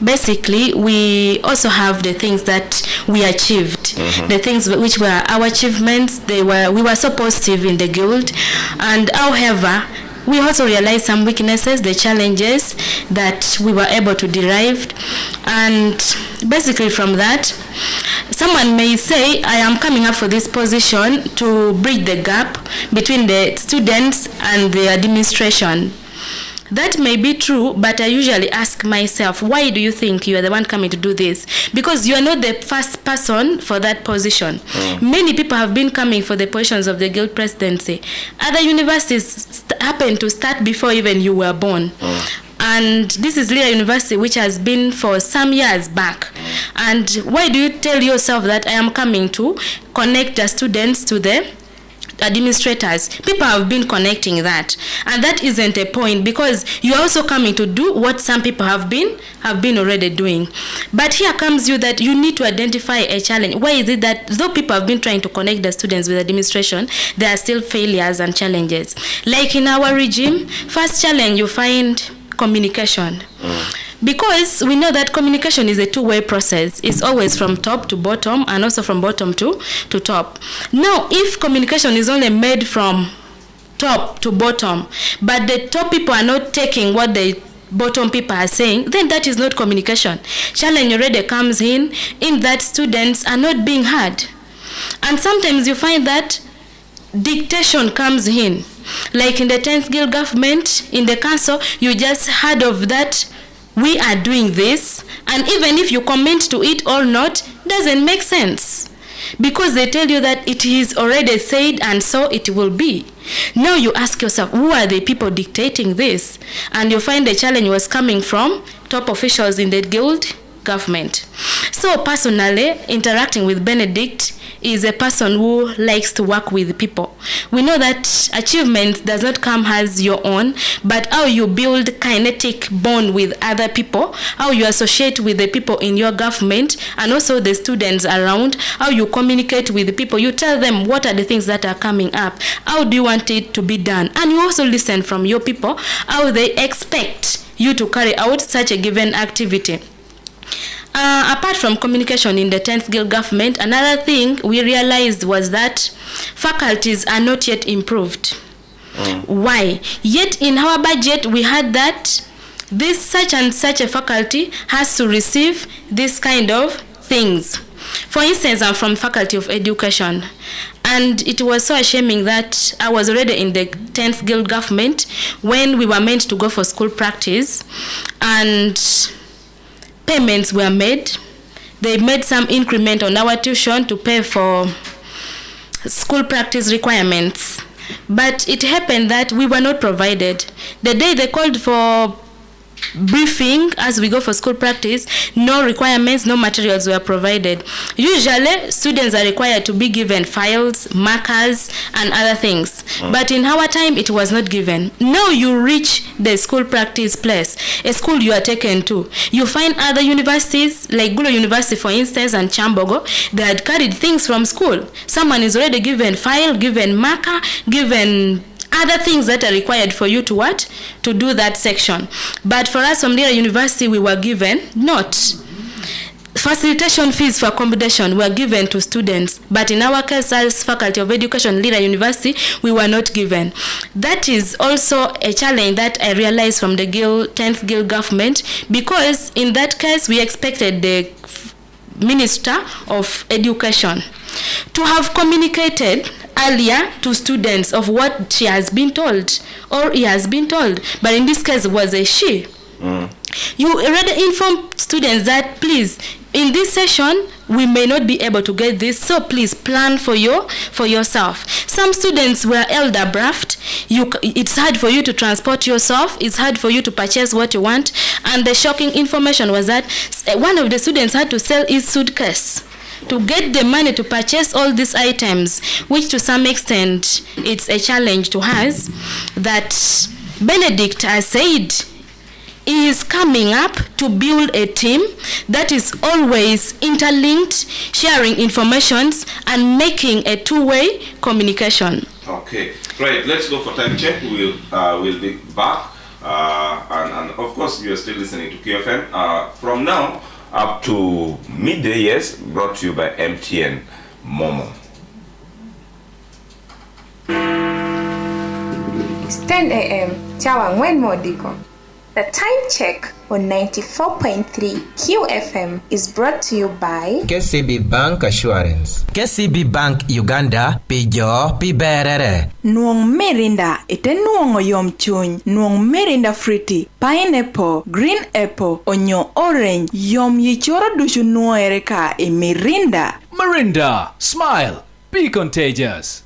basically we also have the things that we achieved, the things which were our achievements. We were so positive in the guild, and however we also realized some weaknesses, the challenges that we were able to derive. And basically from that, someone may say, I am coming up for this position to bridge the gap between the students and the administration. That may be true, but I usually ask myself, why do you think you are the one coming to do this? Because you are not the first person for that position. Many people have been coming for the positions of the guild presidency. Other universities happen to start before even you were born. And this is Lira University, which has been for some years back. And why do you tell yourself that I am coming to connect the students to the administrators? People have been connecting that, and that isn't a point, because you're also coming to do what some people have been already doing. But here comes you that you need to identify a challenge. Why is it that though people have been trying to connect the students with administration, there are still failures and challenges? Like in our regime, first challenge you find communication. Because we know that communication is a two-way process. It's always from top to bottom, and also from bottom to top. Now, if communication is only made from top to bottom, but the top people are not taking what the bottom people are saying, then that is not communication. Challenge already comes in that students are not being heard. And sometimes you find that dictation comes in. Like in the 10th Guild government, in the council, you just heard of that we are doing this, and even if you comment to it or not, doesn't make sense, because they tell you that it is already said and so it will be. Now you ask yourself, who are the people dictating this? And you find the challenge was coming from top officials in the guild government. So personally, interacting with Benedict is a person who likes to work with people. We know that achievement does not come as your own, but how you build kinetic bond with other people, how you associate with the people in your government and also the students around, how you communicate with the people. You tell them what are the things that are coming up, how do you want it to be done, and you also listen from your people how they expect you to carry out such a given activity. Apart from communication in the 10th Guild government, another thing we realized was that faculties are not yet improved. Why? Yet in our budget we had that this such and such a faculty has to receive this kind of things. For instance, I'm from Faculty of Education, and it was so ashaming that I was already in the 10th Guild government when we were meant to go for school practice, and payments were made. They made some increment on our tuition to pay for school practice requirements. But it happened that we were not provided. The day they called for briefing as we go for school practice, no requirements, no materials were provided. Usually, students are required to be given files, markers, and other things. But in our time, it was not given. Now you reach the school practice place, a school you are taken to. You find other universities, like Gulo University, for instance, and Chambogo, they had carried things from school. Someone is already given file, given marker, given other things that are required for you to what? To do that section. But for us from Lira University, we were given not. Facilitation fees for accommodation were given to students, but in our case as Faculty of Education, Lira University, we were not given. That is also a challenge that I realized from the 10th Guild government, because in that case we expected the Minister of Education to have communicated earlier to students of what she has been told or he has been told, but in this case it was a she. You already inform students that please, in this session, we may not be able to get this, so please plan for yourself. Some students were elder braft. It's hard for you to transport yourself. It's hard for you to purchase what you want. And the shocking information was that one of the students had to sell his suitcase to get the money to purchase all these items, which to some extent it's a challenge to us. That Benedict has said he is coming up to build a team that is always interlinked, sharing informations and making a two-way communication. Okay, right. Let's go for time check. We'll be back, and of course you are still listening to QFM from now up to midday. Yes, brought to you by MTN Momo. It's 10 a.m. Chawa Ngwen Modiko. The time check on 94.3 QFM is brought to you by KCB Bank Assurance. KCB Bank Uganda pijo piberere. Nuong Merinda ite nuong oyom chuny. Nuong Merinda fruity, pineapple, green apple, onyo orange, yom yichoro dushu nuo ereka e Mirinda. Mirinda, smile, be contagious.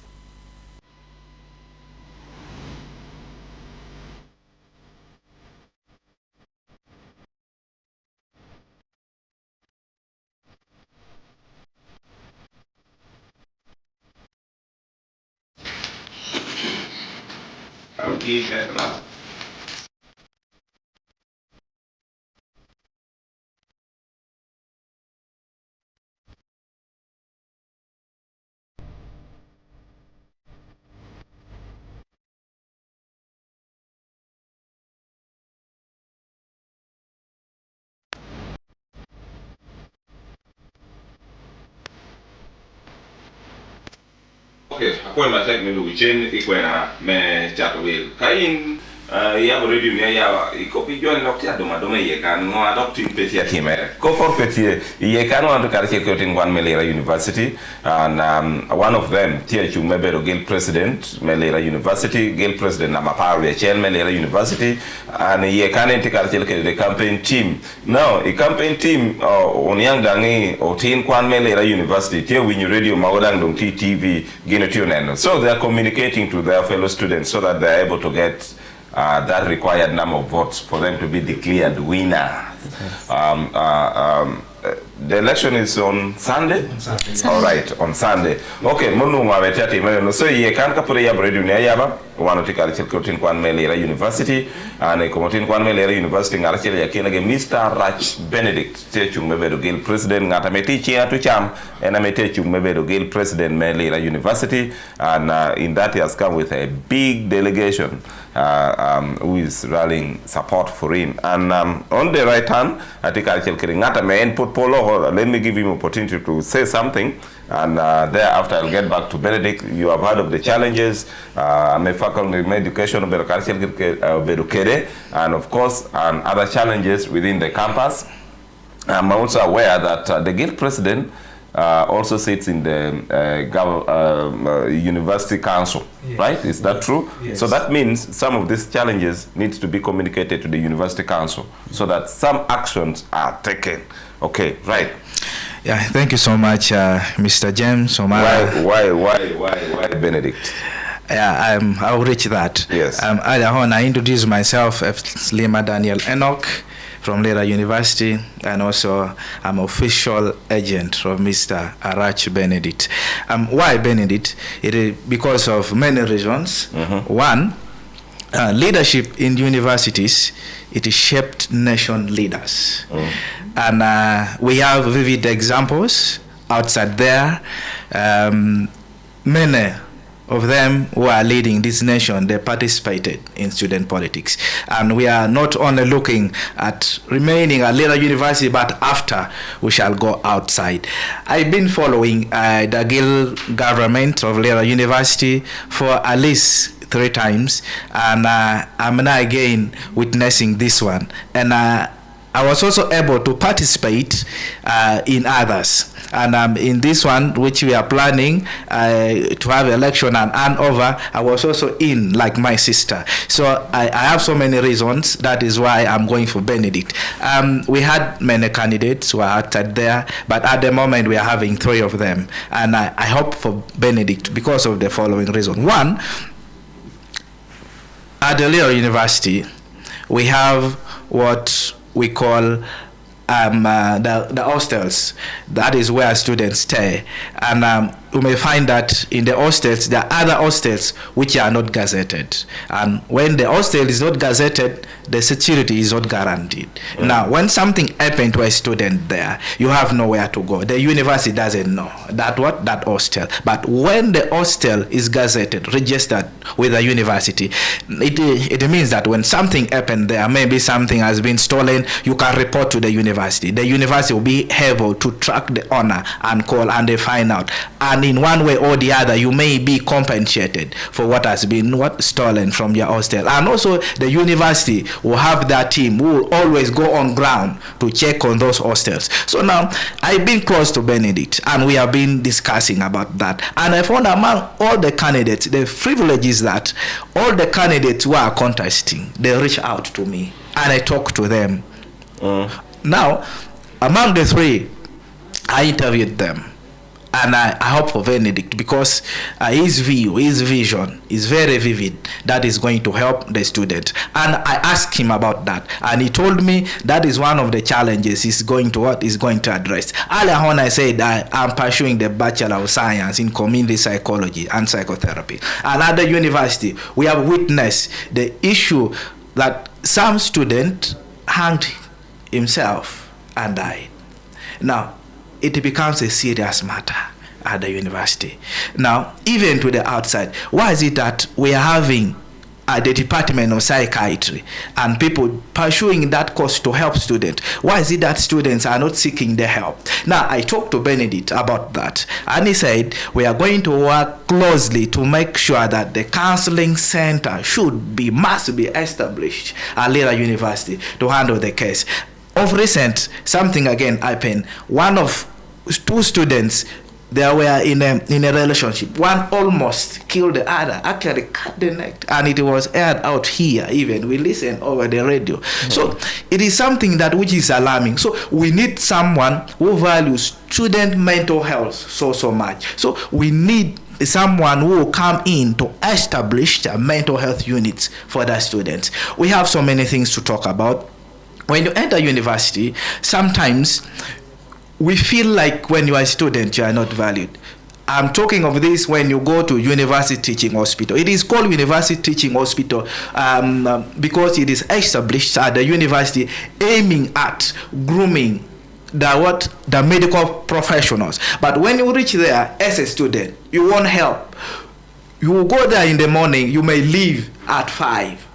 Okay, akwai matek me luchen ikwena me chato will. Kain ya already me ya ikopi join lokti adoma ye kan no adopting petia timere. Ko for petie ye kan want to carry in one Lira University, and one of them Tia Chumebero Gil President Lira University, Gil President Namapawe Chen Lira University, and ye kan enti the campaign team. Now a campaign team on young dangi or teen kwan Lira University Tia win radio mawadang dong TV Ginatunen. So they are communicating to their fellow students so that they are able to get that required number of votes for them to be declared winner. The election is on Sunday? All right, on Sunday. Okay, munu mawetati meno. So ye kan kapure ya bredu ne yaba wano tikali chilkotin kwan Lira University and komotin kwan Lira University ngara chile yakina ge Mr. Arac Benedict techung mebedo gil president ngata meti chia tu cham ena meti chung mebedo gil president Lira University, and in that he has come with a big delegation who is rallying support for him. And on the right hand, I think I'll ngata me input polo. Let me give him opportunity to say something, and thereafter I'll get back to Benedict. You have heard of the challenges. I'm a faculty in education, and of course, and other challenges within the campus. I'm also aware that the guild president also sits in the university council, yes. Right? Is that true? Yes. So that means some of these challenges needs to be communicated to the university council so that some actions are taken. Okay, right. Yeah, thank you so much, Mr. James. Why Benedict? Yeah, I'll reach that. Yes. Earlier on, I introduced myself as Lima Daniel Enoch from Lira University, and also I'm official agent of Mr. Arac Benedict. Why Benedict? It is because of many reasons. One, leadership in universities, it is shaped nation leaders. And we have vivid examples outside there. Many of them who are leading this nation, they participated in student politics. And we are not only looking at remaining at Lira University, but after we shall go outside. I've been following the Guild government of Lira University for at least 3 times, and I'm now again witnessing this one. And I was also able to participate in others. And in this one, which we are planning to have election and handover, I was also in, like my sister. So I have so many reasons. That is why I'm going for Benedict. We had many candidates who are outside there, but at the moment we are having 3 of them. And I hope for Benedict because of the following reason. One, at the Lira University, we have what we call the hostels. That is where students stay. And you may find that in the hostels, there are other hostels which are not gazetted. And when the hostel is not gazetted, the security is not guaranteed. Now, when something happened to a student there, you have nowhere to go. The university doesn't know that hostel. But when the hostel is gazetted, registered with the university, it means that when something happened there, maybe something has been stolen, you can report to the university. The university will be able to track the owner and call, and they find out. And in one way or the other, you may be compensated for what has been stolen from your hostel. And also, the university will have that team who will always go on ground to check on those hostels. So now, I've been close to Benedict, and we have been discussing about that. And I found among all the candidates, the privilege is that all the candidates who are contesting, they reach out to me, and I talk to them. Now, among the 3, I interviewed them. And I hope for Benedict because his view, his vision is very vivid. That is going to help the student. And I asked him about that. And he told me that is one of the challenges he's going to address. Earlier on, I said I'm pursuing the Bachelor of Science in Community Psychology and Psychotherapy. And at the university, we have witnessed the issue that some student hanged himself and died. Now, it becomes a serious matter at the university. Now, even to the outside, why is it that we are having the Department of Psychiatry and people pursuing that course to help students? Why is it that students are not seeking the help? Now, I talked to Benedict about that, and he said we are going to work closely to make sure that the counseling center must be established at Lira University to handle the case. Of recent, something again happened. One of 2 students, they were in a relationship. One almost killed the other, actually cut the neck, and it was aired out here even. We listened over the radio. So it is something which is alarming. So we need someone who values student mental health so much. So we need someone who will come in to establish the mental health units for the students. We have so many things to talk about. When you enter university, sometimes we feel like when you are a student, you are not valued. I'm talking of this when you go to university teaching hospital. It is called university teaching hospital because it is established at the university aiming at grooming the medical professionals. But when you reach there as a student, you want help. You will go there in the morning, you may leave at 5.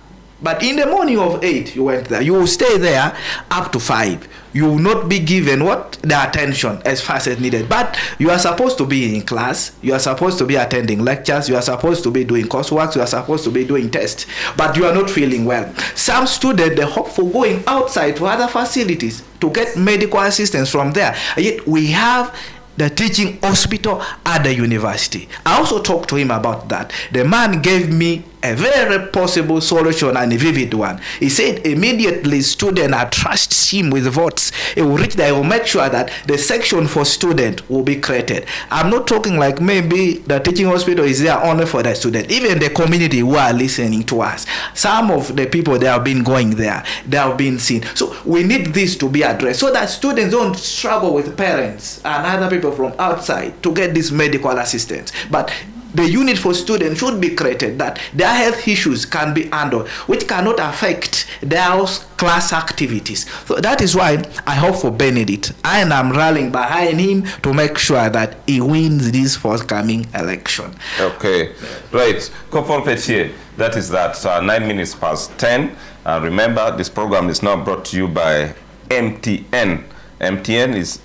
But in the morning of 8, you went there. You will stay there up to 5. You will not be given the attention as fast as needed. But you are supposed to be in class. You are supposed to be attending lectures. You are supposed to be doing coursework. You are supposed to be doing tests. But you are not feeling well. Some students, they hope for going outside to other facilities to get medical assistance from there. Yet we have the teaching hospital at the university. I also talked to him about that. The man gave me a very possible solution and a vivid one. He said immediately student trusts him with votes. He will reach there, he will make sure that the section for student will be created. I'm not talking like maybe the teaching hospital is there only for the student. Even the community who are listening to us, some of the people that have been going there, they have been seen. So we need this to be addressed so that students don't struggle with parents and other people from outside to get this medical assistance. But the unit for students should be created that their health issues can be handled, which cannot affect their class activities. So that is why I hope for Benedict, and I'm rallying behind him to make sure that he wins this forthcoming election. Okay, right. Corporal Petier, that is that. 9 minutes past 10. Remember, this program is now brought to you by MTN. MTN is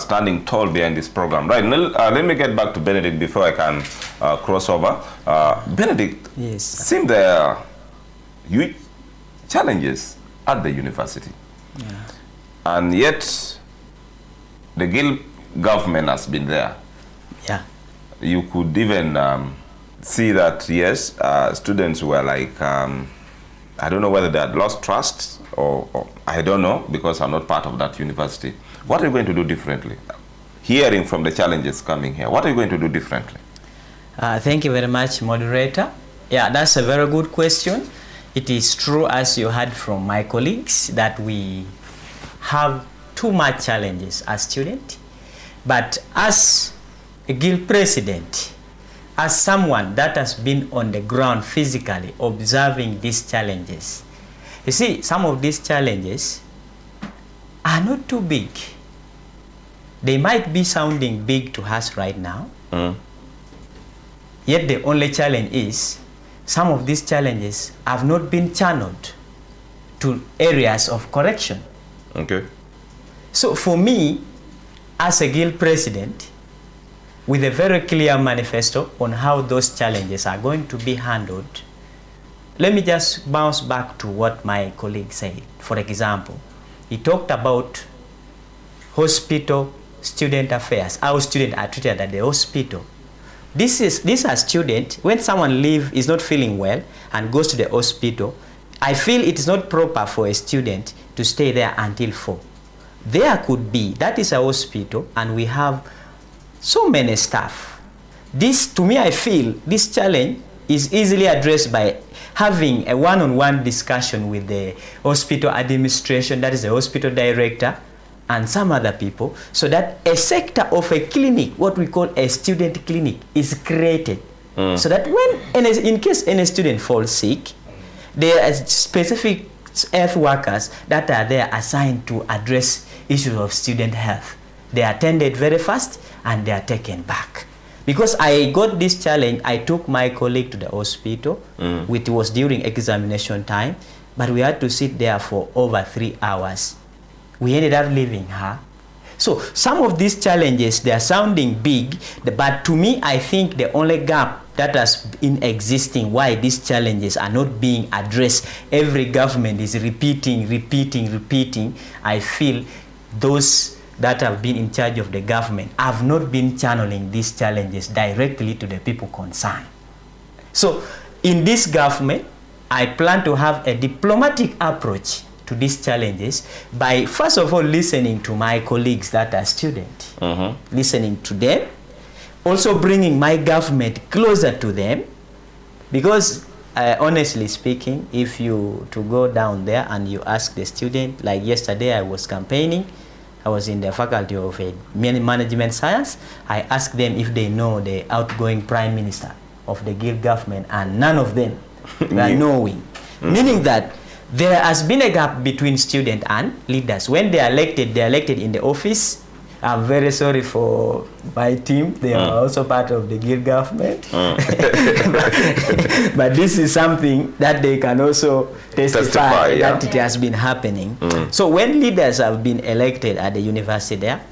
standing tall behind this program. Right, let me get back to Benedict before I can cross over. Benedict, yes, seem there are huge challenges at the university. And yet, the Gill government has been there. Yeah. You could even see that, yes, students were like, I don't know whether they had lost trust or I don't know, because I'm not part of that university. What are you going to do differently? Hearing from the challenges coming here, what are you going to do differently? Thank you very much, moderator. Yeah, that's a very good question. It is true, as you heard from my colleagues, that we have too much challenges as students. But as a guild president, as someone that has been on the ground physically observing these challenges, you see, some of these challenges are not too big. They might be sounding big to us right now. Yet the only challenge is some of these challenges have not been channeled to areas of correction. Okay. So for me, as a guild president, with a very clear manifesto on how those challenges are going to be handled, let me just bounce back to what my colleague said. For example, he talked about hospital student affairs, how students are treated at the hospital. These are students, when someone is not feeling well and goes to the hospital, I feel it is not proper for a student to stay there until 4. There could be, that is a hospital, and we have so many staff. This, to me, I feel this challenge is easily addressed by having a one-on-one discussion with the hospital administration, that is the hospital director, and some other people, so that a sector of a clinic, what we call a student clinic, is created. So that when, in case any student falls sick, there are specific health workers that are there assigned to address issues of student health. They are attended very fast and they are taken back. Because I got this challenge, I took my colleague to the hospital, which was during examination time, but we had to sit there for over 3 hours. We ended up leaving her. So some of these challenges, they are sounding big, but to me, I think the only gap that has been existing why these challenges are not being addressed, every government is repeating. I feel those that have been in charge of the government have not been channeling these challenges directly to the people concerned. So in this government, I plan to have a diplomatic approach to these challenges by, first of all, listening to my colleagues that are students, listening to them, also bringing my government closer to them, because honestly speaking, if you to go down there and you ask the student, like yesterday I was campaigning, I was in the faculty of management science, I asked them if they know the outgoing prime minister of the Gill government, and none of them were knowing, meaning that there has been a gap between students and leaders. When they are elected in the office. I'm very sorry for my team. They are also part of the Gill government. But this is something that they can also testify that it has been happening. So when leaders have been elected at the university there,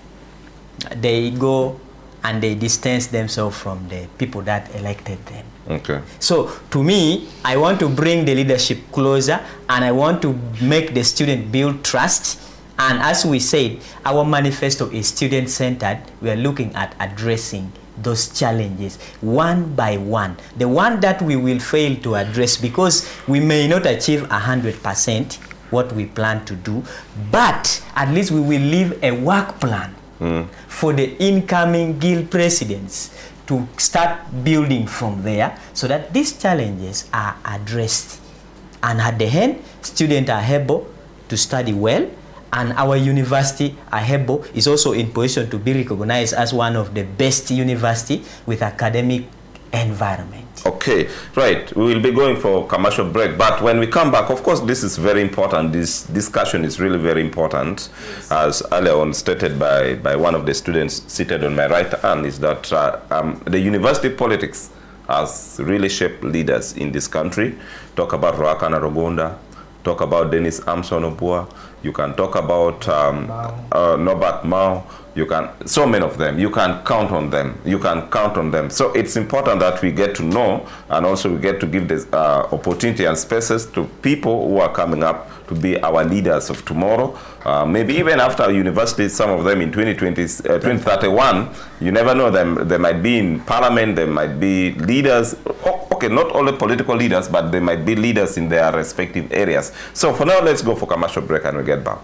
they go and they distance themselves from the people that elected them. Okay. So to me, I want to bring the leadership closer, and I want to make the student build trust. And as we said, our manifesto is student-centered. We are looking at addressing those challenges one by one. The one that we will fail to address, because we may not achieve 100% what we plan to do, but at least we will leave a work plan for the incoming guild presidents to start building from there, so that these challenges are addressed. And at the end, students are able to study well, and our university, AHEBO, is also in position to be recognized as one of the best university with academic environment. Okay, right. We will be going for commercial break, but when we come back, of course, this is very important. This discussion is really very important, as earlier on stated by one of the students seated on my right hand, is that the university politics has really shaped leaders in this country. Talk about Ruakana Rogonda, talk about Dennis Amson Obua, you can talk about Norbert Mao, so many of them, you can count on them. So it's important that we get to know, and also we get to give this opportunity and spaces to people who are coming up to be our leaders of tomorrow. Maybe even after university, some of them in 2031, you never know them. They might be in parliament, they might be leaders. Okay, not only political leaders, but they might be leaders in their respective areas. So for now, let's go for commercial break and we'll get back.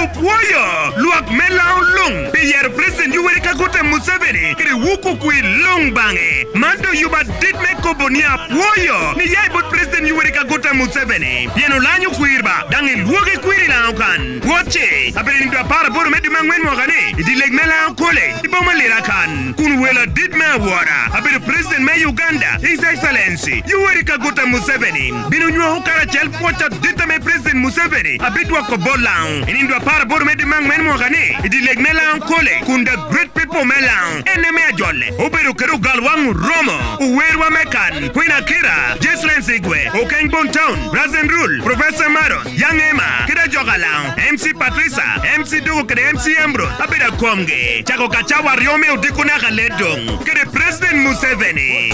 Opoyo luak melau lung Pierre President Yoweri Kaguta Museveni kiri wuku kui lung bange mando yuba dit me kobonia poyo ni yaibot President Yoweri Kaguta Museveni yeno lanyu kuirba dangi luoge kuiri laukan woche apere nindwa para boro medu mangwen mwagane idileg melau kole iboma Lira kan kun wela dit me wara apere President me Uganda His Excellency Yoweri Kaguta Museveni binu nyua hukara chel pocha dita me President Museveni abidwa ko bolang inindwa para boro medi mang men mo gane idileg melang kole kunda great people melang eneme ajole oberu keru galwang romo uwerwa mekan Queen Akira Jeslen Sigwe Okengbon Town Razen Rule Professor Maros Young Emma Kira Jogalang MC Patricia MC Dugo kede MC Ambro abida komge chako kachawa riome udikuna galedong kede President Museveni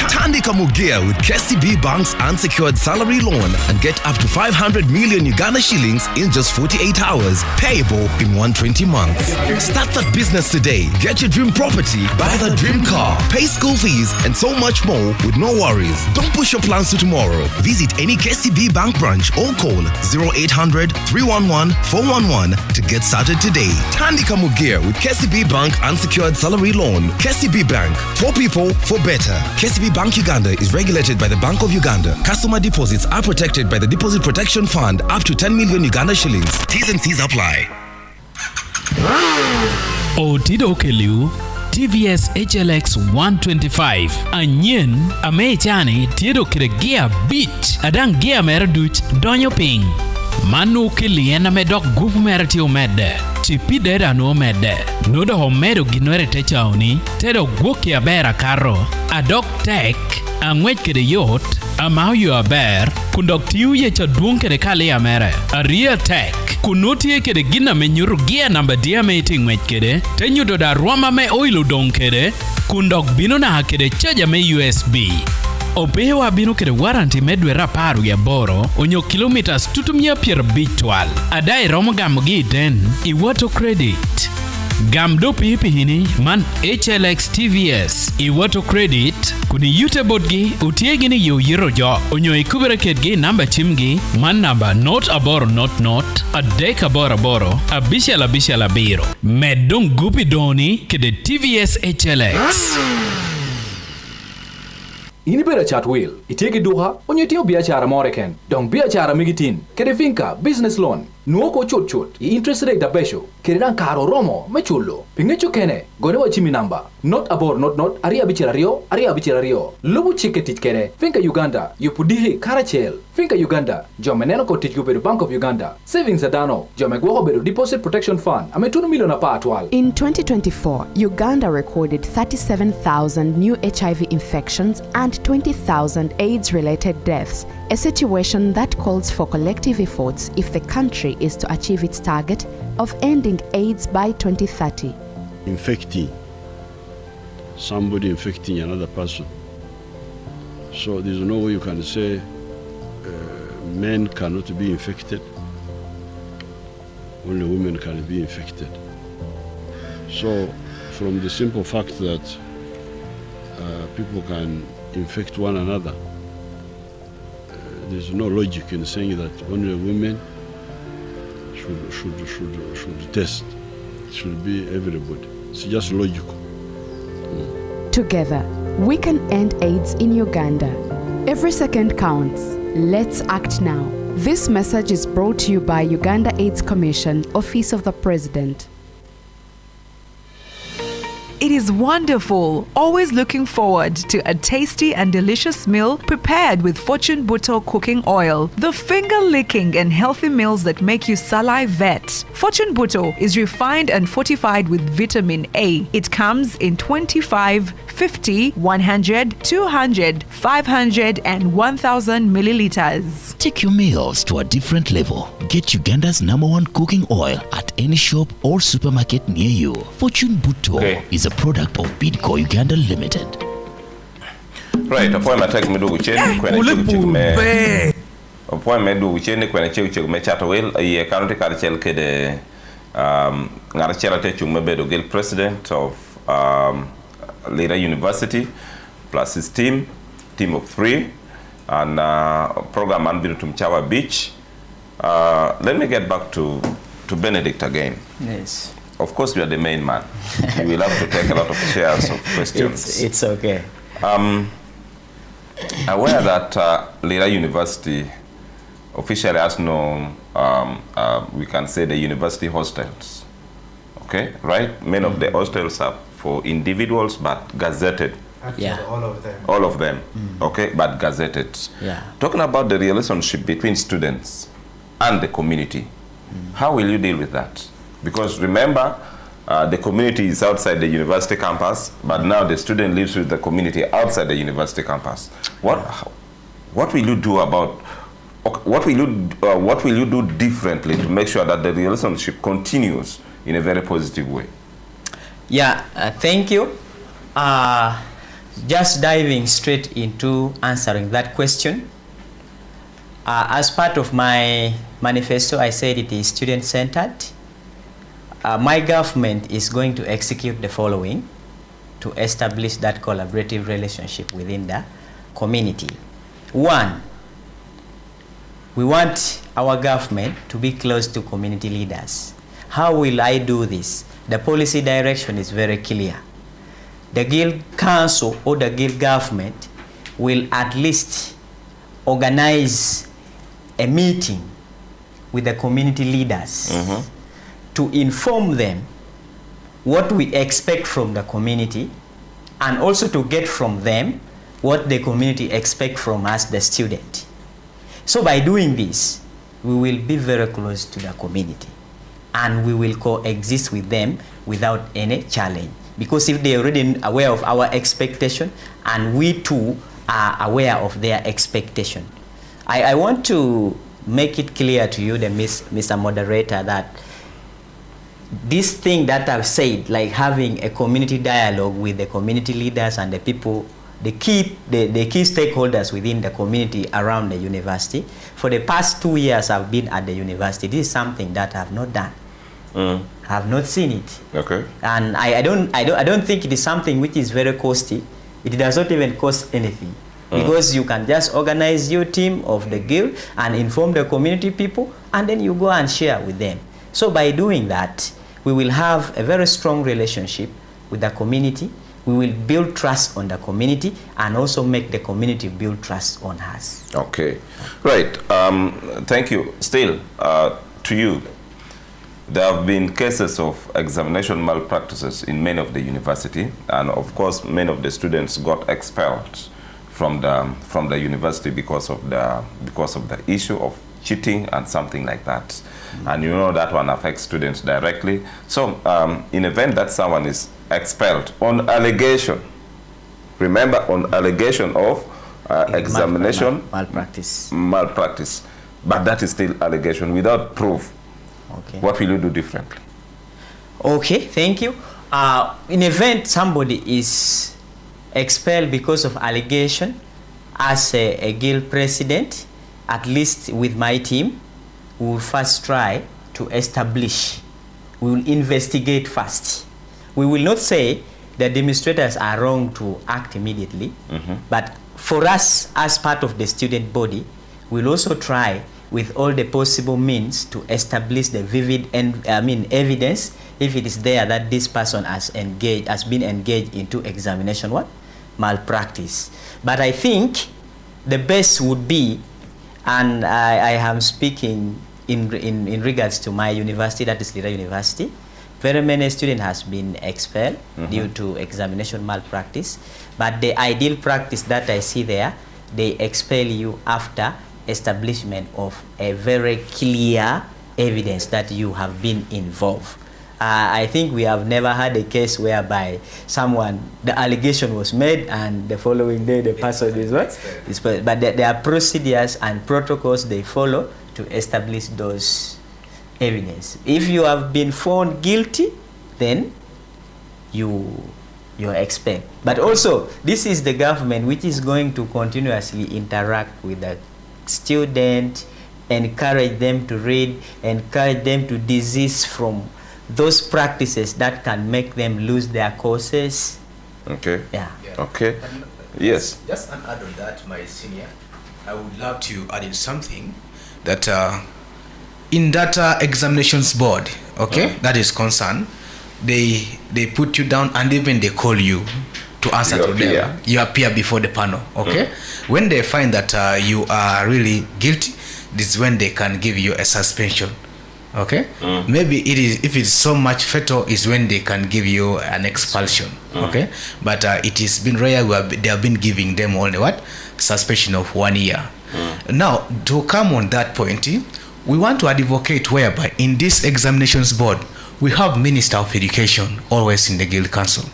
Tandika Mugia with KCB Bank's unsecured salary loan and get up to 500 million Uganda shillings in just 48 hours, payable in 120 months. Start that business today. Get your dream property, buy the dream car, pay school fees, and so much more with no worries. Don't push your plans to tomorrow. Visit any KCB Bank branch or call 0800 311 411 to get started today. Tandika Mugia with KCB Bank unsecured salary loan. KCB Bank, for people, for better. KCB Bank Uganda is regulated by the Bank of Uganda. Customer deposits are protected by the Deposit Protection Fund up to 10 million Uganda shillings. T's and C's apply. Otido Kelu TVS HLX 125 Anyen Amechani Tiedo Kire Gear Beach Adang Gear Meraduch Donyo Ping Manu Kiliena Medok Gup Meratio Mede Chipidera no mede Noda Homero Ginore Techauni Tedo Gukia Bera Caro Adok Tech Angwech Kede Yot Amau you a bear Kundok Tiu Yecha Dunkere Kale Amere A real tech Kunutie Kede Gina Menyuru Gia Number Dia Meeting Wech Kede Tenyu Doda Rwama Me Oilu Don Kede Kundok Bino Na Kede Chaja Me USB Obewa bino kede warranty medwera paru ya boro onyo kilometers tutumia pier bitwal adai romo gamugi den iwato credit gamdo pipi hini man HLX TVS iwato credit kuni yute bodgi utiegi ni yu yirojo onyo ikubere kedgi namba chimgi man namba not aboro not adek aboro abishala biro medong gupi doni kede TVS HLX Ini bera chat wheel. Itegi duha, onyetio biashara moreken. Dong biashara migitin. Kede finka, business loan. Nuoko chut. I interest rate da besho. Kede dan karo romo, mechulo. Pingecho kene, gode wa chimi namba. Not abor not, aria bichira rio. Lubu chiketit kene. Finka Uganda, yupudihi karachel. Finka Uganda, jomeneno ko tich beru Bank of Uganda. Savings adano, jomegwoko beru Deposit Protection Fund. Ametunu miliona pa atwal. In 2024, Uganda recorded 37,000 new HIV infections and 20,000 AIDS-related deaths, a situation that calls for collective efforts if the country is to achieve its target of ending AIDS by 2030. Somebody infecting another person. So there's no way you can say men cannot be infected, only women can be infected. So from the simple fact that people can infect one another, there's no logic in saying that only women should test. It should be everybody. It's just logical. Together, we can end AIDS in Uganda. Every second counts. Let's act now. This message is brought to you by Uganda AIDS Commission, Office of the President. It is wonderful. Always looking forward to a tasty and delicious meal prepared with Fortune Butter cooking oil. The finger-licking and healthy meals that make you salivate. Fortune Butter is refined and fortified with vitamin A. It comes in 25, 50, 100, 200, 500 and 1000 milliliters. Take your meals to a different level. Get Uganda's #1 cooking oil at any shop or supermarket near you. Fortune Butter is a product of Bidco Uganda Limited. Right, appointment take me do ucheni kwenye appointment do ucheni kwenye chegu me Chatawel ye county carchel kede ngara chela te chung mebedo gil president of Lira University plus his team of 3 and program Anbiru Tumchawa Beach. Let me get back to Benedict again. Yes. Of course, you are the main man. You will have to take a lot of shares of questions. It's okay. Aware that Lira University officially has no, we can say the university hostels. Okay, right? Many of the hostels are for individuals, but gazetted. Actually, all of them. All of them, okay, but gazetted. Yeah. Talking about the relationship between students and the community, how will you deal with that? Because remember, the community is outside the university campus, but now the student lives with the community outside the university campus. What will you do about? What will you do differently to make sure that the relationship continues in a very positive way? Yeah, thank you. Just diving straight into answering that question. As part of my manifesto, I said it is student-centered. My government is going to execute the following to establish that collaborative relationship within the community. 1, we want our government to be close to community leaders. How will I do this? The policy direction is very clear. The Guild Council or the Guild government will at least organize a meeting with the community leaders to inform them what we expect from the community and also to get from them what the community expect from us, the student. So by doing this, we will be very close to the community and we will coexist with them without any challenge. Because if they are already aware of our expectation and we too are aware of their expectation. I want to make it clear to you, Mr. Moderator, that this thing that I've said, like having a community dialogue with the community leaders and the people, the key stakeholders within the community around the university. For the past 2 years I've been at the university, this is something that I've not done. I have not seen it. Okay. And I don't think it is something which is very costly. It does not even cost anything. Because you can just organize your team of the guild and inform the community people and then you go and share with them. So by doing that, we will have a very strong relationship with the community. We will build trust on the community and also make the community build trust on us. Okay. Right. Thank you. Still, to you, there have been cases of examination malpractices in many of the university, and of course, many of the students got expelled from the university because of the issue of cheating and something like that. And you know that one affects students directly. So in event that someone is expelled on allegation, remember, on allegation of examination malpractice, but that is still allegation without proof. Okay. What will you do differently? Okay, thank you. In event somebody is expelled because of allegation, as a guild president, at least with my team, we will first try to establish, we will investigate first. We will not say the demonstrators are wrong to act immediately, but for us as part of the student body, we'll also try with all the possible means to establish the vivid evidence if it is there that this person has been engaged into examination malpractice. But I think the best would be, and I am speaking in regards to my university, that is Lira University, very many students has been expelled due to examination malpractice. But the ideal practice that I see there, they expel you after establishment of a very clear evidence that you have been involved. I think we have never had a case whereby the allegation was made and the following day the person is what? But there are procedures and protocols they follow to establish those evidence. If you have been found guilty, then you're expelled. But also, this is the government which is going to continuously interact with the student, encourage them to read, encourage them to desist from those practices that can make them lose their courses. Okay. Yeah. Okay. Yes. Just an add on that, my senior. I would love to add in something that in that examinations board, okay, that is concerned, they put you down and even they call you to answer to them. You appear before the panel, okay? When they find that you are really guilty, this is when they can give you a suspension. Okay, maybe it is, if it's so much fatal, is when they can give you an expulsion. Okay, but it has been rare where they have been giving them only what? Suspension of 1 year. Now, to come on that point, we want to advocate whereby in this examinations board we have Minister of Education always in the Guild Council.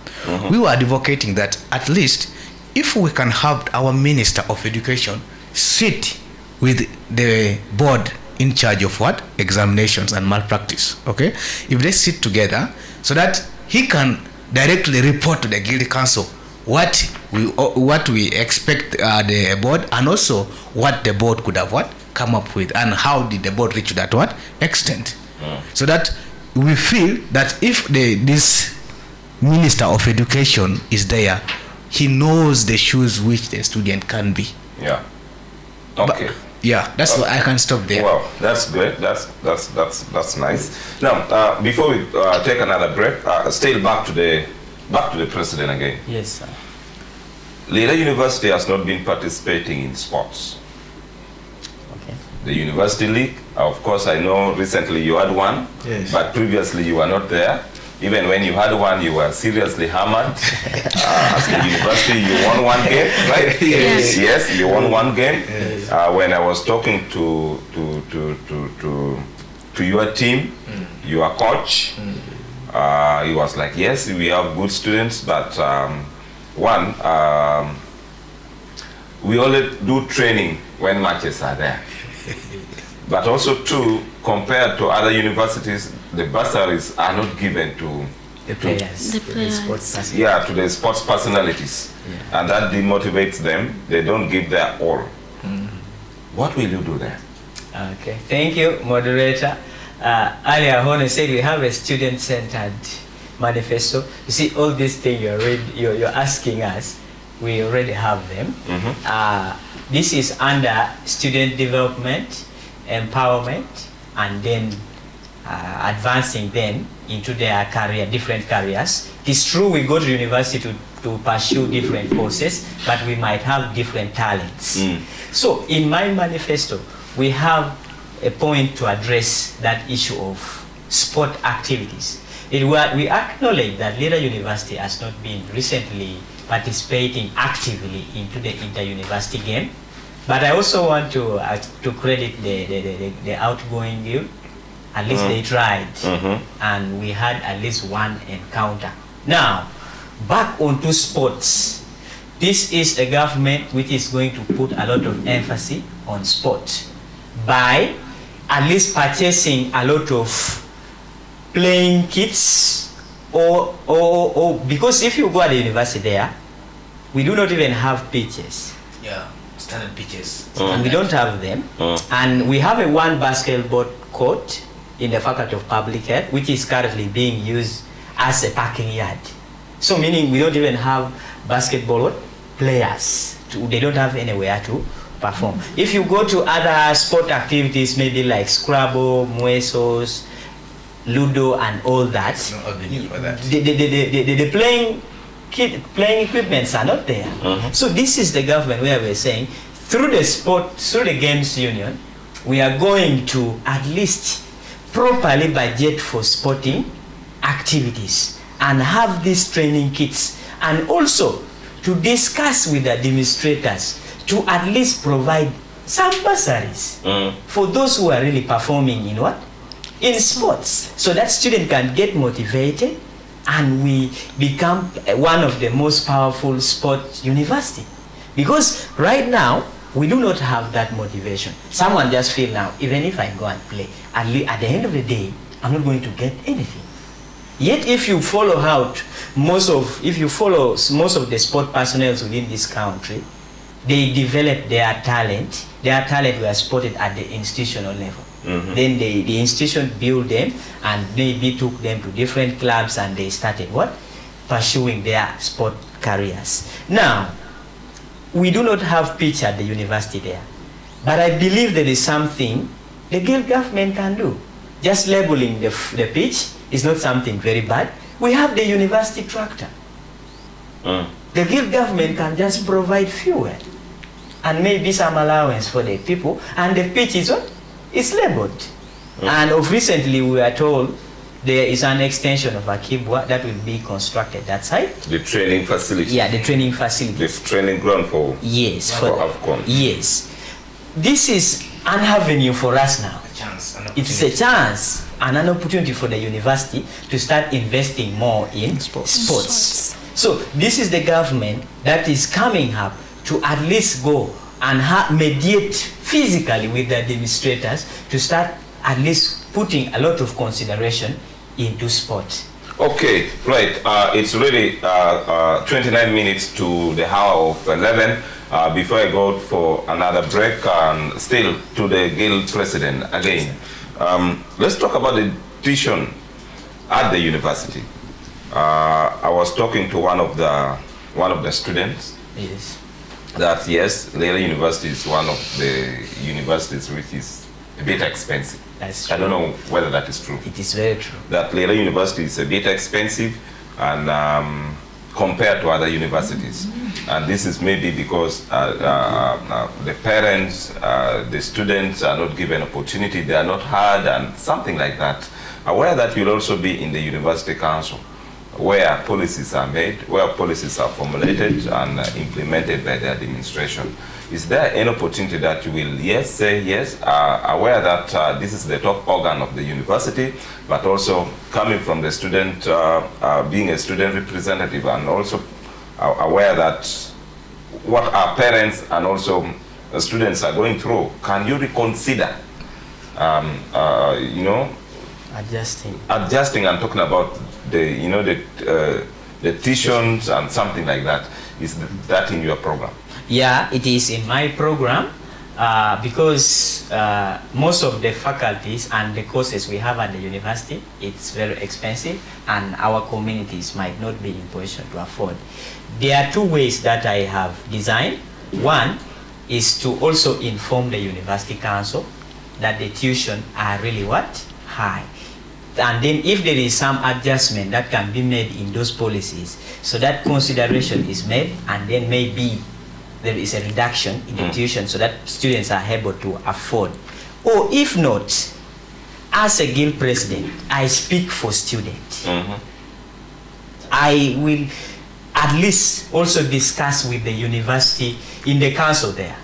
We were advocating that at least if we can have our Minister of Education sit with the board in charge of what? Examinations and malpractice. Okay, if they sit together so that he can directly report to the Guild Council what we expect the board, and also what the board could have what come up with, and how did the board reach that what extent, so that we feel that if this Minister of Education is there, he knows the shoes which the student can be. Yeah. Okay. But, yeah, that's what I can stop there. Well, that's great. That's nice. Now, before we take another break, still back to the president again. Yes, sir. Lira University has not been participating in sports. Okay. The University League, of course, I know recently you had one, yes, but previously you were not there. Even when you had one, you were seriously hammered. As the university, you won one game, right? Yes. Yes, you won one game. Yes. When I was talking to your team, your coach, he was like, yes, we have good students, but we only do training when matches are there. But also, too, compared to other universities, the bursaries are not given to the players. to the sports personalities. Yeah. And that demotivates them. They don't give their all. What will you do there? Okay, thank you, moderator. Earlier on, I said we have a student-centered manifesto. You see, all these things you're asking us, we already have them. This is under student development, empowerment, and then advancing them into their career, different careers. It is true we go to university to pursue different courses, but we might have different talents. So in my manifesto, we have a point to address that issue of sport activities. We acknowledge that Lira University has not been recently participating actively into the inter-university game, but I also want to credit the outgoing guild. At least they tried, and we had at least one encounter. Now, back onto sports. This is a government which is going to put a lot of emphasis on sport by at least purchasing a lot of playing kits, or because if you go at the university there, we do not even have pitches. Yeah, standard pitches. And we don't have them. And we have one basketball court in the Faculty of Public Health, which is currently being used as a parking yard. So meaning we don't even have basketball players. They don't have anywhere to perform. If you go to other sport activities, maybe like Scrabble, Muesos, Ludo, and all that, the playing equipments are not there. So this is the government where we're saying, through the games union, we are going to at least properly budget for sporting activities and have these training kits, and also to discuss with the administrators to at least provide some bursaries for those who are really performing in what? In sports, so that student can get motivated and we become one of the most powerful sport university. Because right now, we do not have that motivation. Someone just feel now, even if I go and play, at the end of the day, I'm not going to get anything. Yet if you follow most of the sport personnel within this country, they develop their talent. Their talent were spotted at the institutional level. Then the institution built them and maybe took them to different clubs and they started what? Pursuing their sport careers. Now, we do not have pitch at the university there. But I believe there is something the Guild government can do. Just labeling the pitch is not something very bad. We have the university tractor. The Guild government can just provide fuel and maybe some allowance for the people, and the pitch is what? It's labeled. And of recently we are told there is an extension of Akibwa that will be constructed that side. The training facility. Yeah, the training facility. The training ground for AFCON. Yes. This is an avenue for us now. It's a chance and an opportunity for the university to start investing more in sports. So this is the government that is coming up to at least go and mediate physically with the administrators to start at least putting a lot of consideration into sport. Okay, right. It's really 29 minutes to the hour of 11. Before I go for another break, still to the Guild president again. Let's talk about the tuition at the university. I was talking to one of the students. Yes. That yes, Lira University is one of the universities which is a bit expensive. That's true. I don't know whether that is true. It is very true. That Lira University is a bit expensive and compared to other universities. And this is maybe because the parents, the students are not given opportunity, they are not heard and something like that. Aware that you'll also be in the university council, where policies are made, where policies are formulated and implemented by the administration. Is there any opportunity that you will say yes, aware that this is the top organ of the university, but also coming from the student, being a student representative, and also aware that what our parents and also students are going through, can you reconsider, adjusting and talking about the tuitions and something like that? Is that in your program? Yeah, it is in my program because most of the faculties and the courses we have at the university, it's very expensive and our communities might not be in position to afford. There are two ways that I have designed. One is to also inform the university council that the tuition are really what? High. And then if there is some adjustment that can be made in those policies, so that consideration is made, and then maybe there is a reduction in the tuition so that students are able to afford. Or if not, as a Guild president, I speak for students. I will at least also discuss with the university in the council there,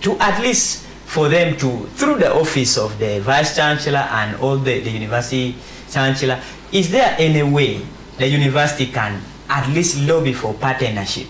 to at least for them to, through the office of the Vice Chancellor and all the University Chancellor, is there any way the university can at least lobby for partnership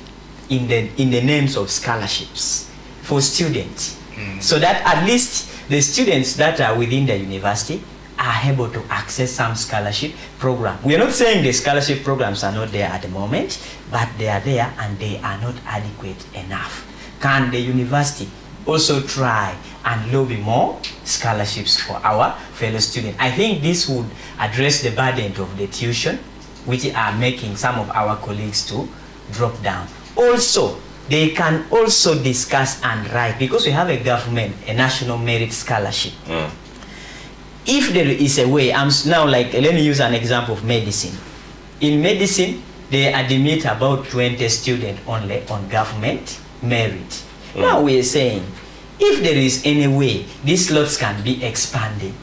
in the names of scholarships for students, so that at least the students that are within the university are able to access some scholarship program. We are not saying the scholarship programs are not there at the moment, but they are there and they are not adequate enough. Can the university also try and lobby more scholarships for our fellow students? I think this would address the burden of the tuition, which are making some of our colleagues to drop down. Also, they can also discuss and write, because we have a government, a national merit scholarship. If there is a way, let me use an example of medicine. In medicine, they admit about 20 students only on government merit. Now we are saying, if there is any way, these slots can be expanded,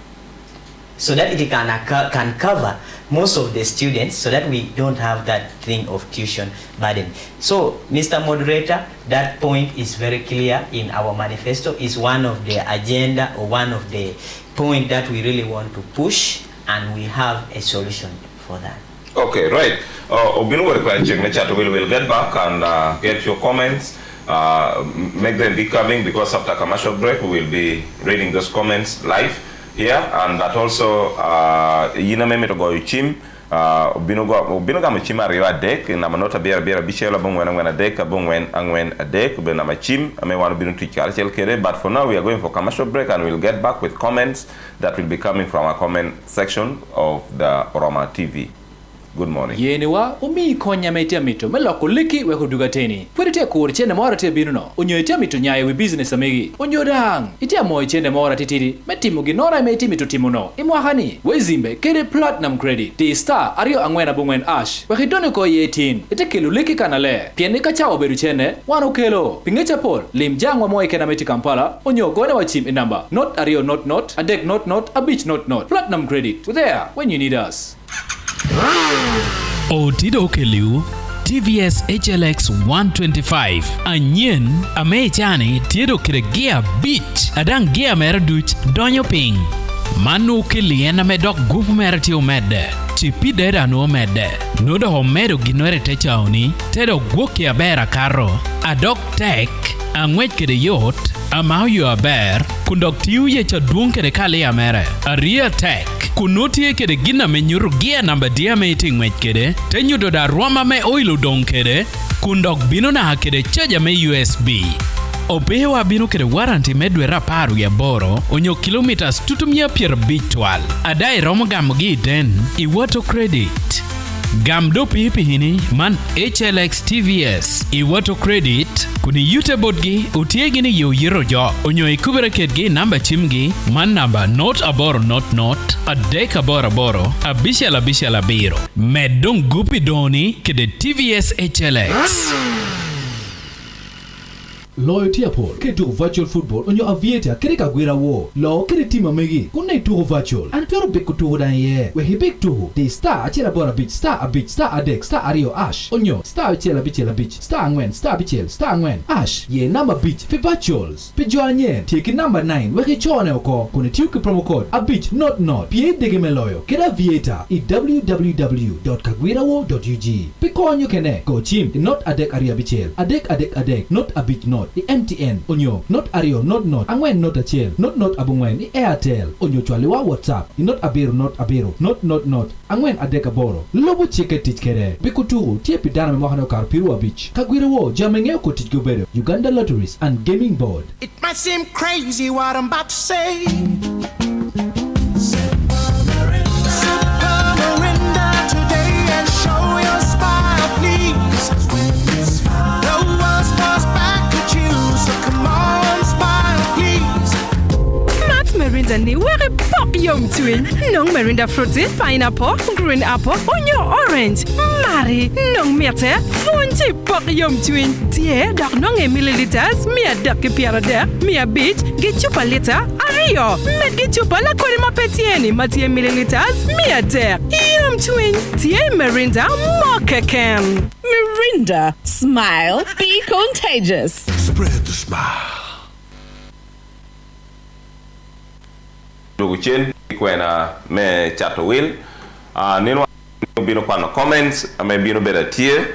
so that it can cover most of the students, so that we don't have that thing of tuition burden. So, Mr. Moderator, that point is very clear in our manifesto. Is one of the agenda or one of the point that we really want to push, and we have a solution for that. Okay, right. We'll get back and get your comments. Make them be coming, because after commercial break we will be reading those comments live here, and that also yina meme to go chim binoga machima riwa dek na manota biara bichela bongwen dek bongwen angwen dek be na machim ame wanu binu tikal kere. But for now we are going for commercial break, and we'll get back with comments that will be coming from our comment section of the Oroma TV. Good morning. Yenewa umi konya metia mito meloko liki we kuduga teni. Pwede kuori chende mora te binuno. Onyo itia mito nyaye we business amegi. Onyo dang. Itia moi chende mora titiri. Metimu ginora meti mito timuno. Imwahani. Wezimbe kere platinum credit. Ti star ario angwena bungwen ash. Wahidone ko yetin. Ite kelu liki kanale. Piene kachao beru chende. Wano kelo. Pingecha pol. Limjangwa moi kena meti Kampala. Onyo gone wachim inamba. Not ario not. Adek not. A beach not. Platinum credit. We're there when you need us. Otido Keliu TVS HLX 125 Anyen amechani tiedo kire gia beach adang gia merduch donyo ping Manu kiliena medok gup merti umede Chipide dano umede Nudo homedo ginwere techaoni Tedo guki abera karo Adok tek Angwech kide yot Amau yu aber Kundok tiu ye chaduong kide kali amere Aria tek Kunutie kede gina menyuru gia namba dia meeting wech kede Tenyudo da ruama me oilu dong kede Kundok bino na kede chaja me USB Obewa bino kede warranty medwe raparu ya boro Onyo kilometers tutumia pier bitwal Adai romo gamugi den Iwato credit Gamdo pipi hini man HLX TVS Iwato credit Kuni yute bodgi utiegi ni yu yiro jo Onyo ikubere ketgi namba chimgi Man namba not aboro not Adek aboro Abishala biro Medong gupi doni kede TVS HLX Loyalty Apple, ketu virtual football onyo aviator kereka gwira wo. Lo kere team amegi, kuna itu virtual. An pero beku tu dan ye. We hibek tu. The star achela bora beach, star a beach, star adek, star ario ash. Onyo star achela beach, star angwen, star bichel, star angwen ash. Ye number beach fi virtuals. Fi joanye, take number 9. We ke chone oko. Kune tiuki promo code a beach not. Pie dege meloyo. Kera aviator i www.kagwirawo.ug. Piko onyo kene go team not adek aria bichel. Adek not a beach not. The MTN onyo not ario not angwen not a chel not abungwen the Airtel onyo chwaliwa WhatsApp not abiru not angwen adeka boro lobo cheke tichkere bikutu tie pidana me mohano kar piru beach kagwira wo jamenge ko tichgobere Uganda Lotteries and Gaming Board. It might seem crazy what I'm about to say. Merinda ni were pop yum twin. Nong Merinda fruity, pineapple, green apple, onyo orange. Mari, nong mete, funti pop yum twin. Die, dak nong milliliters, mia dak piara der, mia beach, get chupa liter, ario. Met get chupa la kore ma petieni, matie milliliters, mia der. Yum twin, die Merinda mokaken. Merinda, smile, be contagious. Spread the smile. Duguchen kwena me chato will nino bino pano comments ame bino beda tie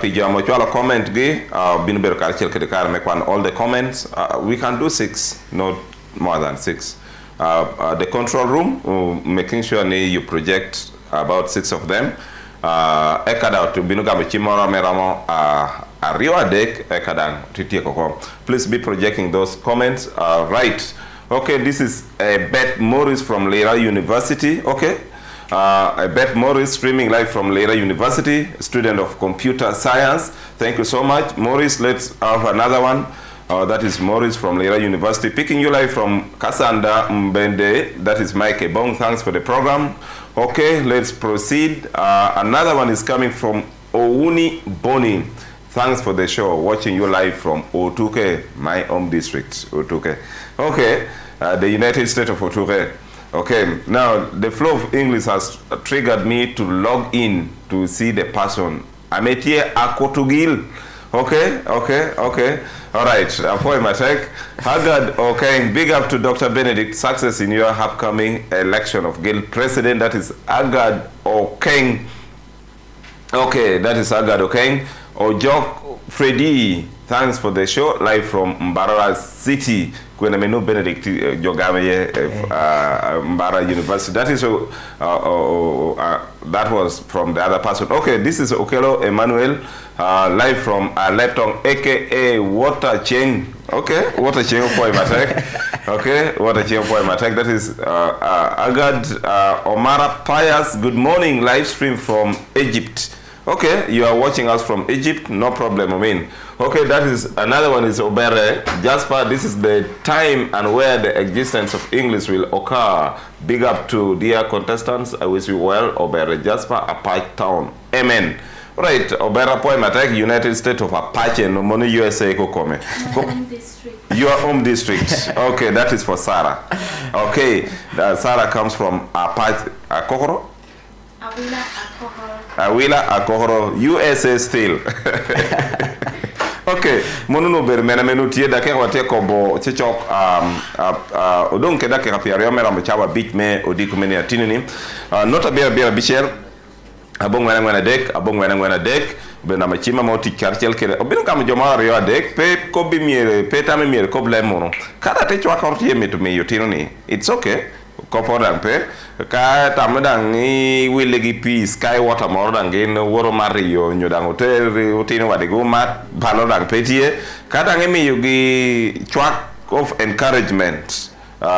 pijamo chwala comment gi bino bero karchel kedekar me kwan all the comments we can do 6, not more than 6. The control room making sure you project about 6 of them ekada to bino gamo chimora meramo ariwa dek ekadang titie koko. Please be projecting those comments right. Okay, this is Beth Morris from Lira University. Okay, Beth Morris streaming live from Lira University, student of computer science. Thank you so much, Morris. Let's have another one. That is Morris from Lira University, picking you live from Kasanda Mbende. That is Mike Ebong. Thanks for the program. Okay, let's proceed. Another one is coming from Ouni Boni. Thanks for the show. Watching you live from Otuke, my home district, Otuke. Okay, the United States of Otuke. Okay, now the flow of English has triggered me to log in to see the person. Ametie Akotugil. Okay. All right, for my tech. Haggard, okay, big up to Dr. Benedict. Success in your upcoming election of Guild President. That is Haggard Okeng. Okay, that is Haggard Okeng. Ojok Freddy, thanks for the show. Live from Mbara City. Kwena menu Benedict Jogame Mbara University. That is that was from the other person. Okay, this is Okelo Emmanuel, live from Letong, aka Water Chain. Okay, Water Chain for Matek. Okay, Water Chain for Matek. That is Agad Omara Pius. Good morning, live stream from Egypt. Okay, you are watching us from Egypt, no problem, I mean. Okay, that is, another one is Obere. Jasper, this is the time and where the existence of English will occur. Big up to dear contestants, I wish you well, Obere Jasper, Apache Town. Amen. Right, Obera Poimatek, United States of Apache, no money USA Kokome. Your home district. Okay, that is for Sarah. Okay, Sarah comes from Apache, Akokoro? Awila Akohoro, USA still. Okay, monuno ber mena menu tie da ke wate kobo chichok odon ke da ke kapiario mera mchawa beach me odiku meni atinini nota bia bichel abong ngwana dek be na machima moti charchel kere obino kam joma rio dek pe ko bi miere pe tame miere ko blemono kada te chwa kortie metu me yotinoni it's okay ko podam pe ka tamadang ni wilegi peace sky water mordang gen woro mario nyodang hotel utino wadego mat balo dang petie kada ngemi yugi chwak of encouragement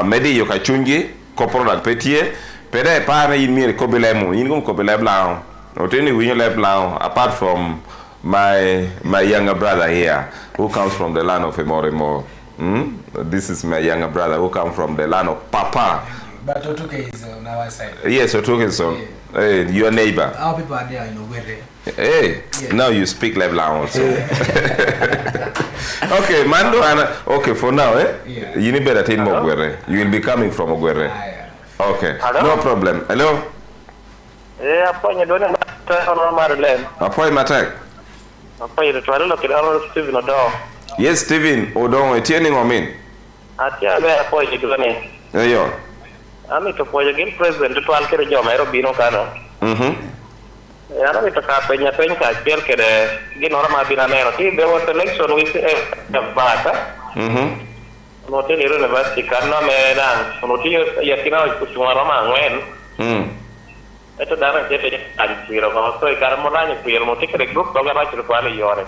medi yoka chungi ko product petie pede pa me yimire ko belemo yingum ko belebla oteni winyo lebla apart from my younger brother here who comes from the land of Emoremo. This is my younger brother who comes from the land of Papa. But Otuke is on our side. Yes, Otuke is on. Hey, your neighbor. Our people are there, where Hey, yeah. Now you speak Lebla also. Okay, Mando, okay, for now, yeah. You need better take Ogwere. You will be coming from Ogwere. Okay, hello? No problem. Hello? Yeah, appoint you doing on Maryland. Appoint Matek. Appoint you try to look at Stephen O'Donnell. Yes, Stephen O'Donnell, it's turning on me. Atia, where appoint you doing? Hey, yo. I'm to appoint again President to Alkere Jomero Bino Cano. I'm to Capena Penka, Jelke, Ginorama Binanero. There was an election with Bata. Motel University, Carno Medan, Motil Yakina, Pusuarama, when. Ito dara jefe anjiro ko so ikarmola ni kuyer mo tikre group to gara chiro kwale yore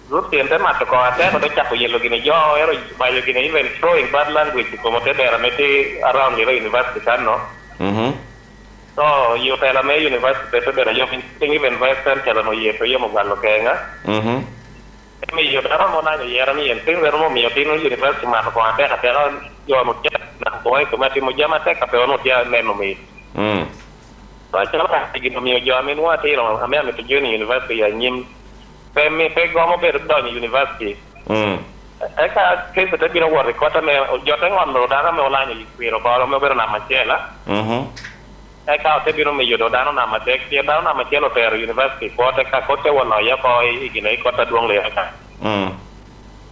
group tiente mato ko ate ko chapo yelo gine yo ero bayo gine even throwing bad language ko mote dera meti around the university kanno so yo tela me university to dera yo thing even western tela no yeto yo mo gallo kenga me yo dara mo na yera mi en tin vero mo tino university mato ko ate ka tela yo mo na ko ko mati mo jama te ka pe ono dia neno mi so I tell you, I mean, what I'm at the junior university, and you pay me go to university. I can't say that you know what, the quarter may your thing on the Rodana Molani, we are about Namachella. I can't tell you, you don't know Namatek, you're down Namachella University, quarter Kakota, one or Yapo, in a quarter wrong.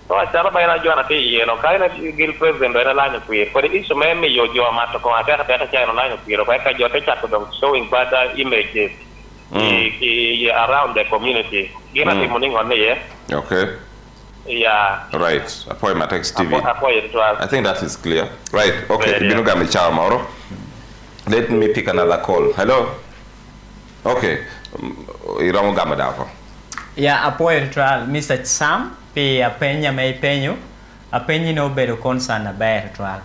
So I tell by Joanna, you know, kind of guild president and a line of queer. For the issue, maybe your Matoko, I got a channel line of queer. I got your chat them showing bad images around the community. Give us the morning on the Okay. Yeah. Right. Appointment text TV. I think that is clear. Right. Okay. You know, Chao Mauro. Let me pick another call. Hello. Okay. Iramu Gamadako. Yeah, appoint trial, Mr. Sam. Pe apenya me penyo apenyi no bedo concern na ber trial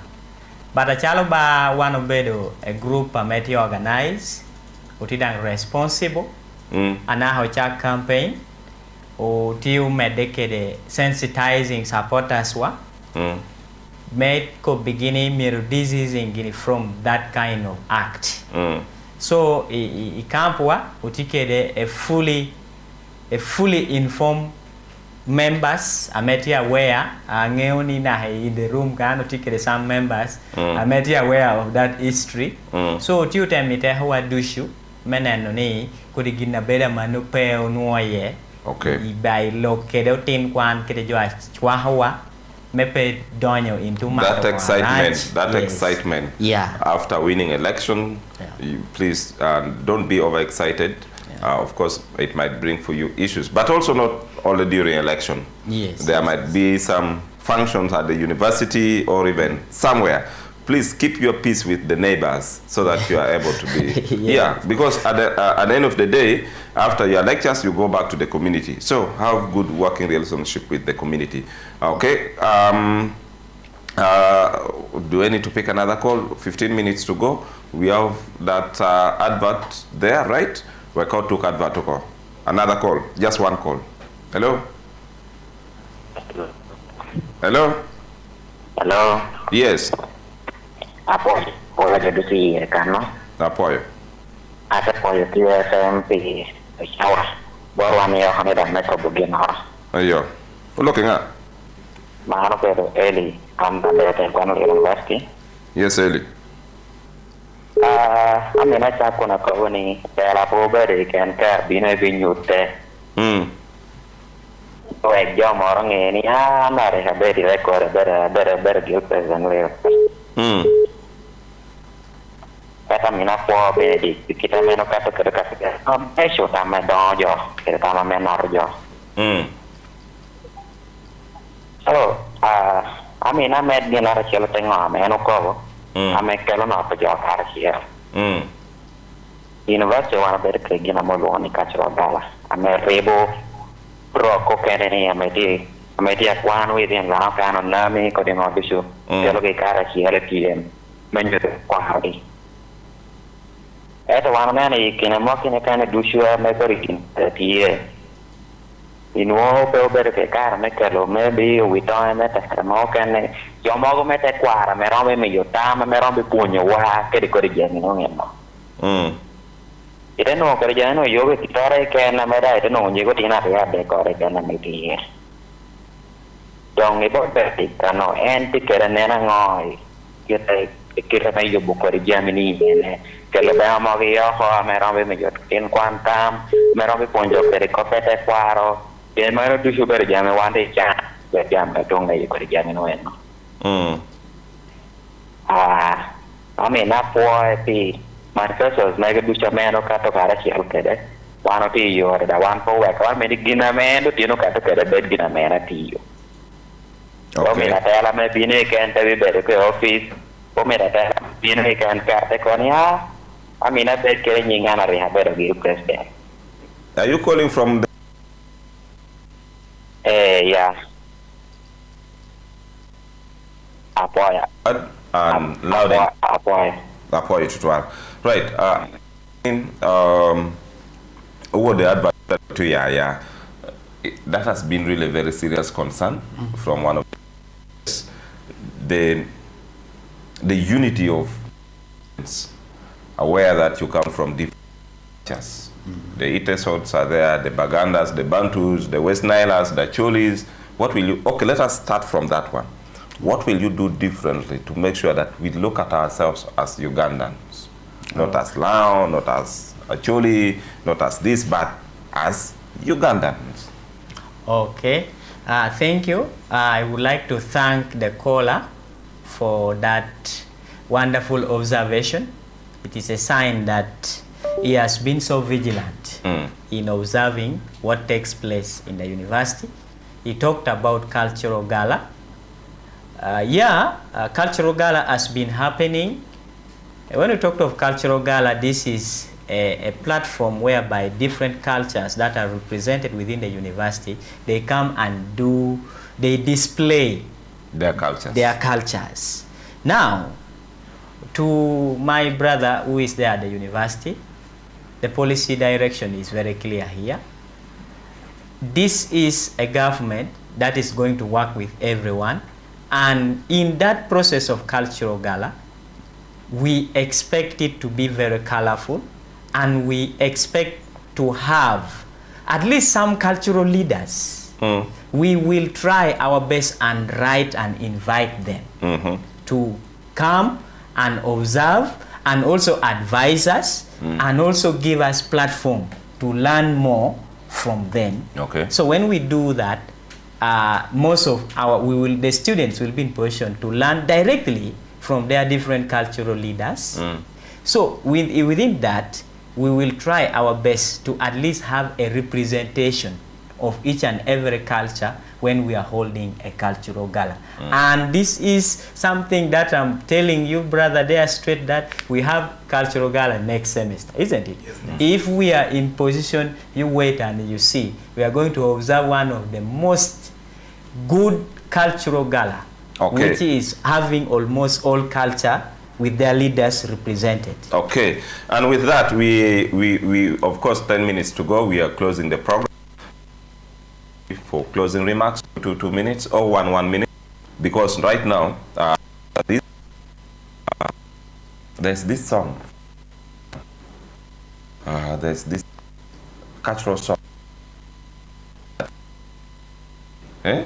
but a chalo ba one obedo a group ameti organize utidang responsible ana ho cha campaign o tiu medekede sensitizing supporters wa made ko beginning miru diseasing from that kind of act so i campwa utikede a fully informed members ameti aware angeoni na in the room kano tikere some members ameti aware of that history so tiu temite hawa dushu meneno ni kudigina beda manupe onuoye by located tim kwan kede jo chwa hawa mepe donyo into that excitement after winning election you please don't be overexcited. Of course, it might bring for you issues, but also not only during election. There might be some functions at the university or even somewhere. Please keep your peace with the neighbors so that you are able to be because at the end of the day, after your lectures, you go back to the community. So have good working relationship with the community. Okay. Do I need to pick another call? 15 minutes to go. We have that advert there, right? We took advert to call. Another call, just one call. Hello? Hello? Hello? Yes. Apoyo. Apoyo. Apoyo TFMP. Shawa. Borwani yo hamida meto bugina. Ayo. Looking at? Mahano pero Eli. I'm the University. Yes, Eli. Amina chakuna kawani pera pobere kan ka bina vinyute. Like jam orang ini mari haberi rekor ber gil president Lira. Kata mina po bedi kita meno kata kerja esok tama dojo kita tama menor jo. So amina med gina rachel tengah meno ko. Ame kelo na pa jo kar here. University wana ber kregina mo ni kachro dala. Ame rebo pro ko keneni ame di akwan wi den la kan on nami ko den obisu. Kelo ke kar here PM. Menyo ko hari. Eta wana mani kina mo kina kana dushu ame berikin tie. Inuo pe ber ke kar me kelo me bi wi me ta mo kan yo mo me te kwara me rombe me yotama me rombe punyo wa ke de korigeni no ngeno ire no korigeni no yo ke tore ke na me dai no nyi ko tina ya de korigeni me ti dong ni bo be no en ti kere ne na ngoi ke te kire me yo bu korigeni ni ne ke le ba mo ke yo ho me rombe me yot tin kwantam me rombe punyo ke ko pe te kwaro ke me ro du su ber jame wande cha be jame dong ne korigeni no eno amina po pi marcasos mega ducha meno kato kara chiel kede wano ti yo da wan po we kan me gina meno tino kato kede bed gina mena ti yo o me la tela me bine ken te bere ke office o me la tela bine ken karte konia amina bed kere nyinga na reha bere gi president. Are you calling from the yeah. Apoyo. Loudon. Apoyo Twolo. Right. What the advert to that has been really a very serious concern from one of the unity of aware that you come from different cultures. The Yite Twolos are there, the Bagandas, the Bantus, the West Nilas, the Cholis. What will you? Okay, let us start from that one. What will you do differently to make sure that we look at ourselves as Ugandans? Not as Lao, not as Acholi, not as this, but as Ugandans. Okay, thank you. I would like to thank the caller for that wonderful observation. It is a sign that he has been so vigilant in observing what takes place in the university. He talked about cultural gala. Cultural gala has been happening. When we talk of cultural gala, this is a platform whereby different cultures that are represented within the university, they come and they display their cultures. Now, to my brother who is there at the university, the policy direction is very clear here. This is a government that is going to work with everyone, and in that process of cultural gala, we expect it to be very colorful, and we expect to have at least some cultural leaders we will try our best and write and invite them to come and observe and also advise us and also give us platform to learn more from them. Okay. So when we do that, most of the students will be in position to learn directly from their different cultural leaders. So within that, we will try our best to at least have a representation of each and every culture when we are holding a cultural gala. And this is something that I'm telling you, brother, there straight, that we have cultural gala next semester, isn't it? Yes, if we are in position, you wait and you see, we are going to observe one of the most good cultural gala, which is having almost all culture with their leaders represented. Okay, and with that, we of course, 10 minutes to go. We are closing the program. For closing remarks, 2 minutes or 1 minute, because right now there's this song, there's this cultural song. I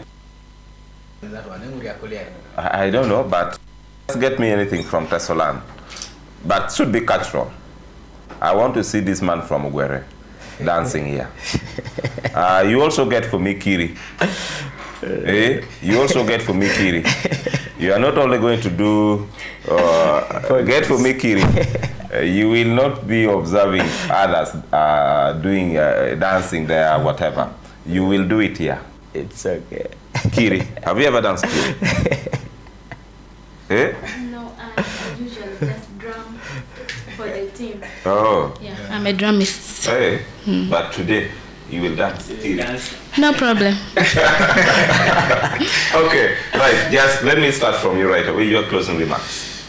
don't know, but let's get me anything from Tessolan, but should be cultural. I want to see this man from Uguere dancing here. You also get for me Kiri. You also get for me Kiri. You are not only going to do get for me Kiri. You will not be observing others doing dancing there, whatever. You will do it here. It's okay. Kiri, have you ever danced Kiri? No, I usually just drum for the team. Oh. Yeah, I'm a drumist. Hey, but today you will dance. No problem. Okay, right. Just let me start from you right away. Your closing remarks.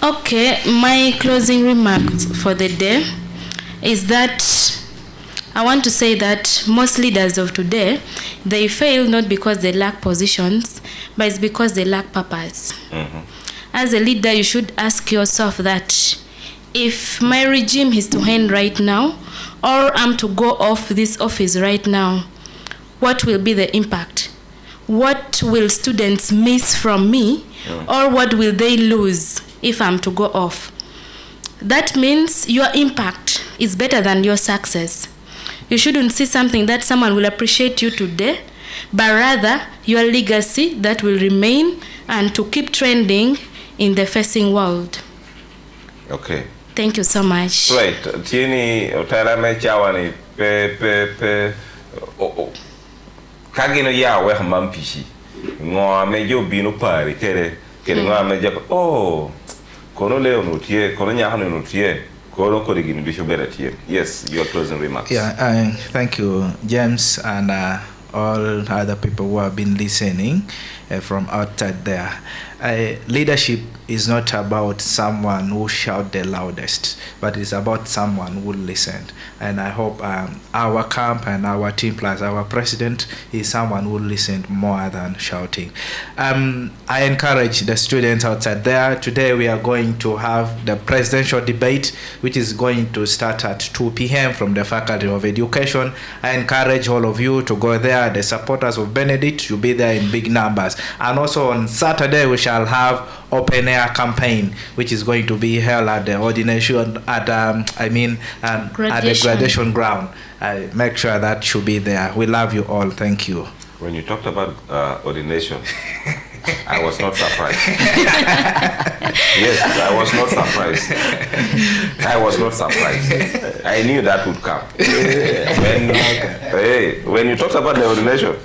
Okay, my closing remarks for the day is that I want to say that most leaders of today, they fail not because they lack positions, but it's because they lack purpose. As a leader, you should ask yourself that if my regime is to end right now, or I'm to go off this office right now, what will be the impact? What will students miss from me, or what will they lose if I'm to go off? That means your impact is better than your success. You shouldn't see something that someone will appreciate you today, but rather your legacy that will remain and to keep trending in the facing world. Okay. Thank you so much. Right. Tieni otarame chawani pe kagino ya we mampishi. Ngo mejo binu pari kere ngo mejo kono leo no tie kono nya no tie. Yes, your closing remarks. Yeah, thank you, James, and all other people who have been listening from outside there. Leadership is not about someone who shout the loudest, but it's about someone who listened. And I hope our camp and our team plus our president is someone who listened more than shouting. I encourage the students outside there. Today we are going to have the presidential debate, which is going to start at 2 p.m. from the Faculty of Education. I encourage all of you to go there. The supporters of Benedict will be there in big numbers. And also on Saturday we shall have open air campaign, which is going to be held at the ordination at the graduation ground. Make sure that should be there. We love you all. Thank you. When you talked about ordination, I was not surprised. Yes, I was not surprised. I was not surprised. I knew that would come. When you talked about the ordination,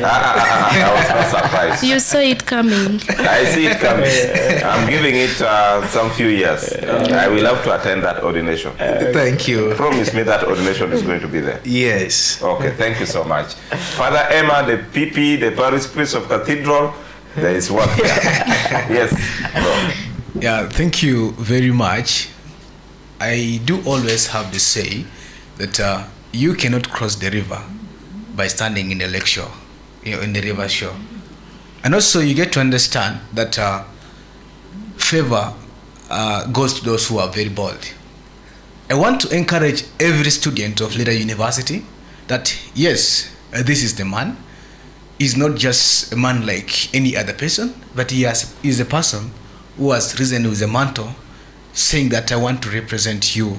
I was not surprised. You saw it coming. I see it coming. I'm giving it some few years. I will have to attend that ordination. Thank you. Promise me that ordination is going to be there. Yes. Okay, thank you so much. Father Emma, the PP, the parish priest of Cathedral, there is work here. Yes. Bro. Yeah, thank you very much. I do always have to say that you cannot cross the river by standing in the lake shore, in the river shore. And also you get to understand that favor goes to those who are very bold. I want to encourage every student of Lira University that yes, this is the man. is not just a man like any other person, but he is a person who has risen with a mantle, saying that I want to represent you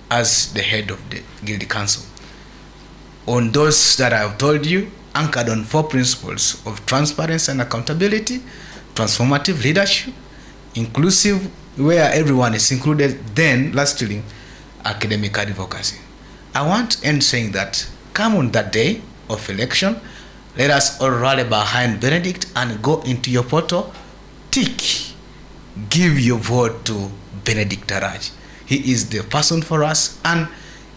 as the head of the Guild Council. On those that I have told you, anchored on 4 principles of transparency and accountability, transformative leadership, inclusive, where everyone is included, then lastly, academic advocacy. I want to end saying that come on that day of election, let us all rally behind Benedict and go into your portal, tick, give your vote to Benedict Arac. He is the person for us, and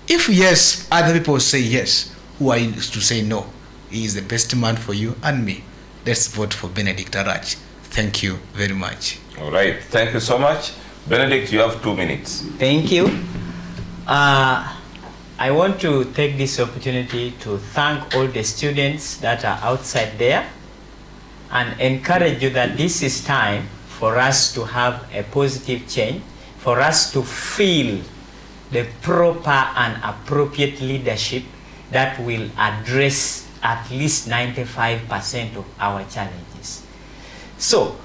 if yes, other people say yes, who are you to say no? He is the best man for you and me. Let's vote for Benedict Arac. Thank you very much. All right, thank you so much. Benedict, you have 2 minutes. Thank you. I want to take this opportunity to thank all the students that are outside there and encourage you that this is time for us to have a positive change, for us to feel the proper and appropriate leadership that will address at least 95% of our challenges. So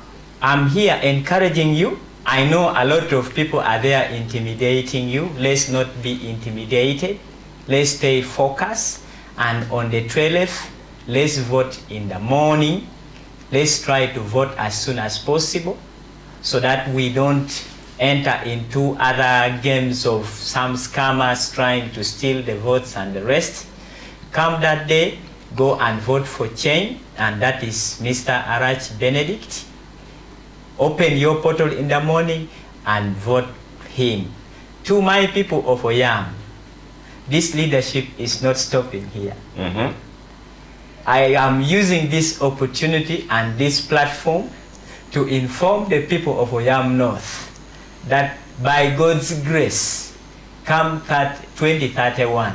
I'm here encouraging you. I know a lot of people are there intimidating you. Let's not be intimidated. Let's stay focused. And on the 12th, let's vote in the morning. Let's try to vote as soon as possible so that we don't enter into other games of some scammers trying to steal the votes and the rest. Come that day, go and vote for change, and that is Mr. Arac Benedict. Open your portal in the morning and vote him. To my people of Oyam, this leadership is not stopping here. I am using this opportunity and this platform to inform the people of Oyam North that by God's grace, come 2031,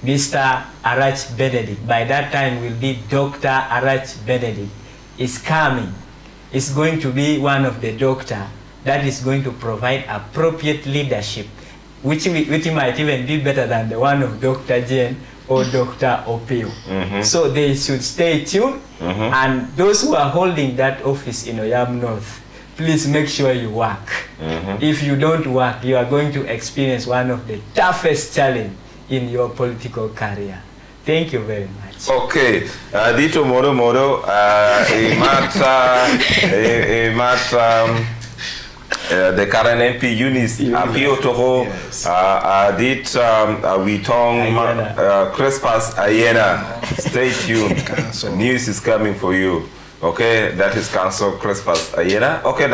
Mr. Arac Benedict, by that time will be Dr. Arac Benedict, is coming. Is going to be one of the doctor that is going to provide appropriate leadership, which might even be better than the one of Dr. Jane or Dr. Opio. So they should stay tuned, and those who are holding that office in Oyam North, please make sure you work. If you don't work, you are going to experience one of the toughest challenge in your political career. Thank you very much. Okay, dito modo the current MP Eunice Apio Toho did Witong Crespas Ayena. Stay tuned. News is coming for you. Okay, that is Council Crespas Ayena. Okay,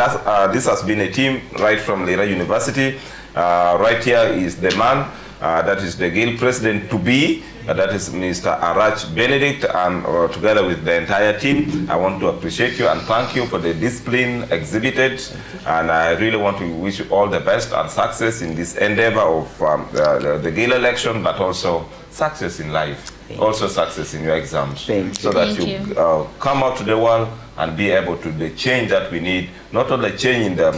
this has been a team right from Lira University. Right here is the man. That is the Guild President to be, that is Mr. Arac Benedict, and together with the entire team, I want to appreciate you and thank you for the discipline exhibited, and I really want to wish you all the best and success in this endeavor of the Guild election, but also success in life, also success in your exams, so that you come out to the world and be able to the change that we need, not only change in the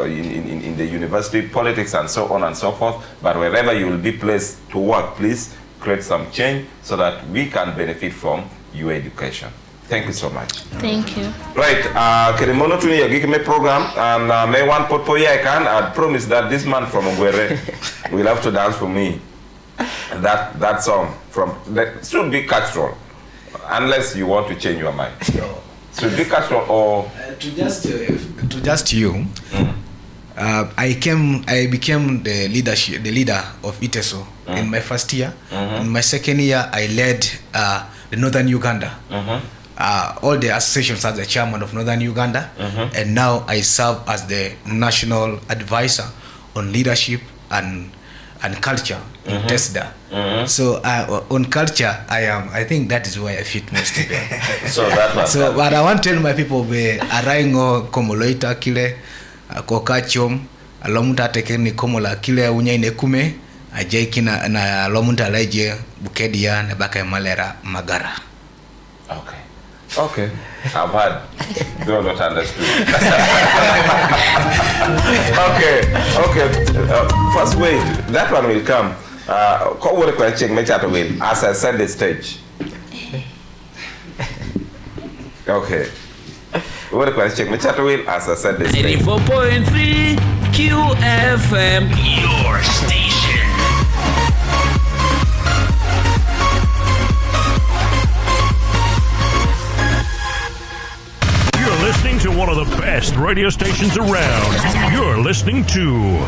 in the university politics and so on and so forth, but wherever you will be placed to work, please create some change so that we can benefit from your education. Thank you so much. Thank you. Right, Kerimono Tuni Yagikime program, and may one potpourri I can. I promise that this man from Ogwere will have to dance for me. That song from that should be cultural, unless you want to change your mind. Should be cultural or to just you. I became the leader of ITESO in my first year. In my second year, I led the Northern Uganda. All the associations as the chairman of Northern Uganda, and now I serve as the national advisor on leadership and culture in TESDA. So on culture, I think that is where I fit most of it. So but I want to tell my people, be araingo komoloita kile kokachom alomunta tekeni komola kile unya inekume ajaiki na alomunta leje bukedia na baka malera magara. Okay, I've heard. You are not understood. Okay. First wait, that one will come. As I set the stage. Okay. What a question. Me chat will as I said this. 94.3 QFM, your station. You're listening to one of the best radio stations around. You're listening to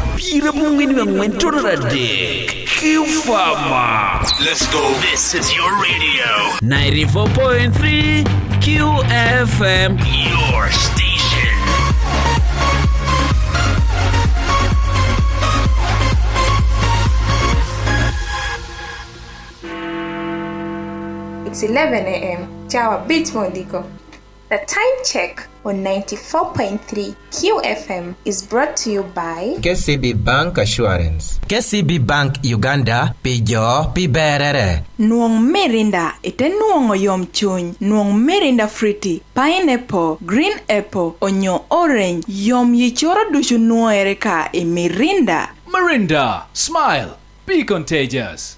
Let's go. This is your radio. 94.3 QFM, your station. It's 11 a.m. Jawa Beach Mondiko. The time check on 94.3 QFM is brought to you by KCB Bank Assurance. KCB Bank Uganda, Pijo, Piberere. Nuong Merinda, ite nuong oyom chuny, nuong Merinda fruity, pineapple, green apple, onyo orange, yom yichoro dushu nuere ka e Mirinda. Mirinda, smile, be contagious.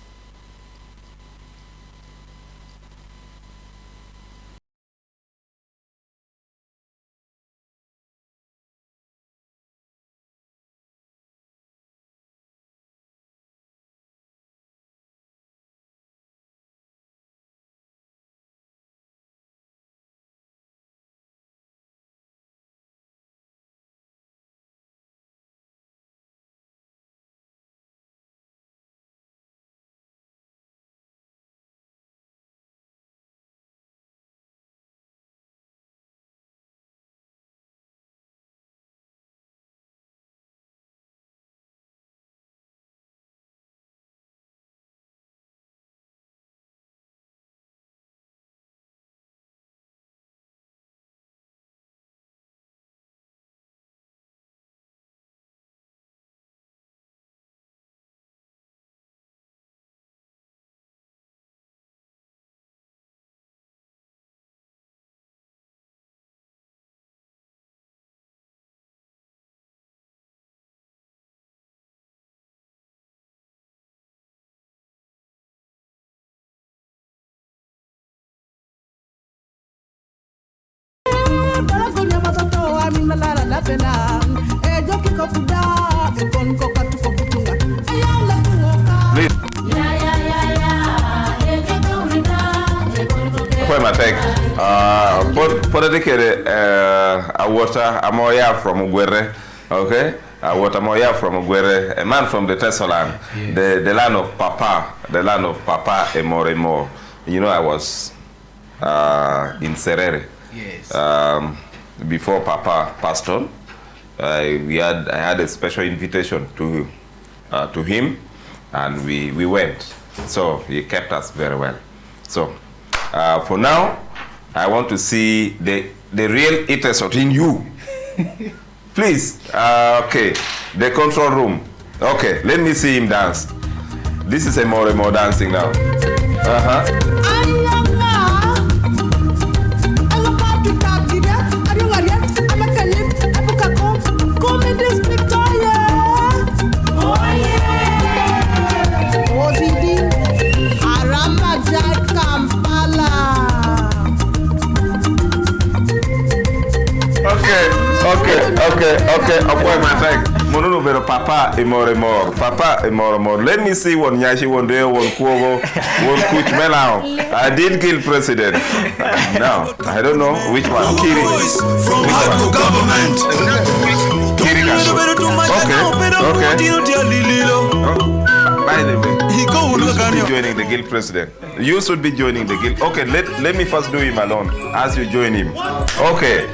A water amoya from Ugwere, okay? A water amoya from Ugwere, a man from the Tessoland, the land of Papa, and more. You know, I was in Serere. Yes. Before Papa passed on, I had a special invitation to him, and we went. So he kept us very well. So for now, I want to see the real Itesot in you. Please, okay, the control room. Okay, let me see him dance. This is a more dancing now. Okay. Monuno vero papa e more. Let me see one nyashi one day one kuogo one kuch melao. I did kill president. Now I don't know which one. Kiri. From government. Kiri. Okay. By the way, you should be joining the guild president. You should be joining the guild. Okay, let me first do him alone as you join him. Okay.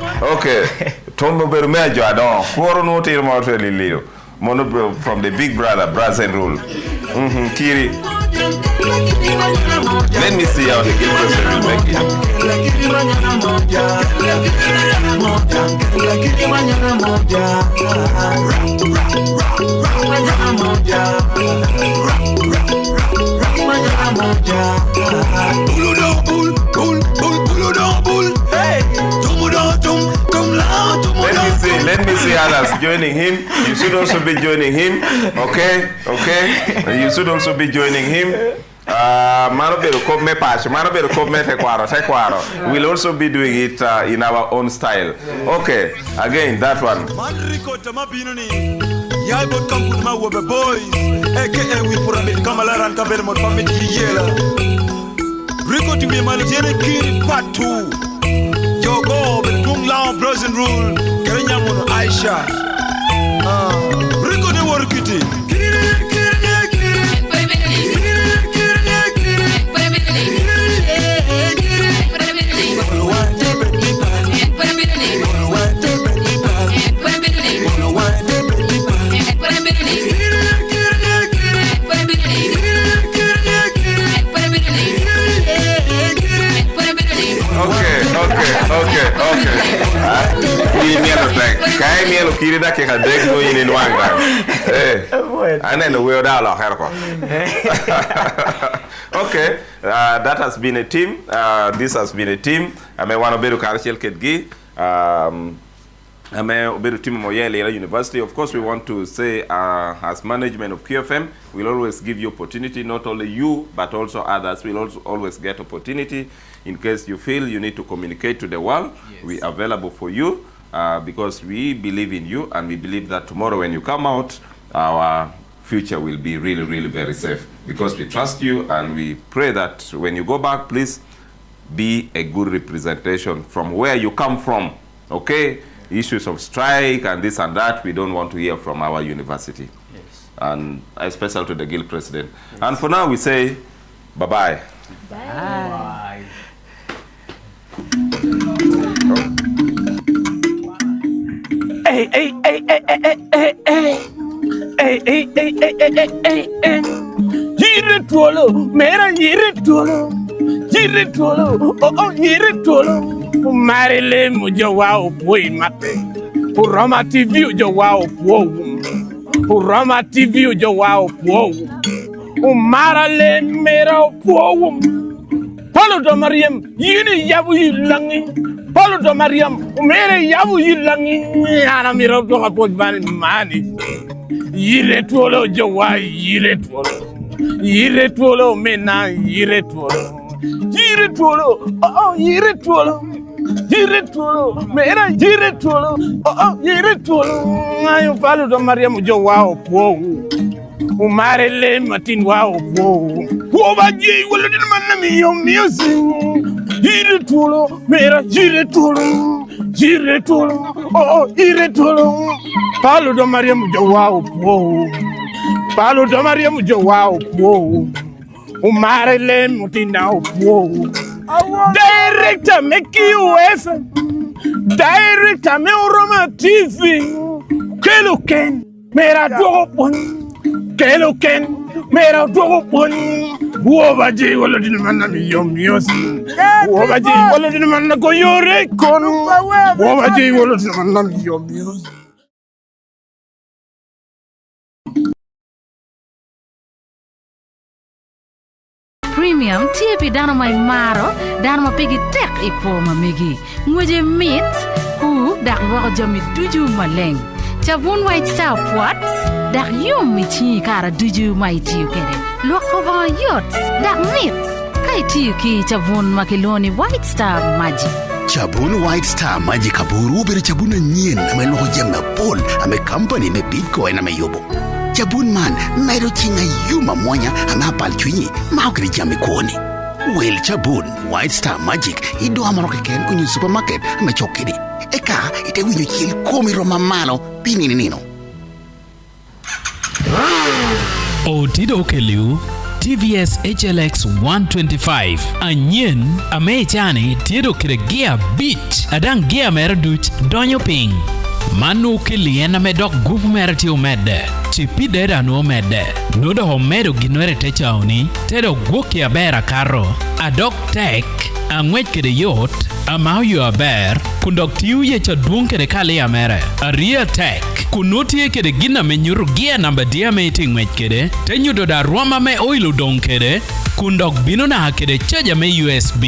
Tomo Bermejo Adon, Koro Tirmo Mono from the big brother, Brazen Rule. Kiri. Let me see how the guild president will make it. Let me see others joining him. You should also be joining him. Okay. You should also be joining him. Mano bedo kop me patch, mano bedo kop me tekwaro. We'll also be doing it in our own style. Okay, again, that one. Yai bot kampun ma wobe boys aka we pura me kamala ran ka ber mo famit yela Rico to me malitiere kiri part 2 Yogo be tung lao bros and rule Kenya mono Aisha Rico de workiti Okay. Kaya mielo kiri da ke kadek no yini nwanga. Anene we oda la herko. Okay, that has been a team. This has been a team. Ame wana beru karchel ketgi. Ame beru team moye Lira University. Of course, we want to say as management of QFM, we'll always give you opportunity. Not only you, but also others will also always get opportunity. In case you feel you need to communicate to the world, we are available for you because we believe in you and we believe that tomorrow when you come out, our future will be really, really very safe because we trust you and we pray that when you go back, please be a good representation from where you come from, okay? Issues of strike and this and that, we don't want to hear from our university. Yes. And especially to the Guild President. Yes. And for now, we say bye-bye. Bye. Hey. Yite Twolo, mera Yite Twolo. Yite Twolo, oh Yite Twolo. Marile mujo wao poi mate. Uroma TV ujo wao po. Uroma TV ujo wao po. Umarale mera po. Paulo do Mariam, yini yabu yilangi. Paulo do Mariam, mere yabu yilangi. Ana miro do kapot mani. Yite Twolo jowa Yite Twolo. Yite Twolo mena Yite Twolo. Yite Twolo, oh Yite Twolo. Yite Twolo, mera Yite Twolo. Oh Yite Twolo. Ayo Paulo do Mariam jowa po. Umare le matin wa opo ba ji wala din man na mi yo music Yite Twolo mera Yite Twolo oh Yite Twolo Paulo do Mariam jo wa opo Paulo do Mariam jo wa opo Umare le matin na opo Director make you FM Director me Roma TV Keloken mera do Keloken mera dogo pon woba je wala din man na mi yom yosi woba je wala din man na ko yore kon woba je wala din man na mi yom yosi Premium TP dano mai maro dano ma pegi tek ipo ma megi ngoje mit ku dak wako jami tuju maleng Chabun White Star Pots, dak yum michi kara duju mai tiu kere. Lokova yots, dak mit. Kai tiu ki chabun makiloni White Star Magic. Chabun White Star Magic kaburu bere chabun nyen ame loko jemna pol ame company me Bitcoin ame yobo. Chabun man mero chinga yuma mwanya ame apal chunyi maukri jame kuoni. Well Chabun White Star Magic ido amaroke ken kunyu supermarket ame chokiri. Eka ite winyo chil komi roma malo pinini nino. Otido keliu TVS HLX 125 anyen amechani tiedo kire gear beach adang gear merduch donyo ping manu kiliena medok gup merti umede chipide danu umede nudo homedo ginwere techauni tedo gukia bera karo adok tek angwech kede yot amau yu aber kundok tiu ye chaduong kede kali amere a real tech kunutie kede gina menyuru gia namba dia meeting ngwech kede tenyudo da ruama me oilu dong kede kundok bino na kede chaja me USB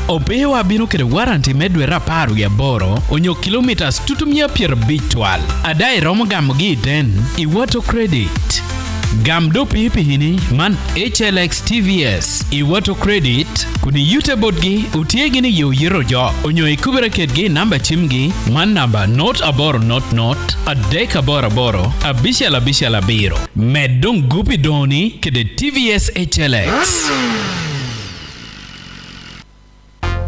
Opewa bino kede warranty medwe raparu ya boro onyo kilometers tutumia pier bitwal adai romo gamogi den iwato credit Gamdo pipi hini man HLX TVS iwato credit kuni yute bodgi utiegi ni yu yiro jo onyo ikubere kedgi namba chimgi man namba not aboro not adek aboro abishala biro medong gupi doni kede TVS HLX